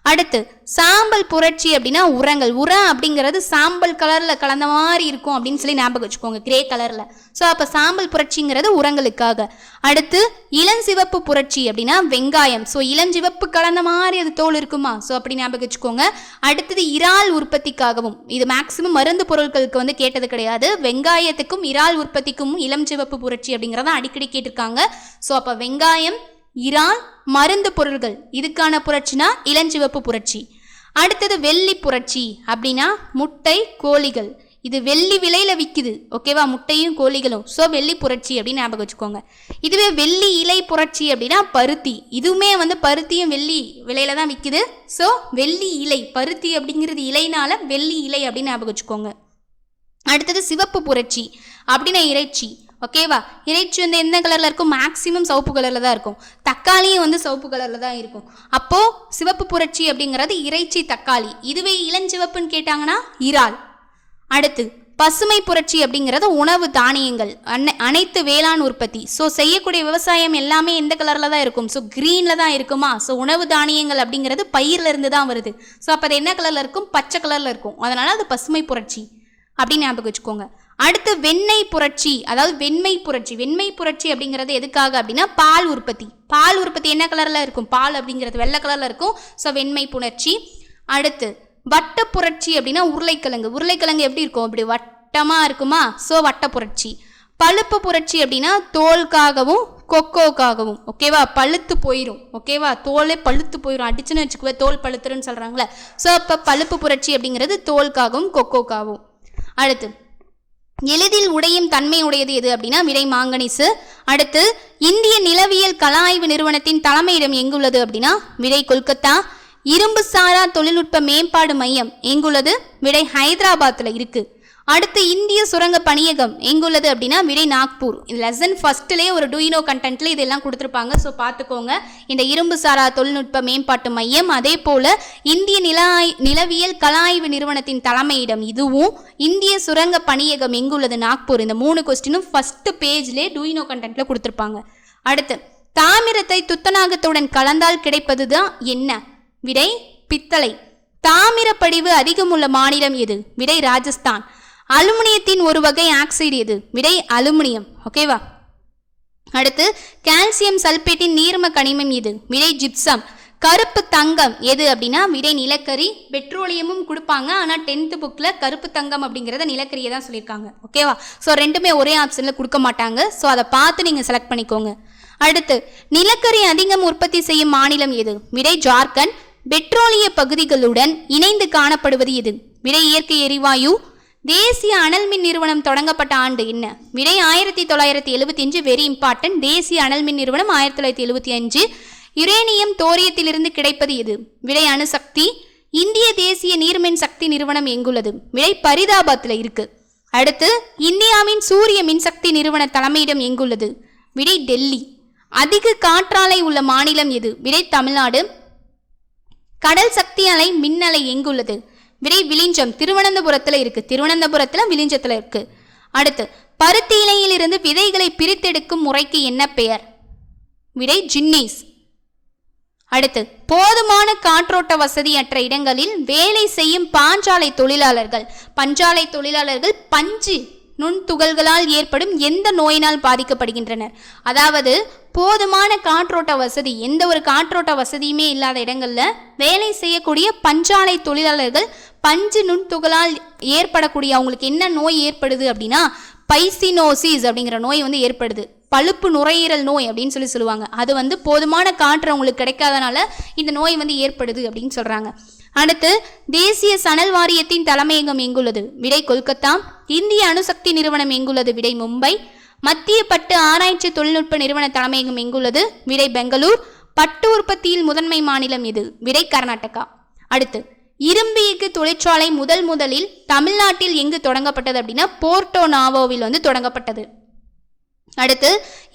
அடுத்து சாம்பல் புரட்சி அப்படின்னா உரங்கள். உரம் அப்படிங்கிறது சாம்பல் கலரில் கலந்த மாதிரி இருக்கும் அப்படின்னு சொல்லி ஞாபகம் வச்சுக்கோங்க, கிரே கலரில். ஸோ அப்போ சாம்பல் புரட்சிங்கிறது உரங்களுக்காக. அடுத்து இளஞ்சிவப்பு புரட்சி அப்படின்னா வெங்காயம். ஸோ இளஞ்சிவப்பு கலந்த மாதிரி அது தோல் இருக்குமா? ஸோ அப்படி ஞாபகம் வச்சுக்கோங்க. அடுத்தது இறால் உற்பத்திக்காகவும். இது மேக்சிமம் மருந்து பொருட்களுக்கு கேட்டது கிடையாது. வெங்காயத்துக்கும் இறால் உற்பத்திக்கும் இளஞ்சிவப்பு புரட்சி அப்படிங்கிறத அடிக்கடி கேட்டிருக்காங்க. ஸோ அப்போ வெங்காயம், இறால், மருந்து பொருள்கள் இதுக்கான புரட்சினா இளஞ்சிவப்பு புரட்சி. அடுத்தது வெள்ளி புரட்சி அப்படின்னா முட்டை கோழிகள், இது வெள்ளி விலையில விற்குது, ஓகேவா, முட்டையும் கோழிகளும். ஸோ வெள்ளி புரட்சி அப்படின்னு ஞாபகம் வச்சுக்கோங்க. இதுவே வெள்ளி இலை புரட்சி அப்படின்னா பருத்தி, இதுவுமே பருத்தியும் வெள்ளி விலையில தான் விற்குது. ஸோ வெள்ளி இலை, பருத்தி அப்படிங்கிறது இலைனால வெள்ளி இலை அப்படின்னு ஞாபகம் வச்சுக்கோங்க. அடுத்தது சிவப்பு புரட்சி அப்படின்னா இறைச்சி, ஓகேவா. இறைச்சி எந்த கலர்ல இருக்கும், மேக்சிமம் சிவப்பு கலர்ல தான் இருக்கும். தக்காளியும் சிவப்பு கலர்ல தான் இருக்கும். அப்போ சிவப்பு புரட்சி அப்படிங்கிறது இறைச்சி தக்காளி. இதுவே இளஞ்சிவப்புன்னு கேட்டாங்கன்னா இறால். அடுத்து பசுமை புரட்சி அப்படிங்கிறது உணவு தானியங்கள், அனைத்து வேளாண் உற்பத்தி. ஸோ செய்யக்கூடிய விவசாயம் எல்லாமே எந்த கலரில் தான் இருக்கும், ஸோ க்ரீனில் தான் இருக்குமா. ஸோ உணவு தானியங்கள் அப்படிங்கிறது பயிரில் இருந்து தான் வருது. ஸோ அப்போ அது என்ன கலரில் இருக்கும், பச்சை கலரில் இருக்கும். அதனால அது பசுமை புரட்சி அப்படின்னு ஞாபகம் வச்சுக்கோங்க. அடுத்து வெண்ணெய் புரட்சி, அதாவது வெண்மை புரட்சி. வெண்மை புரட்சி அப்படிங்கிறது எதுக்காக அப்படின்னா பால் உற்பத்தி. பால் உற்பத்தி என்ன கலரில் இருக்கும், பால் அப்படிங்கிறது வெள்ளை கலரில் இருக்கும். ஸோ வெண்மை புரட்சி. அடுத்து வட்ட புரட்சி அப்படின்னா உருளைக்கிழங்கு. உருளைக்கிழங்கு எப்படி இருக்கும், அப்படி வட்டமாக இருக்குமா. ஸோ வட்ட புரட்சி. பழுப்பு புரட்சி அப்படின்னா தோலுக்காகவும் கொக்கோக்காகவும், ஓகேவா, பழுத்து போயிடும், ஓகேவா, தோலே பழுத்து போயிடும், அடிச்சுன்னு வச்சுக்குவே தோல் பழுத்துருன்னு சொல்கிறாங்களே. ஸோ இப்போ பழுப்பு புரட்சி அப்படிங்கிறது தோலுக்காகவும் கொக்கோக்காகவும். அடுத்து எளிதில் உடையும் தன்மை உடையது எது அப்படின்னா விடை மாங்கனீசு. அடுத்து இந்திய நிலவியல் கல ஆய்வு நிறுவனத்தின் தலைமையிடம் எங்குள்ளது அப்படின்னா விடை கொல்கத்தா. இரும்பு சாரா தொழில்நுட்ப மேம்பாடு மையம் எங்குள்ளது, விடை ஹைதராபாத்தில் இருக்கு. அடுத்து இந்திய சுரங்க பணியகம் எங்குள்ளது அப்படின்னா விடை நாக்பூர். இது லெசன் ஃபர்ஸ்ட்லேயே ஒரு டூயினோ கண்டென்ட்ல இதெல்லாம் கொடுத்துருப்பாங்க. ஸோ பார்த்துக்கோங்க. இந்த இரும்பு சாரா தொழில்நுட்ப மேம்பாட்டு மையம், அதே போல இந்திய நிலவியல் கல ஆய்வு நிறுவனத்தின் தலைமையிடம் இதுவும், இந்திய சுரங்க பணியகம் எங்குள்ளது நாக்பூர். இந்த 3 கொஸ்டினும் ஃபர்ஸ்ட் பேஜ்லேயே டூயினோ கண்டென்ட்ல கொடுத்துருப்பாங்க. அடுத்து தாமிரத்தை துத்தநாகத்துடன் கலந்தால் கிடைப்பது தான் என்ன, விடை பித்தளை. தாமிர படிவு அதிகமுள்ள மாநிலம் எது, விடை ராஜஸ்தான். அலுமினியத்தின் ஒரு வகை ஆக்சைடு எது, விடை அலுமினியம், ஓகேவா. அடுத்து கால்சியம் சல்பேட்டின் நீர்ம கனிமம் எது, விடை ஜிப்சம். கருப்பு தங்கம் எது அப்படின்னா விடை நிலக்கரி. பெட்ரோலியமும் கொடுப்பாங்க, ஆனால் 10th புக்கில் கருப்பு தங்கம் அப்படிங்கிறத நிலக்கரியை தான் சொல்லியிருக்காங்க, ஓகேவா. ஸோ ரெண்டுமே ஒரே ஆப்ஷனில் கொடுக்க மாட்டாங்க. ஸோ அதை பார்த்து நீங்கள் செலக்ட் பண்ணிக்கோங்க. அடுத்து நிலக்கரி அதிகம் உற்பத்தி செய்யும் மாநிலம் எது, விடை ஜார்க்கண்ட். பெட்ரோலிய பகுதிகளுடன் இணைந்து காணப்படுவது எது, விடை இயற்கை எரிவாயு. தேசிய அனல் மின் நிறுவனம் தொடங்கப்பட்ட ஆண்டு என்ன, விடை 1975. Very important. தேசிய அனல் மின் நிறுவனம் 1975. யுரேனியம் தோரியத்திலிருந்து கிடைப்பது எது, விடை அணுசக்தி. இந்திய தேசிய நீர்மின் சக்தி நிறுவனம் எங்குள்ளது, விடை பரிதாபாத்தில் இருக்கு. அடுத்து இந்தியாவின் சூரிய மின்சக்தி நிறுவன தலைமையிடம் எங்குள்ளது, விடை டெல்லி. அதிக காற்றாலை உள்ள மாநிலம் எது, விடை தமிழ்நாடு. கடல் சக்தி அலை மின்னலை எங்குள்ளது, விடை விளிஞ்சம். திருவனந்தபுரத்தில் இருக்கு, திருவனந்தபுரத்தில் விளிஞ்சத்தில் இருக்கு. அடுத்து பருத்தி இலையில் இருந்து விதைகளை பிரித்தெடுக்கும் முறைக்கு என்ன பெயர், விடை ஜின்னீஸ். அடுத்து போதுமான காற்றோட்ட வசதியற்ற இடங்களில் வேலை செய்யும் பாஞ்சாலை தொழிலாளர்கள். பஞ்சாலை தொழிலாளர்கள் பஞ்சு நுண்துகள்களால் ஏற்படும் எந்த நோயினால் பாதிக்கப்படுகின்றனர். அதாவது போதுமான காற்றோட்ட வசதி, எந்த ஒரு காற்றோட்ட வசதியுமே இல்லாத இடங்கள்ல வேலை செய்யக்கூடிய பஞ்சாலை தொழிலாளர்கள் பஞ்சு நுண்துகளால் ஏற்படக்கூடிய அவங்களுக்கு என்ன நோய் ஏற்படுது அப்படின்னா பைசினோசிஸ் அப்படிங்கிற நோய் ஏற்படுது. பழுப்பு நுரையீரல் நோய் அப்படின்னு சொல்லுவாங்க. அது போதுமான காற்று அவங்களுக்கு கிடைக்காதனால இந்த நோய் ஏற்படுது அப்படின்னு சொல்றாங்க. அடுத்து தேசிய சணல் வாரியத்தின் தலைமையகம் எங்குள்ளது, விடை கொல்கத்தா. இந்திய அணுசக்தி நிறுவனம் எங்குள்ளது, விடை மும்பை. மத்திய பட்டு ஆராய்ச்சி தொழில்நுட்ப நிறுவன தலைமையகம் எங்குள்ளது, விடை பெங்களூர். பட்டு உற்பத்தியில் முதன்மை மாநிலம் எது, விடை கர்நாடகா. அடுத்து இரும்பு எஃகு தொழிற்சாலை முதலில் தமிழ்நாட்டில் எங்கு தொடங்கப்பட்டது அப்படின்னா போர்ட்டோ நாவோவில் தொடங்கப்பட்டது. அடுத்து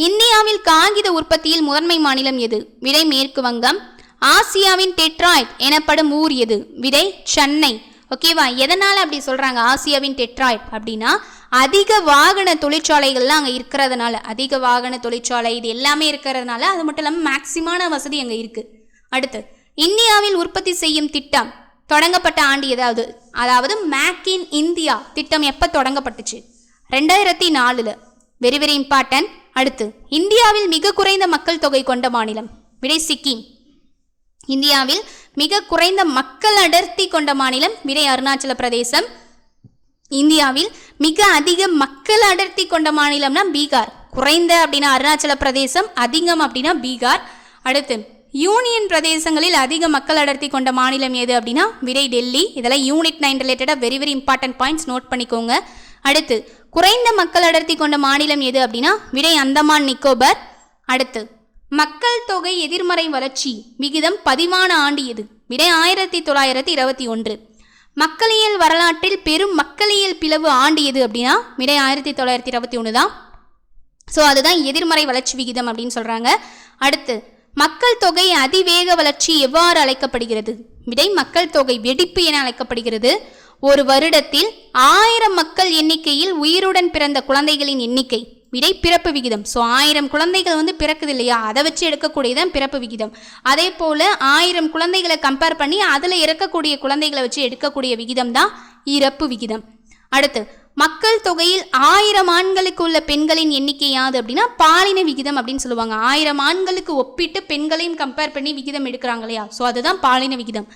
இந்தியாவில் காகித உற்பத்தியில் முதன்மை மாநிலம் எது, விடை மேற்கு வங்கம். ஆசியாவின் டெட்ராய்ட் எனப்படும் ஊர் எது, விடை சென்னை, ஓகேவா. எதனால அப்படி சொல்றாங்க ஆசியாவின் டெட்ராய்ட் அப்படின்னா அதிக வாகன தொழிற்சாலைகள்லாம் அங்கே இருக்கிறதுனால, அதிக வாகன தொழிற்சாலை இது எல்லாமே இருக்கிறதுனால, அது மட்டும் இல்லாமல் மேக்சிமான வசதி அங்கே இருக்கு. அடுத்து இந்தியாவில் உற்பத்தி செய்யும் திட்டம் தொடங்கப்பட்ட ஆண்டு ஏதாவது, அதாவது மேக் இன் இந்தியா திட்டம் எப்போ தொடங்கப்பட்டுச்சு, 2004. Very very important. அடுத்து இந்தியாவில் மிக குறைந்த மக்கள் தொகை கொண்ட மாநிலம், விடை சிக்கிம். இந்தியாவில் மிக குறைந்த மக்கள் அடர்த்தி கொண்ட மாநிலம், விடை அருணாச்சல பிரதேசம். இந்தியாவில் மிக அதிக மக்கள் அடர்த்தி கொண்ட மாநிலம்னா பீகார். குறைந்த அப்படின்னா அருணாச்சல பிரதேசம், அதிகம் அப்படின்னா பீகார். அடுத்து யூனியன் பிரதேசங்களில் அதிக மக்கள் அடர்த்தி கொண்ட மாநிலம் எது அப்படின்னா விடை டெல்லி. இதெல்லாம் யூனிட் 9 ரிலேட்டடாக very very important points note பண்ணிக்கோங்க. அடுத்து குறைந்த மக்கள் அடர்த்தி கொண்ட மாநிலம் எது அப்படின்னா விடை அந்தமான் நிக்கோபர். அடுத்து மக்கள் தொகை எதிர்மறை வளர்ச்சி விகிதம் பதிவான ஆண்டு எது? விடை 1921. மக்களியல் வரலாற்றில் பெரும் மக்களியல் பிளவு ஆண்டு எது அப்படின்னா விடை 1921 தான். ஸோ அதுதான் எதிர்மறை வளர்ச்சி விகிதம் அப்படின்னு சொல்கிறாங்க. அடுத்து மக்கள் தொகை அதிவேக வளர்ச்சி எவ்வாறு அழைக்கப்படுகிறது? விடை மக்கள் தொகை வெடிப்பு என அழைக்கப்படுகிறது. ஒரு வருடத்தில் 1000 மக்கள் எண்ணிக்கையில் உயிருடன் பிறந்த குழந்தைகளின் எண்ணிக்கை. விடை பிறப்பு விகிதம். ஸோ 1000 குழந்தைகள் பிறக்குது இல்லையா, அதை வச்சு எடுக்கக்கூடியதான் பிறப்பு விகிதம். அதே போல் 1000 குழந்தைகளை கம்பேர் பண்ணி அதில் இறக்கக்கூடிய குழந்தைகளை வச்சு எடுக்கக்கூடிய விகிதம் தான் இறப்பு விகிதம். அடுத்து மக்கள் தொகையில் 1000 ஆண்களுக்கு உள்ள பெண்களின் எண்ணிக்கை யாது அப்படின்னா பாலின விகிதம் அப்படின்னு சொல்லுவாங்க. 1000 ஆண்களுக்கு ஒப்பிட்டு பெண்களையும் கம்பேர் பண்ணி விகிதம் எடுக்கிறாங்க இல்லையா, ஸோ அதுதான் பாலின விகிதம்.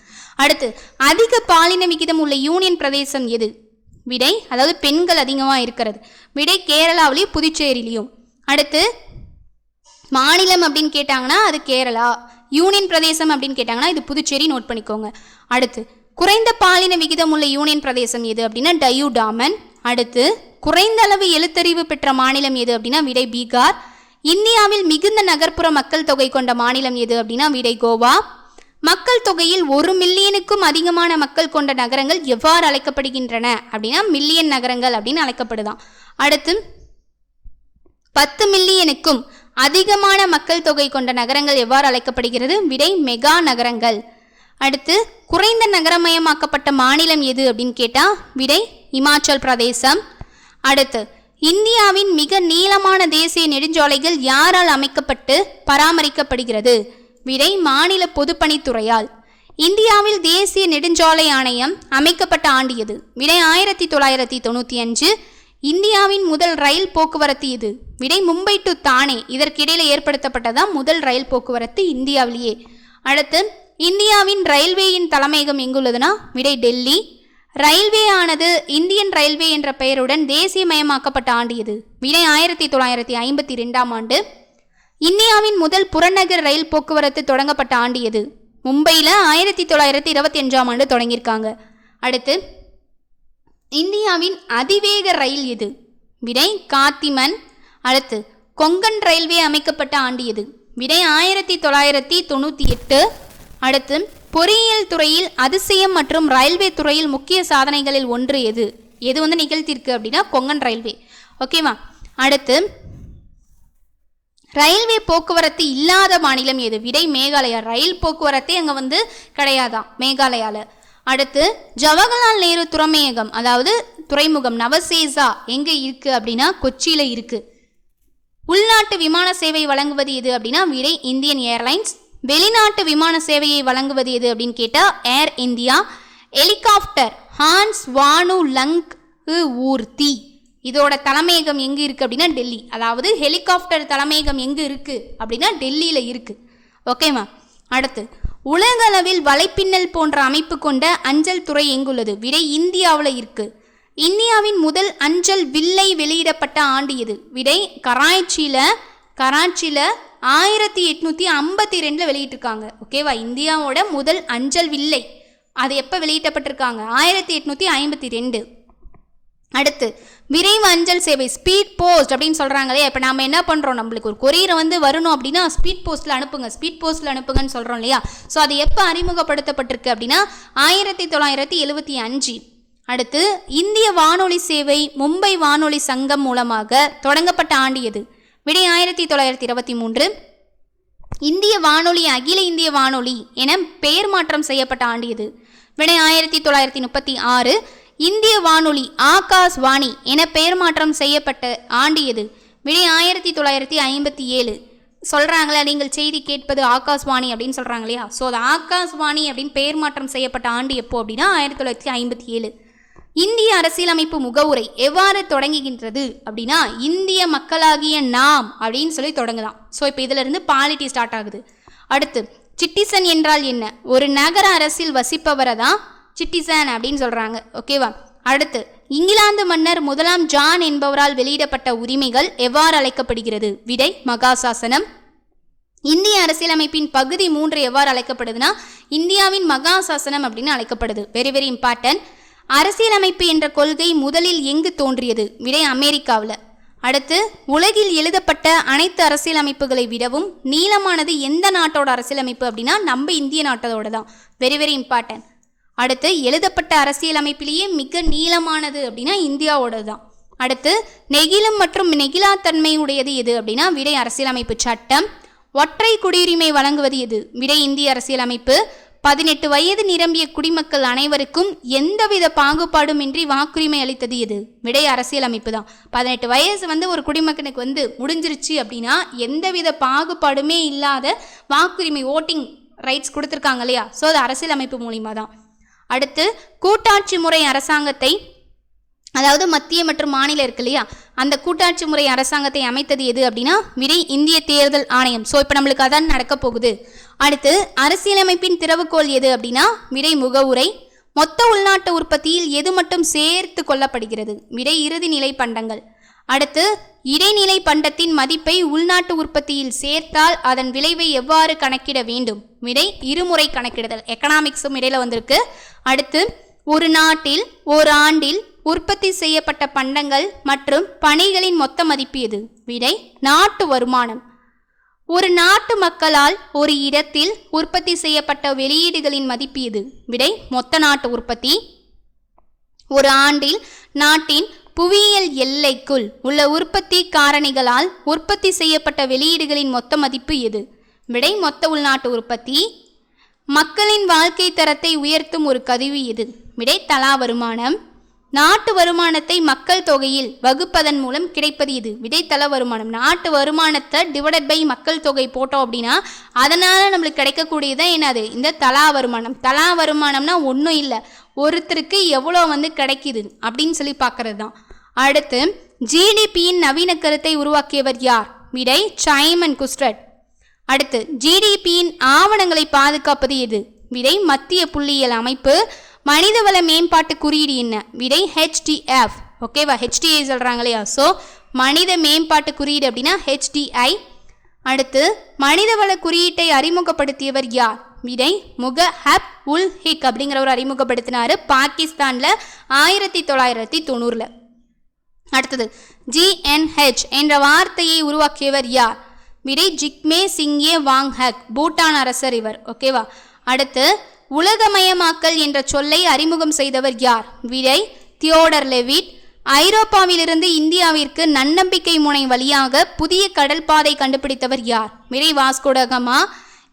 அடுத்து அதிக பாலின விகிதம் உள்ள யூனியன் பிரதேசம் எது? விடை அதாவது பெண்கள் அதிகமாக இருக்கிறது. விடை கேரளாவிலையும் புதுச்சேரியிலையும். அடுத்து மாநிலம் அப்படின்னு கேட்டாங்கன்னா அது கேரளா. யூனியன் பிரதேசம் அப்படின்னு கேட்டாங்கன்னா இது புதுச்சேரி, நோட் பண்ணிக்கோங்க. அடுத்து குறைந்த பாலின விகிதம் உள்ள யூனியன் பிரதேசம் எது அப்படின்னா டையூ டாமன். அடுத்து குறைந்த அளவு எழுத்தறிவு பெற்ற மாநிலம் எது அப்படின்னா விடை பீகார். இந்தியாவில் மிகுந்த நகர்ப்புற மக்கள் தொகை கொண்ட மாநிலம் எது அப்படின்னா விடை கோவா. மக்கள் தொகையில் 1 மில்லியனுக்கும் அதிகமான மக்கள் கொண்ட நகரங்கள் எவ்வாறு அழைக்கப்படுகின்றன அப்படின்னா மில்லியன் நகரங்கள் அப்படின்னு அழைக்கப்படுதான். அடுத்து 10 மில்லியனுக்கும் அதிகமான மக்கள் தொகை கொண்ட நகரங்கள் எவ்வாறு அழைக்கப்படுகிறது? விடை மெகா நகரங்கள். அடுத்து குறைந்த நகரமயமாக்கப்பட்ட மாநிலம் எது அப்படின்னு கேட்டால் விடை இமாச்சல் பிரதேசம். அடுத்து இந்தியாவின் மிக நீளமான தேசிய நெடுஞ்சாலைகள் யாரால் அமைக்கப்பட்டு பராமரிக்கப்படுகிறது? விடை மாநில பொதுப்பணித்துறையால். இந்தியாவில் தேசிய நெடுஞ்சாலை ஆணையம் அமைக்கப்பட்ட ஆண்டு எது? விடை 1995. இந்தியாவின் முதல் ரயில் போக்குவரத்து எது? விடை மும்பை டு தானே. இதற்கிடையில் ஏற்படுத்தப்பட்டதான் முதல் ரயில் போக்குவரத்து இந்தியாவிலேயே. அடுத்து இந்தியாவின் ரயில்வேயின் தலைமையகம் எங்குள்ளதுன்னா விடை டெல்லி. ரயில்வே ஆனது இந்தியன் ரயில்வே என்ற பெயருடன் தேசியமயமாக்கப்பட்ட ஆண்டு எது? விடை 1952ஆம் ஆண்டு. இந்தியாவின் முதல் புறநகர் ரயில் போக்குவரத்து தொடங்கப்பட்ட ஆண்டு எது? மும்பையில் 1925ஆம் ஆண்டு தொடங்கியிருக்காங்க. அடுத்து இந்தியாவின் அதிவேக ரயில் எது? விடை காத்திமன். அடுத்து கொங்கன் ரயில்வே அமைக்கப்பட்ட ஆண்டு எது? விடை 1998. அடுத்து பொறியியல் துறையில் அதிசயம் மற்றும் ரயில்வே துறையில் முக்கிய சாதனைகளில் ஒன்று எது? எது நிகழ்த்திருக்கு அப்படின்னா கொங்கன் ரயில்வே. ஓகேவா. அடுத்து ரயில்வே போக்குவரத்து இல்லாத மாநிலம் எது? விடை மேகாலயா. ரயில் போக்குவரத்தே அங்கே கிடையாதான் மேகாலயாவில். அடுத்து ஜவஹர்லால் நேரு துறைமுகம் அதாவது துறைமுகம் நவசேசா எங்கே இருக்குது அப்படின்னா கொச்சியில் இருக்குது. உள்நாட்டு விமான சேவை வழங்குவது எது அப்படின்னா விடை இந்தியன் ஏர்லைன்ஸ். வெளிநாட்டு விமான சேவையை வழங்குவது எது அப்படின்னு கேட்டால் ஏர் இந்தியா. ஹெலிகாப்டர் ஹான்ஸ் வானு லங் ஊர்தி இதோட தலைமையகம் எங்கே இருக்குது அப்படின்னா டெல்லி. அதாவது ஹெலிகாப்டர் தலைமையகம் எங்கே இருக்குது அப்படின்னா டெல்லியில் இருக்குது. ஓகேவா. அடுத்து உலக அளவில் வலைப்பின்னல் போன்ற அமைப்பு கொண்ட அஞ்சல் துறை எங்குள்ளது? விடை இந்தியாவில் இருக்குது. இந்தியாவின் முதல் அஞ்சல் வில்லை வெளியிடப்பட்ட ஆண்டு எது? விடை கராச்சியில் 1852 வெளியிட்டிருக்காங்க. ஓகேவா. இந்தியாவோட முதல் அஞ்சல் வில்லை அது எப்போ வெளியிடப்பட்டிருக்காங்க? 1852. அடுத்து விரைவு அஞ்சல் சேவை ஸ்பீட் போஸ்ட் அப்படின்னு சொல்கிறாங்களே. இப்போ நம்ம என்ன பண்ணுறோம், நம்மளுக்கு ஒரு கொரியரை வரணும் அப்படின்னா ஸ்பீட் போஸ்ட்டில் அனுப்புங்கன்னு சொல்கிறோம் இல்லையா. ஸோ அது எப்போ அறிமுகப்படுத்தப்பட்டிருக்கு அப்படின்னா 1975. அடுத்து இந்திய வானொலி சேவை மும்பை வானொலி சங்கம் மூலமாக தொடங்கப்பட்ட ஆண்டு எது? விடை 1923. இந்திய வானொலி அகில இந்திய வானொலி என பெயர் மாற்றம் செய்யப்பட்ட ஆண்டு எது? விடை 1936. இந்திய வானொலி ஆகாஷ்வாணி என பெயர் மாற்றம் செய்யப்பட்ட ஆண்டு எது? விடை 1957. சொல்கிறாங்களா நீங்கள் செய்தி கேட்பது ஆகாஷ்வாணி அப்படின்னு சொல்கிறாங்க இல்லையா. ஸோ அது ஆகாஷ்வாணி அப்படின்னு பெயர் மாற்றம் செய்யப்பட்ட ஆண்டு எப்போ அப்படின்னா 1957. இந்திய அரசியலமைப்பு முகவுரை எவ்வாறு தொடங்குகின்றது அப்படின்னா இந்திய மக்களாகிய நாம் அப்படின்னு சொல்லி தொடங்குதான். ஸோ இப்போ இதிலிருந்து பாலிட்டி ஸ்டார்ட் ஆகுது. அடுத்து சிட்டிசன் என்றால் என்ன? ஒரு நகர அரசில் வசிப்பவரை தான் சிட்டிசன் அப்படின்னு சொல்கிறாங்க. ஓகேவா. அடுத்து இங்கிலாந்து மன்னர் 1ஆம் ஜான் என்பவரால் வெளியிடப்பட்ட உரிமைகள் எவ்வாறு அழைக்கப்படுகிறது? விடை மகாசாசனம். இந்திய அரசியலமைப்பின் பகுதி 3 எவ்வாறு அழைக்கப்படுதுன்னா இந்தியாவின் மகா சாசனம் அப்படின்னு அழைக்கப்படுது. Very very important. அரசியலமைப்பு என்ற கொள்கை முதலில் எங்கு தோன்றியது? விடை அமெரிக்காவில். அடுத்து, உலகில் எழுதப்பட்ட அனைத்து அரசியலமைப்புகளை விடவும் நீளமானது எந்த நாட்டோட அரசியலமைப்பு அப்படின்னா நம்ம இந்திய நாட்டோட தான். Very very important. அடுத்து, எழுதப்பட்ட அரசியலமைப்பிலேயே மிக நீளமானது அப்படின்னா இந்தியாவோட தான். அடுத்து, நெகிழும் மற்றும் நெகிழாத்தன்மை உடையது எது அப்படின்னா விடை அரசியலமைப்பு சட்டம். ஒற்றை குடியுரிமை வழங்குவது எது? விடை இந்திய அரசியலமைப்பு. 18 வயது நிரம்பிய குடிமக்கள் அனைவருக்கும் எந்தவித பாகுபாடுமின்றி வாக்குரிமை அளித்தது எது? விடை அரசியலமைப்பு தான். 18 வயசு ஒரு குடிமகனுக்கு முடிஞ்சிருச்சு அப்படின்னா எந்தவித பாகுபாடுமே இல்லாத வாக்குரிமை ஓட்டிங் ரைட்ஸ் கொடுத்துருக்காங்க இல்லையா? ஸோ அது அரசியலமைப்பு மூலிமா தான். அடுத்து, கூட்டாட்சி முறை அரசாங்கத்தை, அதாவது மத்திய மற்றும் மாநிலம் இருக்கு இல்லையா, அந்த கூட்டாட்சி முறை அரசாங்கத்தை அமைத்தது எது அப்படின்னா விடை இந்திய தேர்தல் ஆணையம். ஸோ இப்போ நம்மளுக்கு அதான் நடக்க போகுது. அடுத்து, அரசியலமைப்பின் திறவுகோல் எது அப்படின்னா விடை முகவுரை. மொத்த உள்நாட்டு உற்பத்தியில் எது மட்டும் சேர்த்து கொள்ளப்படுகிறது? விடை இறுதி நிலை பண்டங்கள். அடுத்து, இடைநிலை பண்டத்தின் மதிப்பை உள்நாட்டு உற்பத்தியில் சேர்த்தால் அதன் விளைவை எவ்வாறு கணக்கிட வேண்டும்? விடை இருமுறை கணக்கிடுதல். எக்கனாமிக்ஸும் இடையில வந்திருக்கு. அடுத்து, ஒரு நாட்டில் ஒரு ஆண்டில் உற்பத்தி செய்யப்பட்ட பண்டங்கள் மற்றும் பணிகளின் மொத்த மதிப்பு எது? விடை நாட்டு வருமானம். ஒரு நாட்டு மக்களால் ஒரு இடத்தில் உற்பத்தி செய்யப்பட்ட வெளியீடுகளின் மதிப்பு எது? விடை மொத்த நாட்டு உற்பத்தி. ஒரு ஆண்டில் நாட்டின் புவியியல் எல்லைக்குள் உள்ள உற்பத்தி காரணிகளால் உற்பத்தி செய்யப்பட்ட வெளியீடுகளின் மொத்த மதிப்பு எது? விடை மொத்த உள்நாட்டு உற்பத்தி. மக்களின் வாழ்க்கை தரத்தை உயர்த்தும் ஒரு கருவி எது? விடை தலா வருமானம். நாட்டு வருமானத்தை மக்கள் தொகையில் வகுப்பதன் மூலம் கிடைப்பது இது? விடை தல வருமானம். நாட்டு வருமானத்தை டிவைடட் பை மக்கள் தொகை போட்டோம் அப்படின்னா அதனால நம்மளுக்கு கிடைக்கக்கூடியதான் என்னது? இந்த தலா வருமானம். தலா வருமானம்னா ஒன்றும் இல்லை, ஒருத்தருக்கு எவ்வளோ கிடைக்குது அப்படின்னு சொல்லி பார்க்கறது தான். அடுத்து, ஜிடிபியின் நவீன கருத்தை உருவாக்கியவர் யார்? விடை சைமன் குஸ்டட். அடுத்து, ஜிடிபியின் ஆவணங்களை பாதுகாப்பது எது? விடை மத்திய புள்ளியியல் அமைப்பு. மனிதவள மேம்பாட்டு குறியீடு என்ன? விடை HDF. ஓகேவா? HDI சொல்கிறாங்க இல்லையா? ஸோ மனித மேம்பாட்டு குறியீடு அப்படின்னா HDI. அடுத்து, மனிதவள குறியீட்டை அறிமுகப்படுத்தியவர் யார்? விடை முகஹப் உல் ஹிக் அப்படிங்கிறவர் அறிமுகப்படுத்தினார் பாகிஸ்தானில் 1990. அடுத்தது, GNH என்ற வார்த்தையை உருவாக்கியவர் யார்? விடை ஜிக்மே சிங்கே வாங்ஹக், பூட்டான் அரசர் இவர். ஓகேவா? அடுத்து, உலகமயமாக்கல் என்ற சொல்லை அறிமுகம் செய்தவர் யார்? விடை தியோடர் லெவிட். ஐரோப்பாவிலிருந்து இந்தியாவிற்கு நன்னம்பிக்கை முனை வழியாக புதிய கடல் பாதை கண்டுபிடித்தவர் யார்? விடை வாஸ்கோ ட காமா.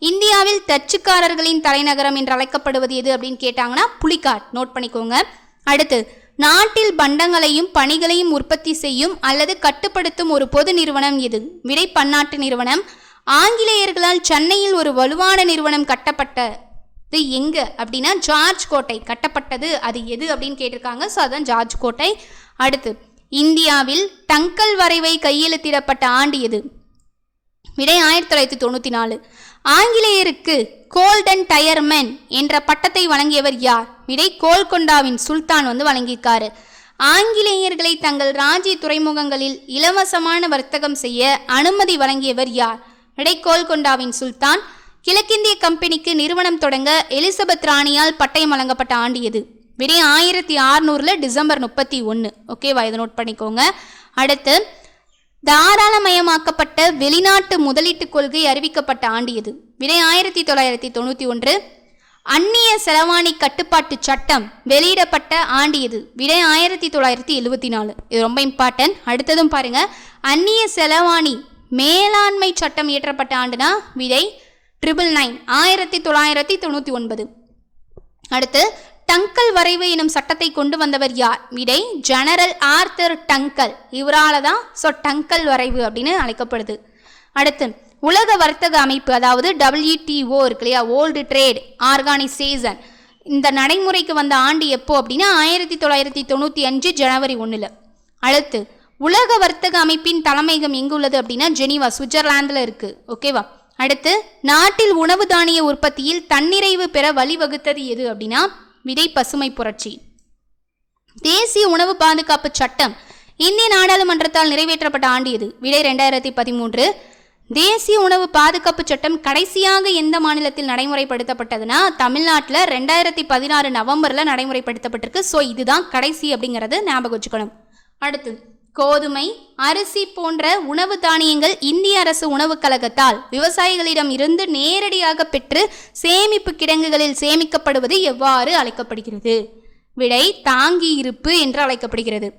இந்தியாவில் தச்சுக்காரர்களின் தலைநகரம் என்று அழைக்கப்படுவது எது அப்படின்னு கேட்டாங்கன்னா புலிகாட். நோட் பண்ணிக்கோங்க. அடுத்து, நாட்டில் பண்டங்களையும் பணிகளையும் உற்பத்தி செய்யும் அல்லது கட்டுப்படுத்தும் ஒரு பொது நிறுவனம் எது? விடை பன்னாட்டு நிறுவனம். ஆங்கிலேயர்களால் சென்னையில் ஒரு வலுவான நிறுவனம் கட்டப்பட்டது எங்க அப்படின்னா ஜார்ஜ் கோட்டை கட்டப்பட்டது. அது எது அப்படின்னு கேட்டிருக்காங்க. ஸோ அதுதான் ஜார்ஜ் கோட்டை. அடுத்து, இந்தியாவில் டங்கல் வரைவை கையெழுத்திடப்பட்ட ஆண்டு எது? விடை 1994. ஆங்கிலேயருக்கு கோல்டன் டயர்மேன் என்ற பட்டத்தை வழங்கியவர் யார்? விடை கோல்கொண்டாவின் சுல்தான் வழங்கியிருக்காரு. ஆங்கிலேயர்களை தங்கள் ராஜ்ய துறைமுகங்களில் இலவசமான வர்த்தகம் செய்ய அனுமதி வழங்கியவர் யார்? விடை கோல்கொண்டாவின் சுல்தான். கிழக்கிந்திய கம்பெனிக்கு நிறுவனம் தொடங்க எலிசபெத் ராணியால் பட்டயம் வழங்கப்பட்ட ஆண்டு எது? விடை 1600 டிசம்பர் 31. ஓகேவா? இதை நோட் பண்ணிக்கோங்க. அடுத்து, தாராளமயமாக்கப்பட்ட வெளிநாட்டு முதலீட்டு கொள்கை அறிவிக்கப்பட்ட ஆண்டு எது? விடை 1991. அந்நிய செலவாணி கட்டுப்பாட்டு சட்டம் வெளியிடப்பட்ட ஆண்டு எது? விடை 1974. இது ரொம்ப இம்பார்ட்டன்ட். அடுத்ததும் பாருங்க, அந்நிய செலவாணி மேலாண்மை சட்டம் இயற்றப்பட்ட ஆண்டுனா விடை 1999. அடுத்து, டங்கல் வரைவு எனும் சட்டத்தை கொண்டு வந்தவர் யார்? விடை ஜெனரல் ஆர்தர் டங்கல். இவரால் தான் டங்கல் வரைவு அப்படின்னு அழைக்கப்படுது. அடுத்து, உலக வர்த்தக அமைப்பு அதாவது WTO இருக்கு இல்லையா, வேர்ல்டு ட்ரேட் ஆர்கனைசேஷன், இந்த நடைமுறைக்கு வந்த ஆண்டு எப்போ அப்படின்னா 1995 ஜனவரி 1. அடுத்து, உலக வர்த்தக அமைப்பின் தலைமையகம் எங்கு உள்ளது அப்படின்னா ஜெனீவா, சுவிட்சர்லாந்தில் இருக்கு. ஓகேவா? அடுத்து, நாட்டில் உணவு தானிய உற்பத்தியில் தன்னிறைவு பெற வழிவகுத்தது எது அப்படின்னா விடை பசுமை புரட்சி. தேசிய உணவு பாதுகாப்பு சட்டம் இந்திய நாடாளுமன்றத்தால் நிறைவேற்றப்பட்ட ஆண்டு எது? விடை 2013. தேசிய உணவு பாதுகாப்பு சட்டம் கடைசியாக எந்த மாநிலத்தில் நடைமுறைப்படுத்தப்பட்டதுன்னா தமிழ்நாட்டில் 2016 நவம்பரில் நடைமுறைப்படுத்தப்பட்டிருக்கு. ஸோ இதுதான் கடைசி அப்படிங்கிறது ஞாபகம் வச்சுக்கணும். அடுத்து கோதுமை, அரிசி போன்ற உணவு தானியங்கள் இந்திய அரசு உணவுக் கழகத்தால் விவசாயிகளிடம் இருந்து நேரடியாக பெற்று சேமிப்பு கிடங்குகளில் சேமிக்கப்படுவது எவ்வாறு அழைக்கப்படுகிறது? விடை தாங்கி இருப்பு என்று அழைக்கப்படுகிறது.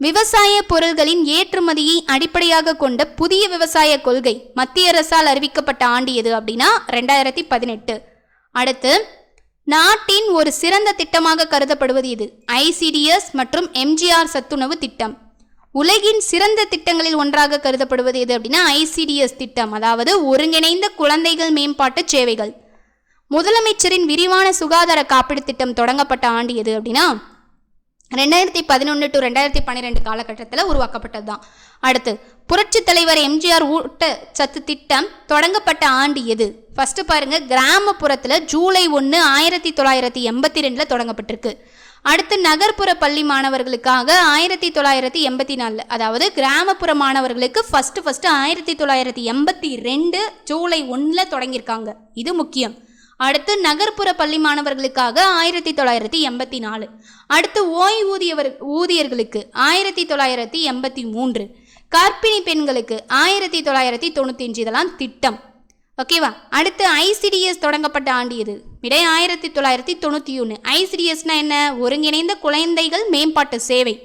விவசாய பொருள்களின் ஏற்றுமதியை அடிப்படையாக கொண்ட புதிய விவசாய கொள்கை மத்திய அரசால் அறிவிக்கப்பட்ட ஆண்டு எது அப்படின்னா 2018. அடுத்து நாட்டின் ஒரு சிறந்த திட்டமாக கருதப்படுவது எது? ஐசிடிஎஸ் மற்றும் எம்ஜிஆர் சத்துணவு திட்டம். உலகின் சிறந்த திட்டங்களில் ஒன்றாக கருதப்படுவது எது அப்படின்னா ஐசிடிஎஸ் திட்டம், அதாவது ஒருங்கிணைந்த குழந்தைகள் மேம்பாட்டு சேவைகள். முதலமைச்சரின் விரிவான சுகாதார காப்பீடு திட்டம் தொடங்கப்பட்ட ஆண்டு எது அப்படின்னா 2011 to 2012 காலகட்டத்தில் உருவாக்கப்பட்டது தான். அடுத்து புரட்சி தலைவர் எம்ஜிஆர் ஊட்டச்சத்து திட்டம் தொடங்கப்பட்ட ஆண்டு எது? ஃபர்ஸ்ட் பாருங்க, கிராமப்புறத்தில் ஜூலை 1, 1982 தொடங்கப்பட்டிருக்கு. அடுத்து நகர்ப்புற பள்ளி மாணவர்களுக்காக 1984, அதாவது கிராமப்புற மாணவர்களுக்கு ஃபர்ஸ்ட் 1982 ஜூலை 1 தொடங்கியிருக்காங்க. இது முக்கியம். அடுத்து நகர்ப்புற பள்ளி மாணவர்களுக்காக 1984. அடுத்து ஊதியர்களுக்கு 1983, கர்ப்பிணி பெண்களுக்கு 1995. இதெல்லாம் திட்டம். ஓகேவா? அடுத்து ஐசிடிஎஸ் தொடங்கப்பட்ட ஆண்டு எது? விடை 1991. ஐசிடிஎஸ்னா என்ன? ஒருங்கிணைந்த குழந்தைகள் மேம்பாட்டு சேவை.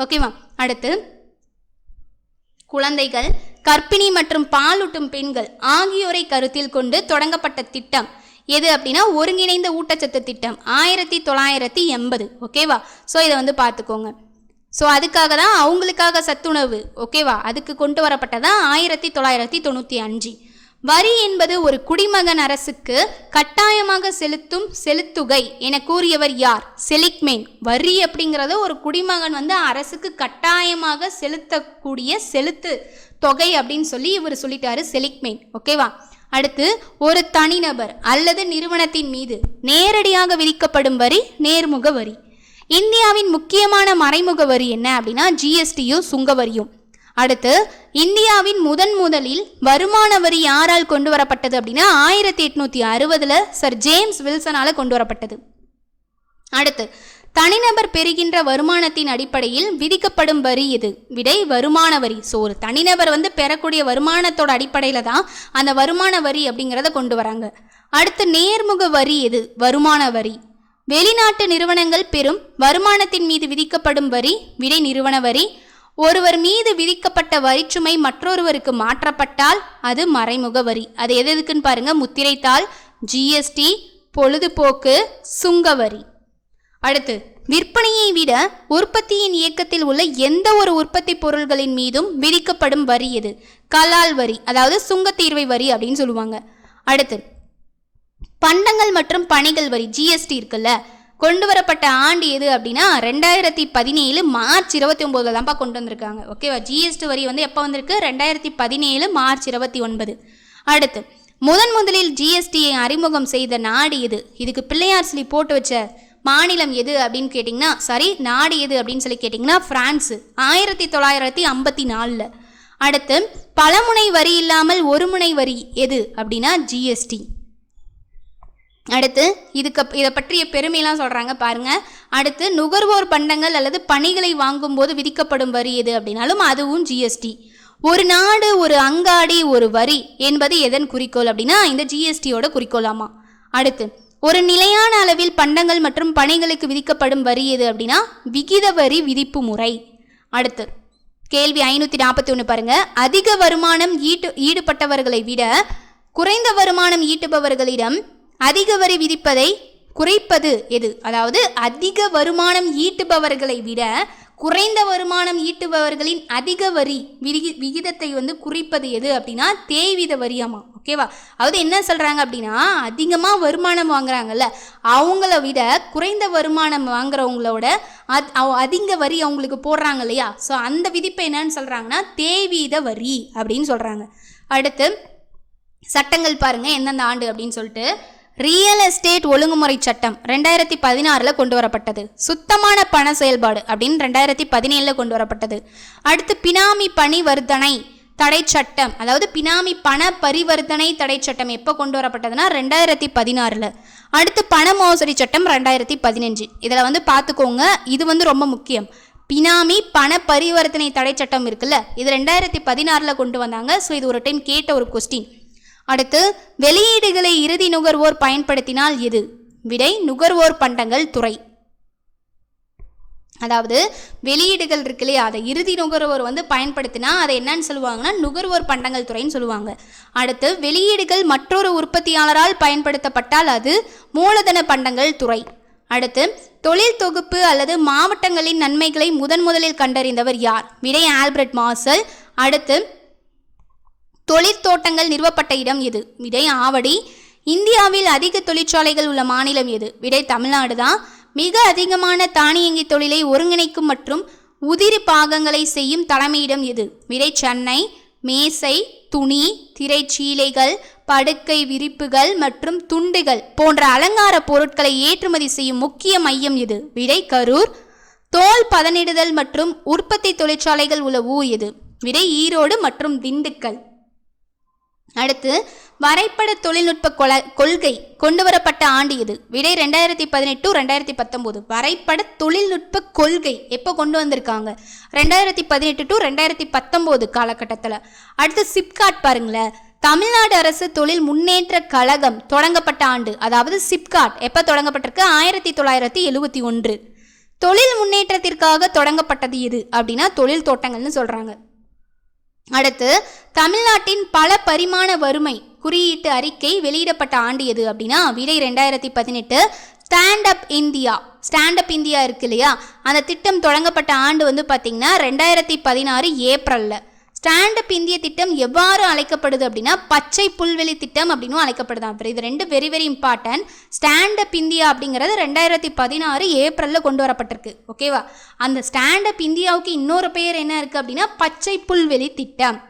ஓகேவா? அடுத்து குழந்தைகள், கர்ப்பிணி மற்றும் பாலூட்டும் பெண்கள் ஆகியோரை கருத்தில் கொண்டு தொடங்கப்பட்ட திட்டம் எது அப்படின்னா ஒருங்கிணைந்த ஊட்டச்சத்து திட்டம் 1980. ஓகேவா? ஸோ இதை பார்த்துக்கோங்க. ஸோ அதுக்காக தான் அவங்களுக்காக சத்துணவு, ஓகேவா, அதுக்கு கொண்டு வரப்பட்டதான் 1995. வரி என்பது ஒரு குடிமகன் அரசுக்கு கட்டாயமாக செலுத்தும் செலுத்துகை என கூறியவர் யார்? செலிக்மேன். வரி அப்படிங்கிறத ஒரு குடிமகன் அரசுக்கு கட்டாயமாக செலுத்தக்கூடிய செலுத்து தொகை அப்படின்னு சொல்லி இவர் சொல்லிட்டாரு, செலிக்மேன். ஓகேவா? அடுத்து ஒரு தனிநபர் அல்லது நிறுவனத்தின் மீது நேரடியாக விதிக்கப்படும் வரி நேர்முக வரி. இந்தியாவின் முக்கியமான மறைமுக வரி என்ன அப்படின்னா ஜிஎஸ்டியும் சுங்க வரியும். அடுத்து இந்தியாவின் முதலில் வருமான வரி யாரால் கொண்டு வரப்பட்டது அப்படின்னா 1860 சர் ஜேம்ஸ் வில்சனால் கொண்டு வரப்பட்டது. அடுத்து தனிநபர் பெறுகின்ற வருமானத்தின் அடிப்படையில் விதிக்கப்படும் வரி எது? விடை வருமான வரி. ஸோ ஒரு தனிநபர் பெறக்கூடிய வருமானத்தோட அடிப்படையில் தான் அந்த வருமான வரி அப்படிங்கிறத கொண்டு வராங்க. அடுத்து நேர்முக வரி எது? வருமான வரி. வெளிநாட்டு நிறுவனங்கள் பெறும் வருமானத்தின் மீது விதிக்கப்படும் வரி? விடை நிறுவன வரி. ஒருவர் மீது விதிக்கப்பட்ட வரிச்சுமை மற்றொருவருக்கு மாற்றப்பட்டால் அது மறைமுக வரி. அது எதுக்குன்னு பாருங்க, முத்திரைத்தாள், ஜிஎஸ்டி, பொழுதுபோக்கு, சுங்க வரி. அடுத்து விற்பனையை விட உற்பத்தியின் இயக்கத்தில் உள்ள எந்த ஒரு உற்பத்தி பொருள்களின் மீதும் விதிக்கப்படும் வரி எது? கலால் வரி, அதாவது சுங்கத்தீர்வை வரி அப்படின்னு சொல்லுவாங்க. அடுத்து பண்டங்கள் மற்றும் பணிகள் வரி ஜிஎஸ்டி இருக்குல்ல, கொண்டு வரப்பட்ட ஆண்டு எது அப்படின்னா 2017 மார்ச் 29 தான்ப்பா கொண்டு வந்திருக்காங்க. ஓகேவா? ஜிஎஸ்டி வரி எப்போ வந்திருக்கு? 2017 மார்ச் 29. அடுத்து முதலில் ஜிஎஸ்டியை அறிமுகம் செய்த நாடு எது? இதுக்கு பிள்ளையார் சொல்லி போட்டு வச்ச மாநிலம் எது அப்படின்னு கேட்டிங்கன்னா, சாரி, நாடு எது அப்படின்னு சொல்லி கேட்டிங்கன்னா பிரான்ஸ், 1954. அடுத்து பலமுனை வரி இல்லாமல் ஒரு முனை வரி எது அப்படின்னா ஜிஎஸ்டி. அடுத்து இதை பற்றிய பெருமையெல்லாம் சொல்கிறாங்க பாருங்க. அடுத்து நுகர்வோர் பண்டங்கள் அல்லது பணிகளை வாங்கும் போது விதிக்கப்படும் வரி எது அப்படின்னாலும் அதுவும் ஜிஎஸ்டி. ஒரு நாடு, ஒரு அங்காடி, ஒரு வரி என்பது எதன் குறிக்கோள் அப்படின்னா இந்த ஜிஎஸ்டியோட குறிக்கோளாமா. அடுத்து ஒரு நிலையான அளவில் பண்டங்கள் மற்றும் பணிகளுக்கு விதிக்கப்படும் வரி எது அப்படின்னா விகித வரி விதிப்பு முறை. அடுத்து கேள்வி 541 பாருங்க. அதிக வருமானம் ஈடுபட்டவர்களை விட குறைந்த வருமானம் ஈட்டுபவர்களிடம் அதிக வரி விதிப்பதை குறைப்பது எது? அதாவது அதிக வருமானம் ஈட்டுபவர்களை விட குறைந்த வருமானம் ஈட்டுபவர்களின் அதிக வரி விகிதத்தை குறிப்பது எது அப்படின்னா தேய்வீத வரியாமா. ஓகேவா? அதாவது என்ன சொல்றாங்க அப்படின்னா அதிகமாக வருமானம் வாங்குறாங்கல்ல அவங்கள விட குறைந்த வருமானம் வாங்குறவங்களோட அதிக வரி அவங்களுக்கு போடுறாங்க இல்லையா, ஸோ அந்த விதிப்பை என்னன்னு சொல்றாங்கன்னா தேய்வீத வரி அப்படின்னு சொல்றாங்க. அடுத்து சட்டங்கள் பாருங்க எந்தெந்த ஆண்டு அப்படின்னு சொல்லிட்டு. ரியல் எஸ்டேட் ஒழுங்குமுறை சட்டம் 2016 கொண்டு வரப்பட்டது. சுத்தமான பண செயல்பாடு அப்படின்னு 2017 கொண்டு வரப்பட்டது. அடுத்து பினாமி பணி வர்த்தனை தடை சட்டம், அதாவது பினாமி பண பரிவர்த்தனை தடை சட்டம் எப்போ கொண்டு வரப்பட்டதுன்னா 2016. அடுத்து பண மோசடி சட்டம் 2015. இதில் பார்த்துக்கோங்க, இது ரொம்ப முக்கியம். பினாமி பண பரிவர்த்தனை தடை சட்டம் இருக்குல்ல, இது 2016 கொண்டு வந்தாங்க. ஸோ இது ஒரு டைம் கேட்ட ஒரு கொஸ்டின். அடுத்து வெளியீடுகளை இறுதி நுகர்வோர் பயன்படுத்தினால் எது? விடை நுகர்வோர் பண்டங்கள் துறை. அதாவது வெளியீடுகள் இருக்கு இல்லையா, அதை இறுதி நுகர்வோர் பயன்படுத்தினா அதை என்னன்னு சொல்லுவாங்கன்னா நுகர்வோர் பண்டங்கள் துறைன்னு சொல்லுவாங்க. அடுத்து வெளியீடுகள் மற்றொரு உற்பத்தியாளரால் பயன்படுத்தப்பட்டால் அது மூலதன பண்டங்கள் துறை. அடுத்து தொழில் தொகுப்பு அல்லது மாவட்டங்களின் நன்மைகளை முதலில் கண்டறிந்தவர் யார்? விடை ஆல்பர்ட் மார்சல். அடுத்து தொழிற்தோட்டங்கள் நிறுவப்பட்ட இடம் எது? விடை ஆவடி. இந்தியாவில் அதிக தொழிற்சாலைகள் உள்ள மாநிலம் எது? விடை தமிழ்நாடு தான். மிக அதிகமான தானியங்கி தொழிலை ஒருங்கிணைக்கும் மற்றும் உதிரி பாகங்களை செய்யும் தலைமையிடம் எது? விடை சென்னை. மேசை, துணி, திரைச்சீலைகள், படுக்கை விரிப்புகள் மற்றும் துண்டுகள் போன்ற அலங்கார பொருட்களை ஏற்றுமதி செய்யும் முக்கிய மையம் எது? விடை கரூர். தோல் பதனிடுதல் மற்றும் உற்பத்தி தொழிற்சாலைகள் உள்ள ஊர் எது? விடை ஈரோடு மற்றும் திண்டுக்கல். அடுத்து வரைபட தொழில்நுட்ப கொள்கை கொண்டு வரப்பட்ட ஆண்டு எது? விடை 2018-2019. வரைபட தொழில்நுட்ப கொள்கை எப்போ கொண்டு வந்திருக்காங்க? 2018-2019 காலகட்டத்தில். அடுத்து சிப்காட் பாருங்களேன், தமிழ்நாடு அரசு தொழில் முன்னேற்ற கழகம் தொடங்கப்பட்ட ஆண்டு, அதாவது சிப்காட் எப்போ தொடங்கப்பட்டிருக்கு? 1971. தொழில் முன்னேற்றத்திற்காக தொடங்கப்பட்டது எது அப்படின்னா தொழில் தோட்டங்கள்னு சொல்றாங்க. அடுத்து தமிழ்நாட்டின் பல பரிமாண வறுமை குறியீட்டு அறிக்கை வெளியிடப்பட்ட ஆண்டு எது அப்படின்னா விடை 2018. ஸ்டாண்ட் அப் இந்தியா இருக்கு இல்லையா, அந்த திட்டம் தொடங்கப்பட்ட ஆண்டு பார்த்தீங்கன்னா 2016 ஏப்ரலில். ஸ்டாண்ட் அப் இந்திய திட்டம் எவ்வாறு அழைக்கப்படுது அப்படின்னா பச்சை புல்வெளி திட்டம் அப்படின்னு அழைக்கப்படுது. அப்புறம் இது ரெண்டு very very important. Stand up India அப்படிங்கிறது 2016 ஏப்ரலில் கொண்டு வரப்பட்டிருக்கு. ஓகேவா? அந்த ஸ்டாண்ட் அப் இந்தியாவுக்கு இன்னொரு பெயர் என்ன இருக்குது அப்படின்னா பச்சை புல்வெளி திட்டம்.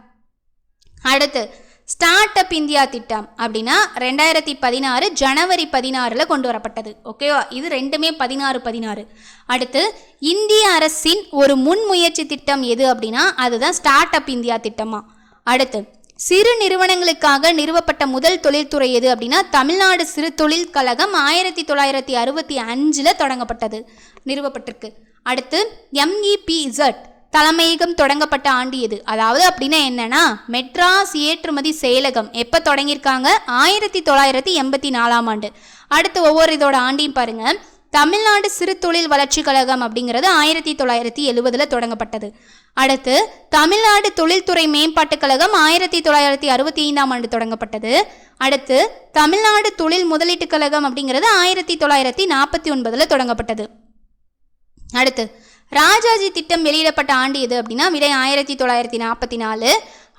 அடுத்து ஸ்டார்ட் அப் இந்தியா திட்டம் அப்படின்னா 2016 ஜனவரி 16 கொண்டு வரப்பட்டது. ஓகேவா? இது ரெண்டுமே 16. அடுத்து இந்திய அரசின் ஒரு முன்முயற்சி திட்டம் எது அப்படின்னா அதுதான் ஸ்டார்ட் அப் இந்தியா திட்டமா. அடுத்து சிறு நிறுவனங்களுக்காக நிறுவப்பட்ட முதல் தொழில்துறை எது அப்படின்னா தமிழ்நாடு சிறு தொழில் கழகம் 1965 தொடங்கப்பட்டது, நிறுவப்பட்டிருக்கு. அடுத்து MEPZ தலைமையகம் தொடங்கப்பட்ட ஆண்டு எது? அதாவது அப்படின்னா என்னன்னா மெட்ராஸ் ஏற்றுமதி செயலகம் எப்போ தொடங்கியிருக்காங்க? 1984 ஆண்டு. அடுத்து ஒவ்வொரு இதோட ஆண்டையும் பாருங்க. தமிழ்நாடு சிறு தொழில் வளர்ச்சி கழகம் அப்படிங்கிறது 1970 தொடங்கப்பட்டது. அடுத்து தமிழ்நாடு தொழில்துறை மேம்பாட்டுக் கழகம் 1965 ஆண்டு தொடங்கப்பட்டது. அடுத்து தமிழ்நாடு தொழில் முதலீட்டு கழகம் அப்படிங்கிறது 1949 தொடங்கப்பட்டது. அடுத்து ராஜாஜி திட்டம் வெளியிடப்பட்ட ஆண்டு எது அப்படின்னா விடை 1944.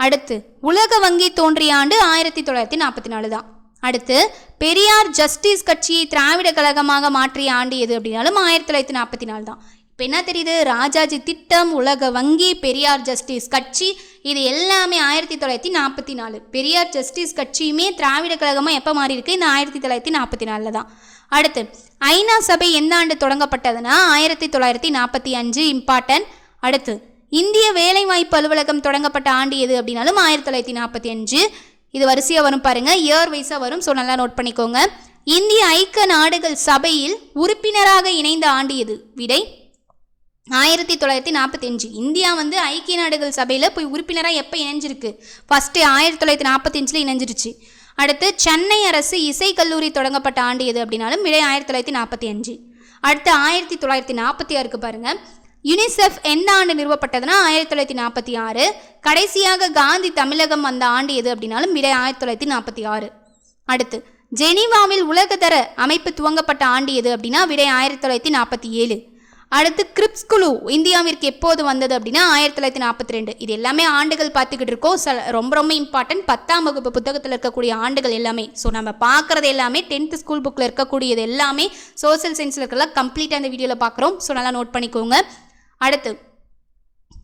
அடுத்து உலக வங்கி தோன்றிய ஆண்டு 1944 தான். அடுத்து பெரியார் ஜஸ்டிஸ் கட்சியை திராவிட கழகமாக மாற்றிய ஆண்டு எது அப்படின்னாலும் 1944 தான். இப்போ என்ன தெரியுது? ராஜாஜி திட்டம், உலக வங்கி, பெரியார் ஜஸ்டிஸ் கட்சி, இது எல்லாமே 1944. பெரியார் ஜஸ்டிஸ் கட்சியுமே திராவிட கழகமாக எப்போ மாறி இருக்கு? இந்த 1944 தான். அடுத்து ஐநா சபை எந்த ஆண்டு தொடங்கப்பட்டதுன்னா 1945 இம்பார்ட்டன்ட். அடுத்து இந்திய வேலைவாய்ப்பு அலுவலகம் தொடங்கப்பட்ட ஆண்டு எது அப்படின்னாலும் 1945. இது வரிசையாக வரும் பாருங்க, இயர் வைஸாக வரும். ஸோ நல்லா நோட் பண்ணிக்கோங்க. இந்திய ஐக்கிய நாடுகள் சபையில் உறுப்பினராக இணைந்த ஆண்டு எது? விடை 1945. இந்தியா ஐக்கிய நாடுகள் சபையில் போய் உறுப்பினராக எப்போ இணைஞ்சிருக்கு? ஃபஸ்ட்டு 1945 இணைஞ்சிருச்சு. அடுத்து சென்னை அரசு இசைக்கல்லூரி தொடங்கப்பட்ட ஆண்டு எது அப்படின்னாலும் விடை 1945. அடுத்து 1946 பாருங்க. யுனிசெஃப் எந்த ஆண்டு நிறுவப்பட்டதுன்னா 1946. கடைசியாக காந்தி தமிழகம் வந்த ஆண்டு எது அப்படின்னாலும் விடை 1946. அடுத்து ஜெனீவாவில் உலகதர அமைப்பு துவங்கப்பட்ட ஆண்டு எது அப்படின்னா விடை 1947. அடுத்து கிரிப்ஸ் குழு இந்தியாவிற்கு எப்போது வந்தது அப்படின்னா 1942. இது எல்லாமே ஆண்டுகள் பார்த்துக்கிட்டு இருக்கோம். ரொம்ப ரொம்ப இம்பார்ட்டன்ட். 10ஆம் வகுப்பு புத்தகத்தில் இருக்கக்கூடிய ஆண்டுகள் எல்லாமே. ஸோ நம்ம பார்க்குறது எல்லாமே 10th ஸ்கூல் புக்கில் இருக்கக்கூடியது எல்லாமே சோசியல் சயின்ஸில் இருக்கலாம் கம்ப்ளீட்டாக அந்த வீடியோவில் பார்க்குறோம். ஸோ நல்லா நோட் பண்ணிக்கோங்க. அடுத்து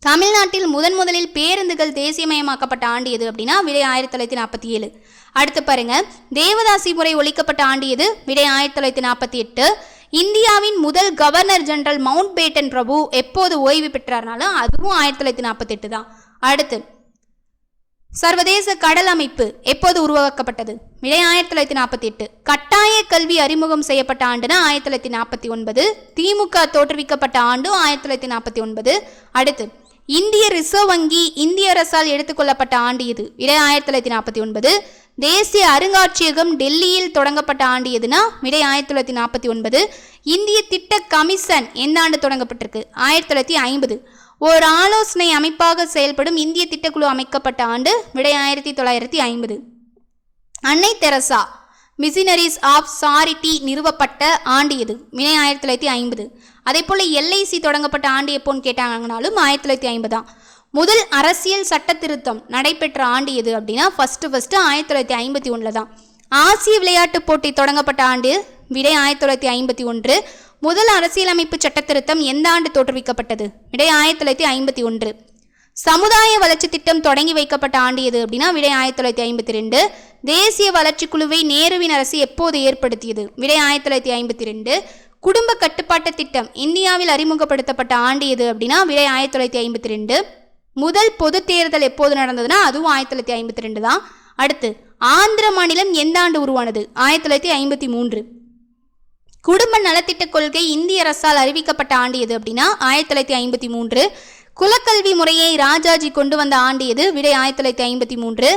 தமிழ்நாட்டில் முதலில் பேருந்துகள் தேசியமயமாக்கப்பட்ட ஆண்டு எது அப்படின்னா விடை 1947. அடுத்து பாருங்க, தேவதாசி முறை ஒழிக்கப்பட்ட ஆண்டு எது? விடை 1948. இந்தியாவின் முதல் கவர்னர் ஜெனரல் மவுண்ட் பேட்டன் பிரபு எப்போது ஓய்வு பெற்றார்னாலும் அதுவும் 1948 தான். அடுத்து சர்வதேச கடல் அமைப்பு எப்போது உருவாக்கப்பட்டது? விடை 1948. கட்டாய கல்வி அறிமுகம் செய்யப்பட்ட ஆண்டுனா 1949. திமுக தோற்றுவிக்கப்பட்ட ஆண்டு 1949. அடுத்து இந்திய ரிசர்வ் வங்கி இந்திய அரசால் எடுத்துக்கொள்ளப்பட்ட ஆண்டு இது? விடை 1949. தேசிய அருங்காட்சியகம் டெல்லியில் தொடங்கப்பட்ட ஆண்டு எதுனா? விடை 1949. இந்திய திட்ட கமிஷன் எந்த ஆண்டு தொடங்கப்பட்டிருக்கு? 1950. ஒரு ஆலோசனை அமைப்பாக செயல்படும் இந்திய திட்டக்குழு அமைக்கப்பட்ட ஆண்டு? விடை 1950. அன்னை தெரசா மிஷனரிஸ் ஆஃப் சாரிட்டி நிறுவப்பட்ட ஆண்டு எது? விடை 1950. அதே போல் எல்ஐசி தொடங்கப்பட்ட ஆண்டு எப்போன்னு கேட்டாங்கனாலும் 1950 தான். முதல் அரசியல் சட்ட திருத்தம் நடைபெற்ற ஆண்டு எது அப்படின்னா ஃபர்ஸ்ட் 1951 தான். ஆசிய விளையாட்டுப் போட்டி தொடங்கப்பட்ட ஆண்டு? விடை 1951. முதல் அரசியலமைப்பு சட்ட திருத்தம் எந்த ஆண்டு தோற்றுவிக்கப்பட்டது? விடை 1951. சமுதாய வளர்ச்சி திட்டம் தொடங்கி வைக்கப்பட்ட ஆண்டு எது அப்படின்னா? விடை 1952. தேசிய வளர்ச்சி குழுவை நேருவின் அரசு எப்போது ஏற்படுத்தியது? விடை 1952. குடும்ப கட்டுப்பாட்டு திட்டம் இந்தியாவில் அறிமுகப்படுத்தப்பட்ட ஆண்டு எது அப்படின்னா? விடை 1952. முதல் பொது தேர்தல் எப்போது நடந்ததுன்னா அதுவும் 1952 தான். அடுத்து ஆந்திர மாநிலம் எந்த ஆண்டு உருவானது? 1953. குடும்ப நலத்திட்ட கொள்கை இந்திய அரசால் அறிவிக்கப்பட்ட ஆண்டு எது அப்படின்னா? 1953. குலக்கல்வி முறையை ராஜாஜி கொண்டு வந்த ஆண்டு எது? விடை 1953.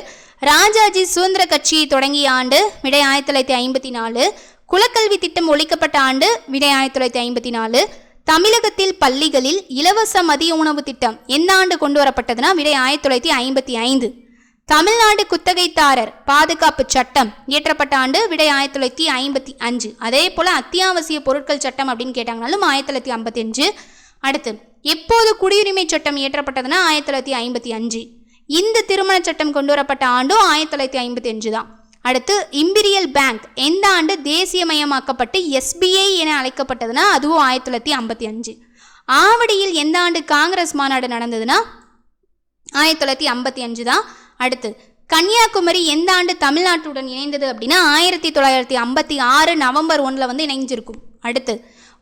ராஜாஜி சுதந்திர கட்சியை தொடங்கிய ஆண்டு? விடை 1954. குலக்கல்வி திட்டம் ஒழிக்கப்பட்ட ஆண்டு? விடை 1954. தமிழகத்தில் பள்ளிகளில் இலவச மதிய உணவு திட்டம் எந்த ஆண்டு கொண்டு வரப்பட்டதுன்னா? விடை 1955. தமிழ்நாடு குத்தகைதாரர் பாதுகாப்பு சட்டம் இயற்றப்பட்ட ஆண்டு? விடை 1955. அதே போல அத்தியாவசிய பொருட்கள் சட்டம் அப்படின்னு கேட்டாங்கனாலும் 1955. அடுத்து எப்போது குடியுரிமை சட்டம் இயற்றப்பட்டதுன்னா 1955. இந்த திருமண சட்டம் கொண்டு வரப்பட்ட ஆண்டும் 1955 தான். அடுத்து இம்பீரியல் பேங்க் எந்த ஆண்டு தேசியமயமாக்கப்பட்டு எஸ்பிஐ என அழைக்கப்பட்டதுன்னா அதுவும் 1955. ஆவடியில் எந்த ஆண்டு காங்கிரஸ் மாநாடு நடந்ததுன்னா 1955 தான். அடுத்து கன்னியாகுமரி எந்த ஆண்டு தமிழ்நாட்டுடன் இணைந்தது அப்படின்னா 1956 நவம்பர் 1 இணைஞ்சிருக்கும். அடுத்து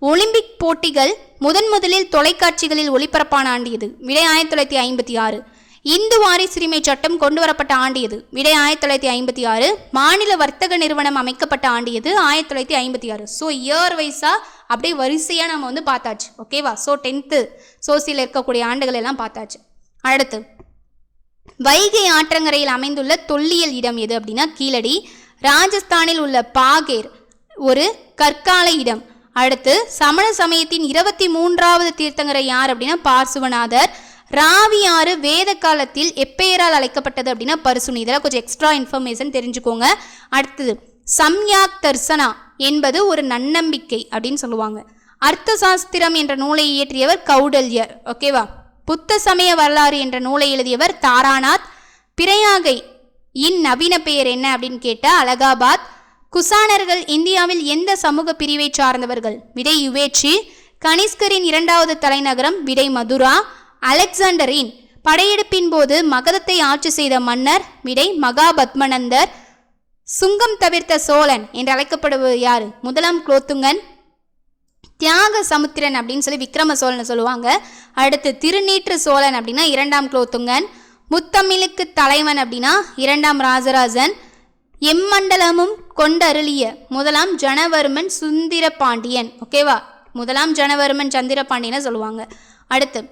ஒலிம்பிக் போட்டிகள் முதலில் தொலைக்காட்சிகளில் ஒளிபரப்பான ஆண்டு எது? விடை 1956. இந்து வாரிசுரிமை சட்டம் கொண்டு வரப்பட்ட ஆண்டு எது? விடை 1956. மாநில வர்த்தக நிறுவனம் அமைக்கப்பட்ட ஆண்டு எது? 1956. ஸோ இயர் வைஸாக அப்படியே வரிசையாக நம்ம பார்த்தாச்சு. ஓகேவா? ஸோ 10th சோசியல் இருக்கக்கூடிய ஆண்டுகள் எல்லாம் பார்த்தாச்சு. அடுத்து வைகை ஆற்றங்கரையில் அமைந்துள்ள தொல்லியல் இடம் எது அப்படின்னா கீழடி. ராஜஸ்தானில் உள்ள பாகேர் ஒரு கற்கால இடம். அடுத்து சமண சமயத்தின் 23வது தீர்த்தங்கரை யார் அப்படின்னா பார்சுவநாதர். ராவி ஆறு வேத காலத்தில் எப்பெயரால் அழைக்கப்பட்டது அப்படின்னா பர்சுனி. இதெல்லாம் கொஞ்சம் எக்ஸ்ட்ரா இன்ஃபர்மேஷன் தெரிஞ்சுக்கோங்க. அடுத்தது சம்யாக் தர்சனா என்பது ஒரு நன்னம்பிக்கை அப்படின்னு சொல்லுவாங்க. அர்த்த சாஸ்திரம் என்ற நூலை இயற்றியவர் கௌடல்யர். ஓகேவா? புத்த சமய வரலாறு என்ற நூலை எழுதியவர் தாராநாத். பிரயாகை இன் நவீன பெயர் என்ன அப்படின்னு கேட்டால் அலகாபாத். குசானர்கள் இந்தியாவில் எந்த சமூக பிரிவை சார்ந்தவர்கள்? விடை யுவேட்சி. கனிஷ்கரின் 2வது தலைநகரம்? விடை மதுரா. அலெக்சாண்டரின் படையெடுப்பின் போது மகதத்தை ஆட்சி செய்த மன்னர்? விடை மகாபத்மநந்தர். சுங்கம் தவிர்த்த சோழன் என்று அழைக்கப்படுவது யாரு? முதலாம் குலோத்துங்கன். தியாக சமுத்திரன் அப்படின்னு சொல்லி விக்ரம சோழனை சொல்லுவாங்க. அடுத்து திருநீற்று சோழன் அப்படின்னா 2ஆம் குலோத்துங்கன். முத்தமிழுக்கு தலைவன் அப்படின்னா 2ஆம் ராஜராஜன். எம்மண்டலமும் கொண்டருளிய முதலாம் ஜனவர்மன் சுந்தர பாண்டியன். ஓகேவா? முதலாம் ஜனவர்மன் சந்திர பாண்டியனை சொல்லுவாங்க. அடுத்து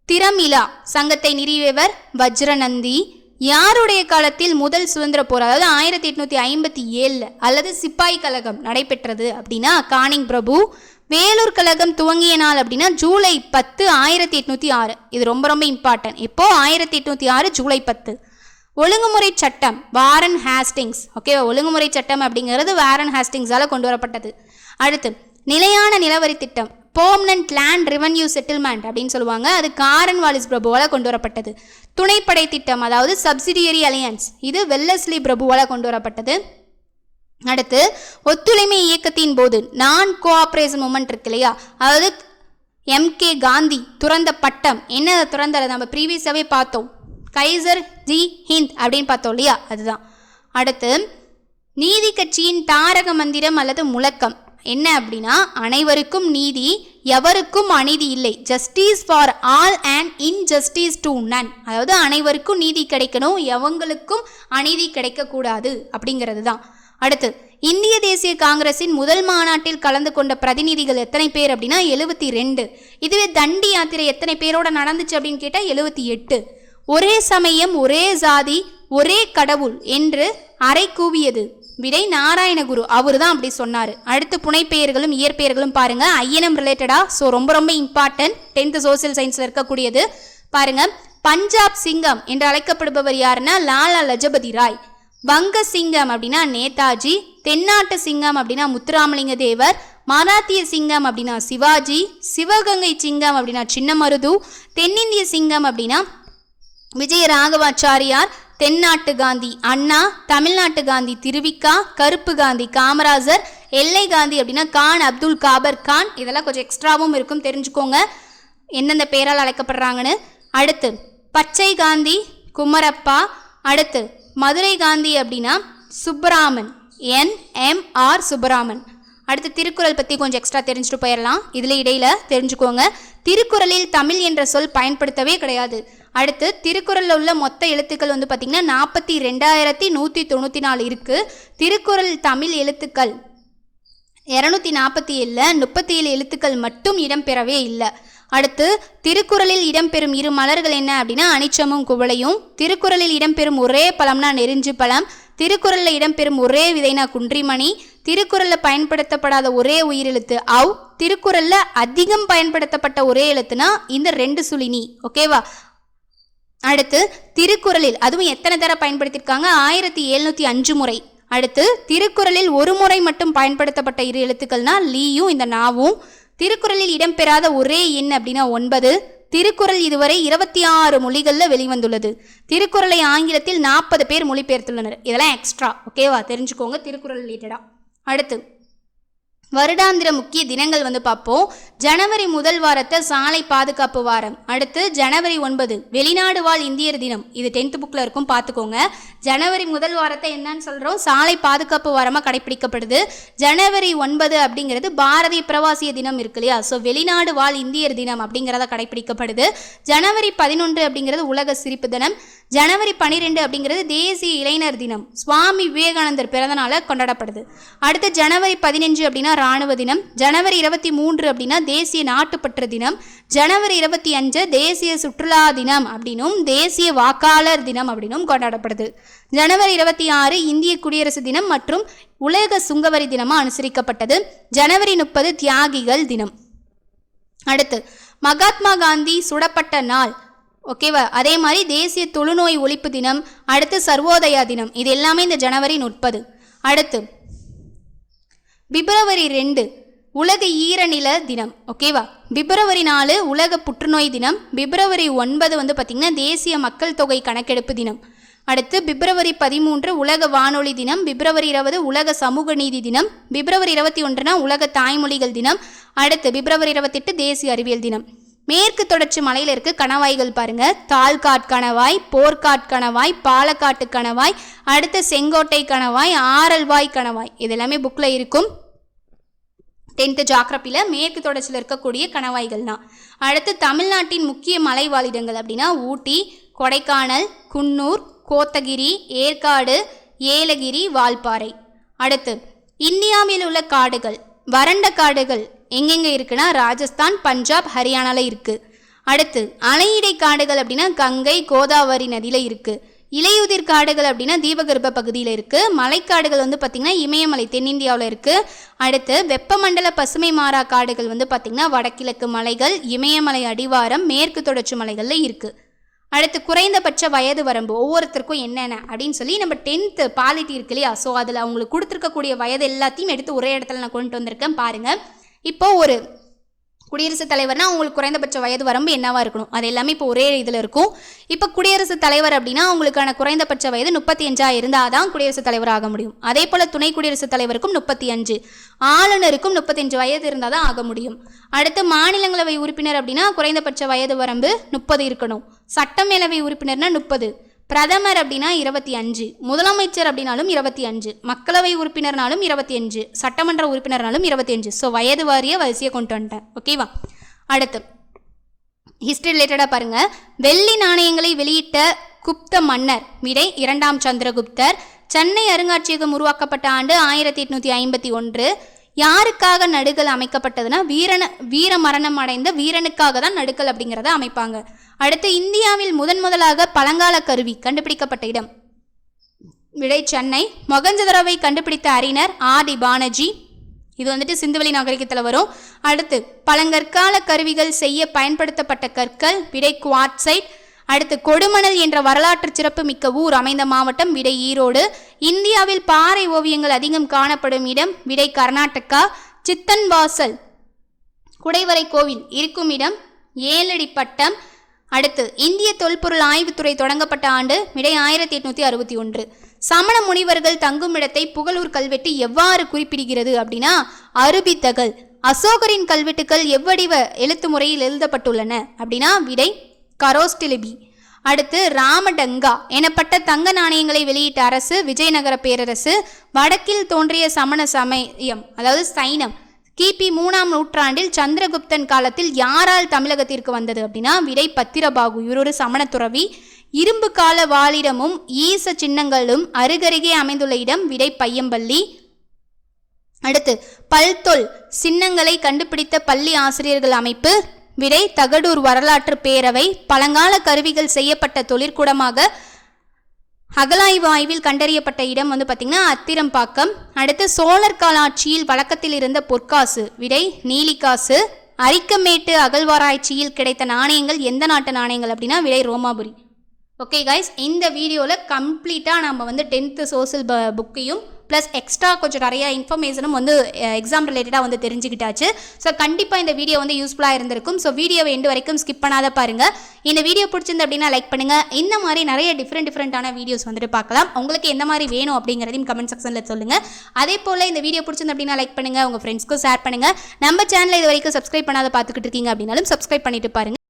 திரமிலா சங்கத்தை நிறுவியவர் வஜ்ரநந்தி. யாருடைய காலத்தில் முதல் சுதந்திர போர் அதாவது 1857 அல்லது சிப்பாய் கழகம் நடைபெற்றது அப்படின்னா கானிங் பிரபு. வேலூர் கழகம் துவங்கிய நாள் அப்படின்னா ஜூலை 10, 1806. இது ரொம்ப ரொம்ப இம்பார்ட்டன்ட். இப்போ 1806 ஜூலை 10. ஒழுங்குமுறை சட்டம் வாரன் ஹேஸ்டிங்ஸ். ஓகேவா? ஒழுங்குமுறை சட்டம் அப்படிங்கிறது வாரன் ஹேஸ்டிங்ஸால கொண்டு வரப்பட்டது. அடுத்து நிலையான நிலவரி திட்டம் பெர்மனன்ட் லேண்ட் ரெவன்யூ செட்டில்மெண்ட் அப்படின்னு சொல்லுவாங்க. அது காரன் வாலிஸ் பிரபுவால் கொண்டு வரப்பட்டது. துணைப்படை திட்டம் அதாவது சப்சிடியரி அலையன்ஸ் இது வெல்லஸ்லி பிரபுவால் கொண்டு வரப்பட்டது. அடுத்து ஒத்துழைமை இயக்கத்தின் போது நான் கோஆப்ரேஷன் மூமெண்ட் இருக்கு இல்லையா, அதாவது MK காந்தி துறந்த பட்டம் என்ன துறந்தார்? நம்ம ப்ரீவியஸாகவே பார்த்தோம். கைசர் ஜி ஹிந்த் அப்படின்னு பார்த்தோம் இல்லையா, அதுதான். அடுத்து நீதி கட்சியின் தாரக மந்திரம் அல்லது முழக்கம் என்ன அப்படின்னா, அனைவருக்கும் நீதி, எவருக்கும் அநீதி இல்லை. Justice for all and injustice to none. அதாவது அனைவருக்கும் நீதி கிடைக்கணும், எவங்களுக்கும் அநீதி கிடைக்கக்கூடாது அப்படிங்கிறது தான். அடுத்து, இந்திய தேசிய காங்கிரசின் முதல் மாநாட்டில் கலந்து கொண்ட பிரதிநிதிகள் எத்தனை பேர் அப்படின்னா 72. இதுவே தண்டி யாத்திரை எத்தனை பேரோட நடந்துச்சு அப்படின்னு கேட்டால் 78. ஒரே சமயம், ஒரே ஜாதி, ஒரே கடவுள் என்று அறை கூவியது விடை நாராயணகுரு. அவர் தான் அப்படி சொன்னார். அடுத்து புனைப்பெயர்களும் இயற்பெயர்களும் பாருங்க, ஐயனம் ரிலேட்டடா. ஸோ ரொம்ப ரொம்ப இம்பார்ட்டன்ட் 10th சோசியல் சயின்ஸில் இருக்கக்கூடியது. பாருங்க, பஞ்சாப் சிங்கம் என்று அழைக்கப்படுபவர் யாருன்னா லாலா லஜபதி ராய். வங்க சிங்கம் அப்படின்னா நேதாஜி. தென்னாட்டு சிங்கம் அப்படின்னா முத்துராமலிங்க தேவர். மராத்திய சிங்கம் அப்படின்னா சிவாஜி. சிவகங்கை சிங்கம் அப்படின்னா சின்னமருது. தென்னிந்திய சிங்கம் அப்படின்னா விஜய ராகவாச்சாரியார். தென்னாட்டு காந்தி அண்ணா. தமிழ்நாட்டு காந்தி திருவிக்கா. கருப்பு காந்தி காமராஜர். எல்லை காந்தி அப்படின்னா கான் அப்துல் காபர் கான். இதெல்லாம் கொஞ்சம் எக்ஸ்ட்ராவும் இருக்கும், தெரிஞ்சுக்கோங்க எந்தெந்த பேரால் அழைக்கப்படுறாங்கன்னு. அடுத்து பச்சை காந்தி குமரப்பா. அடுத்து மதுரை காந்தி அப்படின்னா சுப்பராமன், NMR சுப்பராமன். அடுத்து திருக்குறள் பற்றி கொஞ்சம் எக்ஸ்ட்ரா தெரிஞ்சுட்டு போயிடலாம். இதில் இடையில தெரிஞ்சுக்கோங்க, திருக்குறளில் தமிழ் என்ற சொல் பயன்படுத்தவே கிடையாது. அடுத்து திருக்குறளில் உள்ள மொத்த எழுத்துக்கள் வந்து பார்த்திங்கன்னா 42,194 இருக்குது. திருக்குறள் தமிழ் எழுத்துக்கள் 247, 37 எழுத்துக்கள் மட்டும் இடம்பெறவே இல்லை. அடுத்து திருக்குறளில் இடம்பெறும் இரு மலர்கள் என்ன அப்படின்னா அனிச்சமும் குவளையும். திருக்குறளில் இடம்பெறும் ஒரே பழம்னா நெருஞ்சு பழம். திருக்குறளில் இடம்பெறும் ஒரே விதைனா குன்றிமணி. திருக்குறளில் பயன்படுத்தப்படாத ஒரே உயிரெழுத்து அவ். திருக்குறளில் அதிகம் பயன்படுத்தப்பட்ட ஒரே எழுத்துனா இந்த 2 சுழினி. ஓகேவா? அடுத்து திருக்குறளில் அதுவும் எத்தனை தடவை பயன்படுத்தியிருக்காங்க? 1705 முறை. அடுத்து திருக்குறளில் ஒரு முறை மட்டும் பயன்படுத்தப்பட்ட இரு எழுத்துக்கள்னா லீயும் இந்த நாவும். திருக்குறளில் இடம்பெறாத ஒரே எண் அப்படின்னா 9. திருக்குறள் இதுவரை 26 மொழிகளில் வெளிவந்துள்ளது. திருக்குறளை ஆங்கிலத்தில் 40 பேர் மொழிபெயர்த்துள்ளனர். இதெல்லாம் எக்ஸ்ட்ரா, ஓகேவா? தெரிஞ்சுக்கோங்க திருக்குறள் ரிலேட்டடா. அடுத்து வருடாந்திர முக்கிய தினங்கள் வந்து பார்ப்போம். ஜனவரி முதல் வாரத்தை சாலை பாதுகாப்பு வாரம். அடுத்து ஜனவரி 9 வெளிநாடு வாழ் இந்தியர் தினம். இது 10th புக்கில் இருக்கும், பார்த்துக்கோங்க. ஜனவரி முதல் வாரத்தை என்னன்னு சொல்கிறோம்? சாலை பாதுகாப்பு வாரமாக கடைப்பிடிக்கப்படுது. ஜனவரி 9 அப்படிங்கிறது பாரதிய பிரவாசிய தினம் இருக்கு இல்லையா? ஸோ வெளிநாடு வாழ் இந்தியர் தினம் அப்படிங்கிறத கடைப்பிடிக்கப்படுது. ஜனவரி 11 அப்படிங்கிறது உலக சிரிப்பு தினம். ஜனவரி 12 அப்படிங்கிறது தேசிய இளைஞர் தினம். சுவாமி விவேகானந்தர் பிறந்தநாள கொண்டாடப்படுது. அடுத்து ஜனவரி 15 அப்படின்னா ராணுவ தினம். ஜனவரி 23 அப்படின்னா தேசிய நாட்டுப்பற்று தினம். ஜனவரி 25 தேசிய சுற்றுலா தினம் அப்படின்னும் தேசிய வாக்காளர் தினம் அப்படின்னும் கொண்டாடப்படுது. ஜனவரி 26 இந்திய குடியரசு தினம் மற்றும் உலக சுங்கவரி தினமாக அனுசரிக்கப்பட்டது. ஜனவரி 30 தியாகிகள் தினம். அடுத்து மகாத்மா காந்தி சுடப்பட்ட நாள். ஓகேவா? அதே மாதிரி தேசிய தொழுநோய் ஒழிப்பு தினம். அடுத்து சர்வோதயா தினம். இது எல்லாமே இந்த ஜனவரி 30. அடுத்து பிப்ரவரி 2 உலக ஈரநில தினம். ஓகேவா? பிப்ரவரி 4 உலக புற்றுநோய் தினம். பிப்ரவரி 9 வந்து பார்த்திங்கன்னா தேசிய மக்கள் தொகை கணக்கெடுப்பு தினம். அடுத்து பிப்ரவரி 13 உலக வானொலி தினம். பிப்ரவரி 20 உலக சமூக நீதி தினம். பிப்ரவரி 21 உலக தாய்மொழிகள் தினம். அடுத்து பிப்ரவரி 28 தேசிய அறிவியல் தினம். மேற்கு தொடர்ச்சி மலையில் இருக்க கணவாய்கள் பாருங்க. தால்காட் கணவாய், போர்க்காட் கணவாய், பாலக்காட்டு கணவாய், அடுத்து செங்கோட்டை கணவாய், ஆரல்வாய் கணவாய். இது எல்லாமே புக்கில் இருக்கும் 10th ஜாகிரபியில். மேற்கு தொடர்ச்சியில் இருக்கக்கூடிய கணவாய்கள் தான். அடுத்து தமிழ்நாட்டின் முக்கிய மலைவாழிடங்கள் அப்படின்னா ஊட்டி, கொடைக்கானல், குன்னூர், கோத்தகிரி, ஏற்காடு, ஏலகிரி, வால்பாறை. அடுத்து இந்தியாவில் உள்ள காடுகள், வறண்ட காடுகள் எங்கெங்கே இருக்குன்னா ராஜஸ்தான், பஞ்சாப், ஹரியானாவில் இருக்குது. அடுத்து அணையிடை காடுகள் அப்படின்னா கங்கை, கோதாவரி நதியில் இருக்குது. இலையுதிர் காடுகள் அப்படின்னா தீபகற்ப பகுதியில் இருக்குது. மலைக்காடுகள் வந்து பார்த்திங்கன்னா இமயமலை தென்னிந்தியாவில் இருக்குது. அடுத்து வெப்பமண்டல பசுமை மாறா காடுகள் வந்து பார்த்திங்கன்னா வடகிழக்கு மலைகள், இமயமலை அடிவாரம், மேற்கு தொடர்ச்சி மலைகளில் இருக்குது. அடுத்து குறைந்தபட்ச வயது வரம்பு ஒவ்வொருத்தருக்கும் என்னென்ன அப்படின்னு சொல்லி நம்ம 10th பாலிட்டி இருக்கு இல்லையா? ஸோ அதில் அவங்களுக்கு கொடுத்துருக்கக்கூடிய வயது எல்லாத்தையும் எடுத்து ஒரே இடத்துல நான் கொண்டு வந்திருக்கேன் பாருங்கள். இப்போ ஒரு குடியரசுத் தலைவர்னா அவங்களுக்கு குறைந்தபட்ச வயது வரம்பு என்னவா இருக்கணும், அது எல்லாமே இப்போ ஒரே இதில் இருக்கும். இப்போ குடியரசுத் தலைவர் அப்படின்னா அவங்களுக்கான குறைந்தபட்ச வயது 35 இருந்தால் தான் குடியரசுத் தலைவர் ஆக முடியும். அதே போல் துணை குடியரசுத் தலைவருக்கும் 35, ஆளுநருக்கும் 35 வயது இருந்தால் தான் ஆக முடியும். அடுத்து மாநிலங்களவை உறுப்பினர் அப்படின்னா குறைந்தபட்ச வயது வரம்பு 30 இருக்கணும். சட்டமேலவை உறுப்பினர்னா 30, பிரதமர் அப்படின்னா 25, முதலமைச்சர் அப்படின்னாலும் 25, மக்களவை உறுப்பினர்னாலும் 25, சட்டமன்ற உறுப்பினர்னாலும் 25. ஸோ வயது வாரிய வரிசையை கொண்டு வந்துட்டேன். ஓகேவா? அடுத்து ஹிஸ்டரி ரிலேட்டடாக பாருங்க. வெள்ளி நாணயங்களை வெளியிட்ட குப்த மன்னர். விடை 2ஆம் சந்திரகுப்தர். சென்னை அருங்காட்சியகம் உருவாக்கப்பட்ட ஆண்டு 1851. யாருக்காக நடுகள் அமைக்கப்பட்டதுன்னா வீர மரணம் அடைந்த வீரனுக்காக தான் நடுகள் அப்படிங்கிறத அமைப்பாங்க. அடுத்து இந்தியாவில் முதலாக பழங்கால கருவி கண்டுபிடிக்கப்பட்ட இடம். விடை சென்னை. மொகஞ்சதரோவை கண்டுபிடித்த அறிஞர் ஆர்.டி. பானர்ஜி. இது வந்துட்டு சிந்துவெளி நாகரிகத்தில் வரும். அடுத்து பழங்கற்கால கருவிகள் செய்ய பயன்படுத்தப்பட்ட கற்கள். விடை குவார்ட்சைட். அடுத்து கொடுமணல் என்ற வரலாற்று சிறப்பு மிக்க ஊர் அமைந்த மாவட்டம். விடை ஈரோடு. இந்தியாவில் பாறை ஓவியங்கள் அதிகம் காணப்படும் இடம். விடை கர்நாடகா. சித்தன் வாசல் குடைவரை கோவில் இருக்கும் இடம். ஏழடிப்பட்டம். அடுத்து இந்திய தொல்பொருள் ஆய்வுத்துறை தொடங்கப்பட்ட ஆண்டு. விடை 1861. சமண முனிவர்கள் தங்கும் இடத்தை புகழூர் கல்வெட்டு எவ்வாறு குறிப்பிடுகிறது அப்படின்னா அருபித்தகல். அசோகரின் கல்வெட்டுக்கள் எவ்வடிவ எழுத்து முறையில் எழுதப்பட்டுள்ளன அப்படின்னா விடை கரோஸ்டிலிபி. அடுத்து ராமடங்கா எனப்பட்ட தங்க நாணயங்களை வெளியிட்ட அரசு விஜயநகர பேரரசு. வடக்கில் தோன்றிய சமண சமயம் அதாவது சைனம் கிபி 3ஆம் நூற்றாண்டில் சந்திரகுப்தன் காலத்தில் யாரால் தமிழகத்திற்கு வந்தது அப்படின்னா விடை பத்திரபாகு. இவர் ஒரு சமண துறவி. இரும்பு கால வாழிடமும் ஈச சின்னங்களும் அருகருகே அமைந்துள்ள இடம். விடை பையம்பள்ளி. அடுத்து பல்தொல் சின்னங்களை கண்டுபிடித்த பள்ளி ஆசிரியர்கள் அமைப்பு. விடை தகடூர் வரலாற்று பேரவை. பழங்கால கருவிகள் செய்யப்பட்ட தொழிற்கூடமாக அகலாய்வு ஆய்வில் கண்டறியப்பட்ட இடம் வந்து பார்த்திங்கன்னா அத்திரம்பாக்கம். அடுத்து சோழர் கால ஆட்சியில் வழக்கத்தில் இருந்த பொற்காசு. விடை நீலிக்காசு. அரிக்கமேட்டு அகழ்வாராய்ச்சியில் கிடைத்த நாணயங்கள் எந்த நாட்டு நாணயங்கள் அப்படின்னா விடை ரோமாபுரி. ஓகே கைஸ், இந்த வீடியோவில் கம்ப்ளீட்டாக நம்ம வந்து 10th சோசியல் புக்கையும் ப்ளஸ் எக்ஸ்ட்ரா கொஞ்சம் நிறைய இன்ஃபர்மேஷனும் வந்து எக்ஸாம் ரிலேட்டடாக வந்து தெரிஞ்சுக்கிட்டாச்சு. ஸோ கண்டிப்பாக இந்த வீடியோ வந்து யூஸ்ஃபுல்லாக இருந்திருக்கும். ஸோ வீடியோவை எண்டு வரைக்கும் ஸ்கிப் பண்ணாத பாருங்கள். இந்த வீடியோ பிடிச்சிருந்து அப்படின்னா லைக் பண்ணுங்கள். இந்த மாதிரி நிறைய டிஃப்ரெண்ட்டான வீடியோஸ் வந்துட்டு பார்க்கலாம். உங்களுக்கு எந்த மாதிரி வேணும் அப்படிங்கிறதையும் கமெண்ட் செக்ஷனில் சொல்லுங்கள். அதே போல் இந்த வீடியோ பிடிச்சிருந்து அப்படின்னா லைக் பண்ணுங்கள், உங்கள் ஃப்ரெண்ட்ஸ்க்கும் ஷேர் பண்ணுங்கள். நம்ம சேனலை இது வரைக்கும் சப்ஸ்கிரைப் பண்ணாத பார்த்துக்கிட்டு இருக்கீங்க அப்படின்னாலும் சப்ஸ்கிரைப் பண்ணிட்டு பாருங்கள்.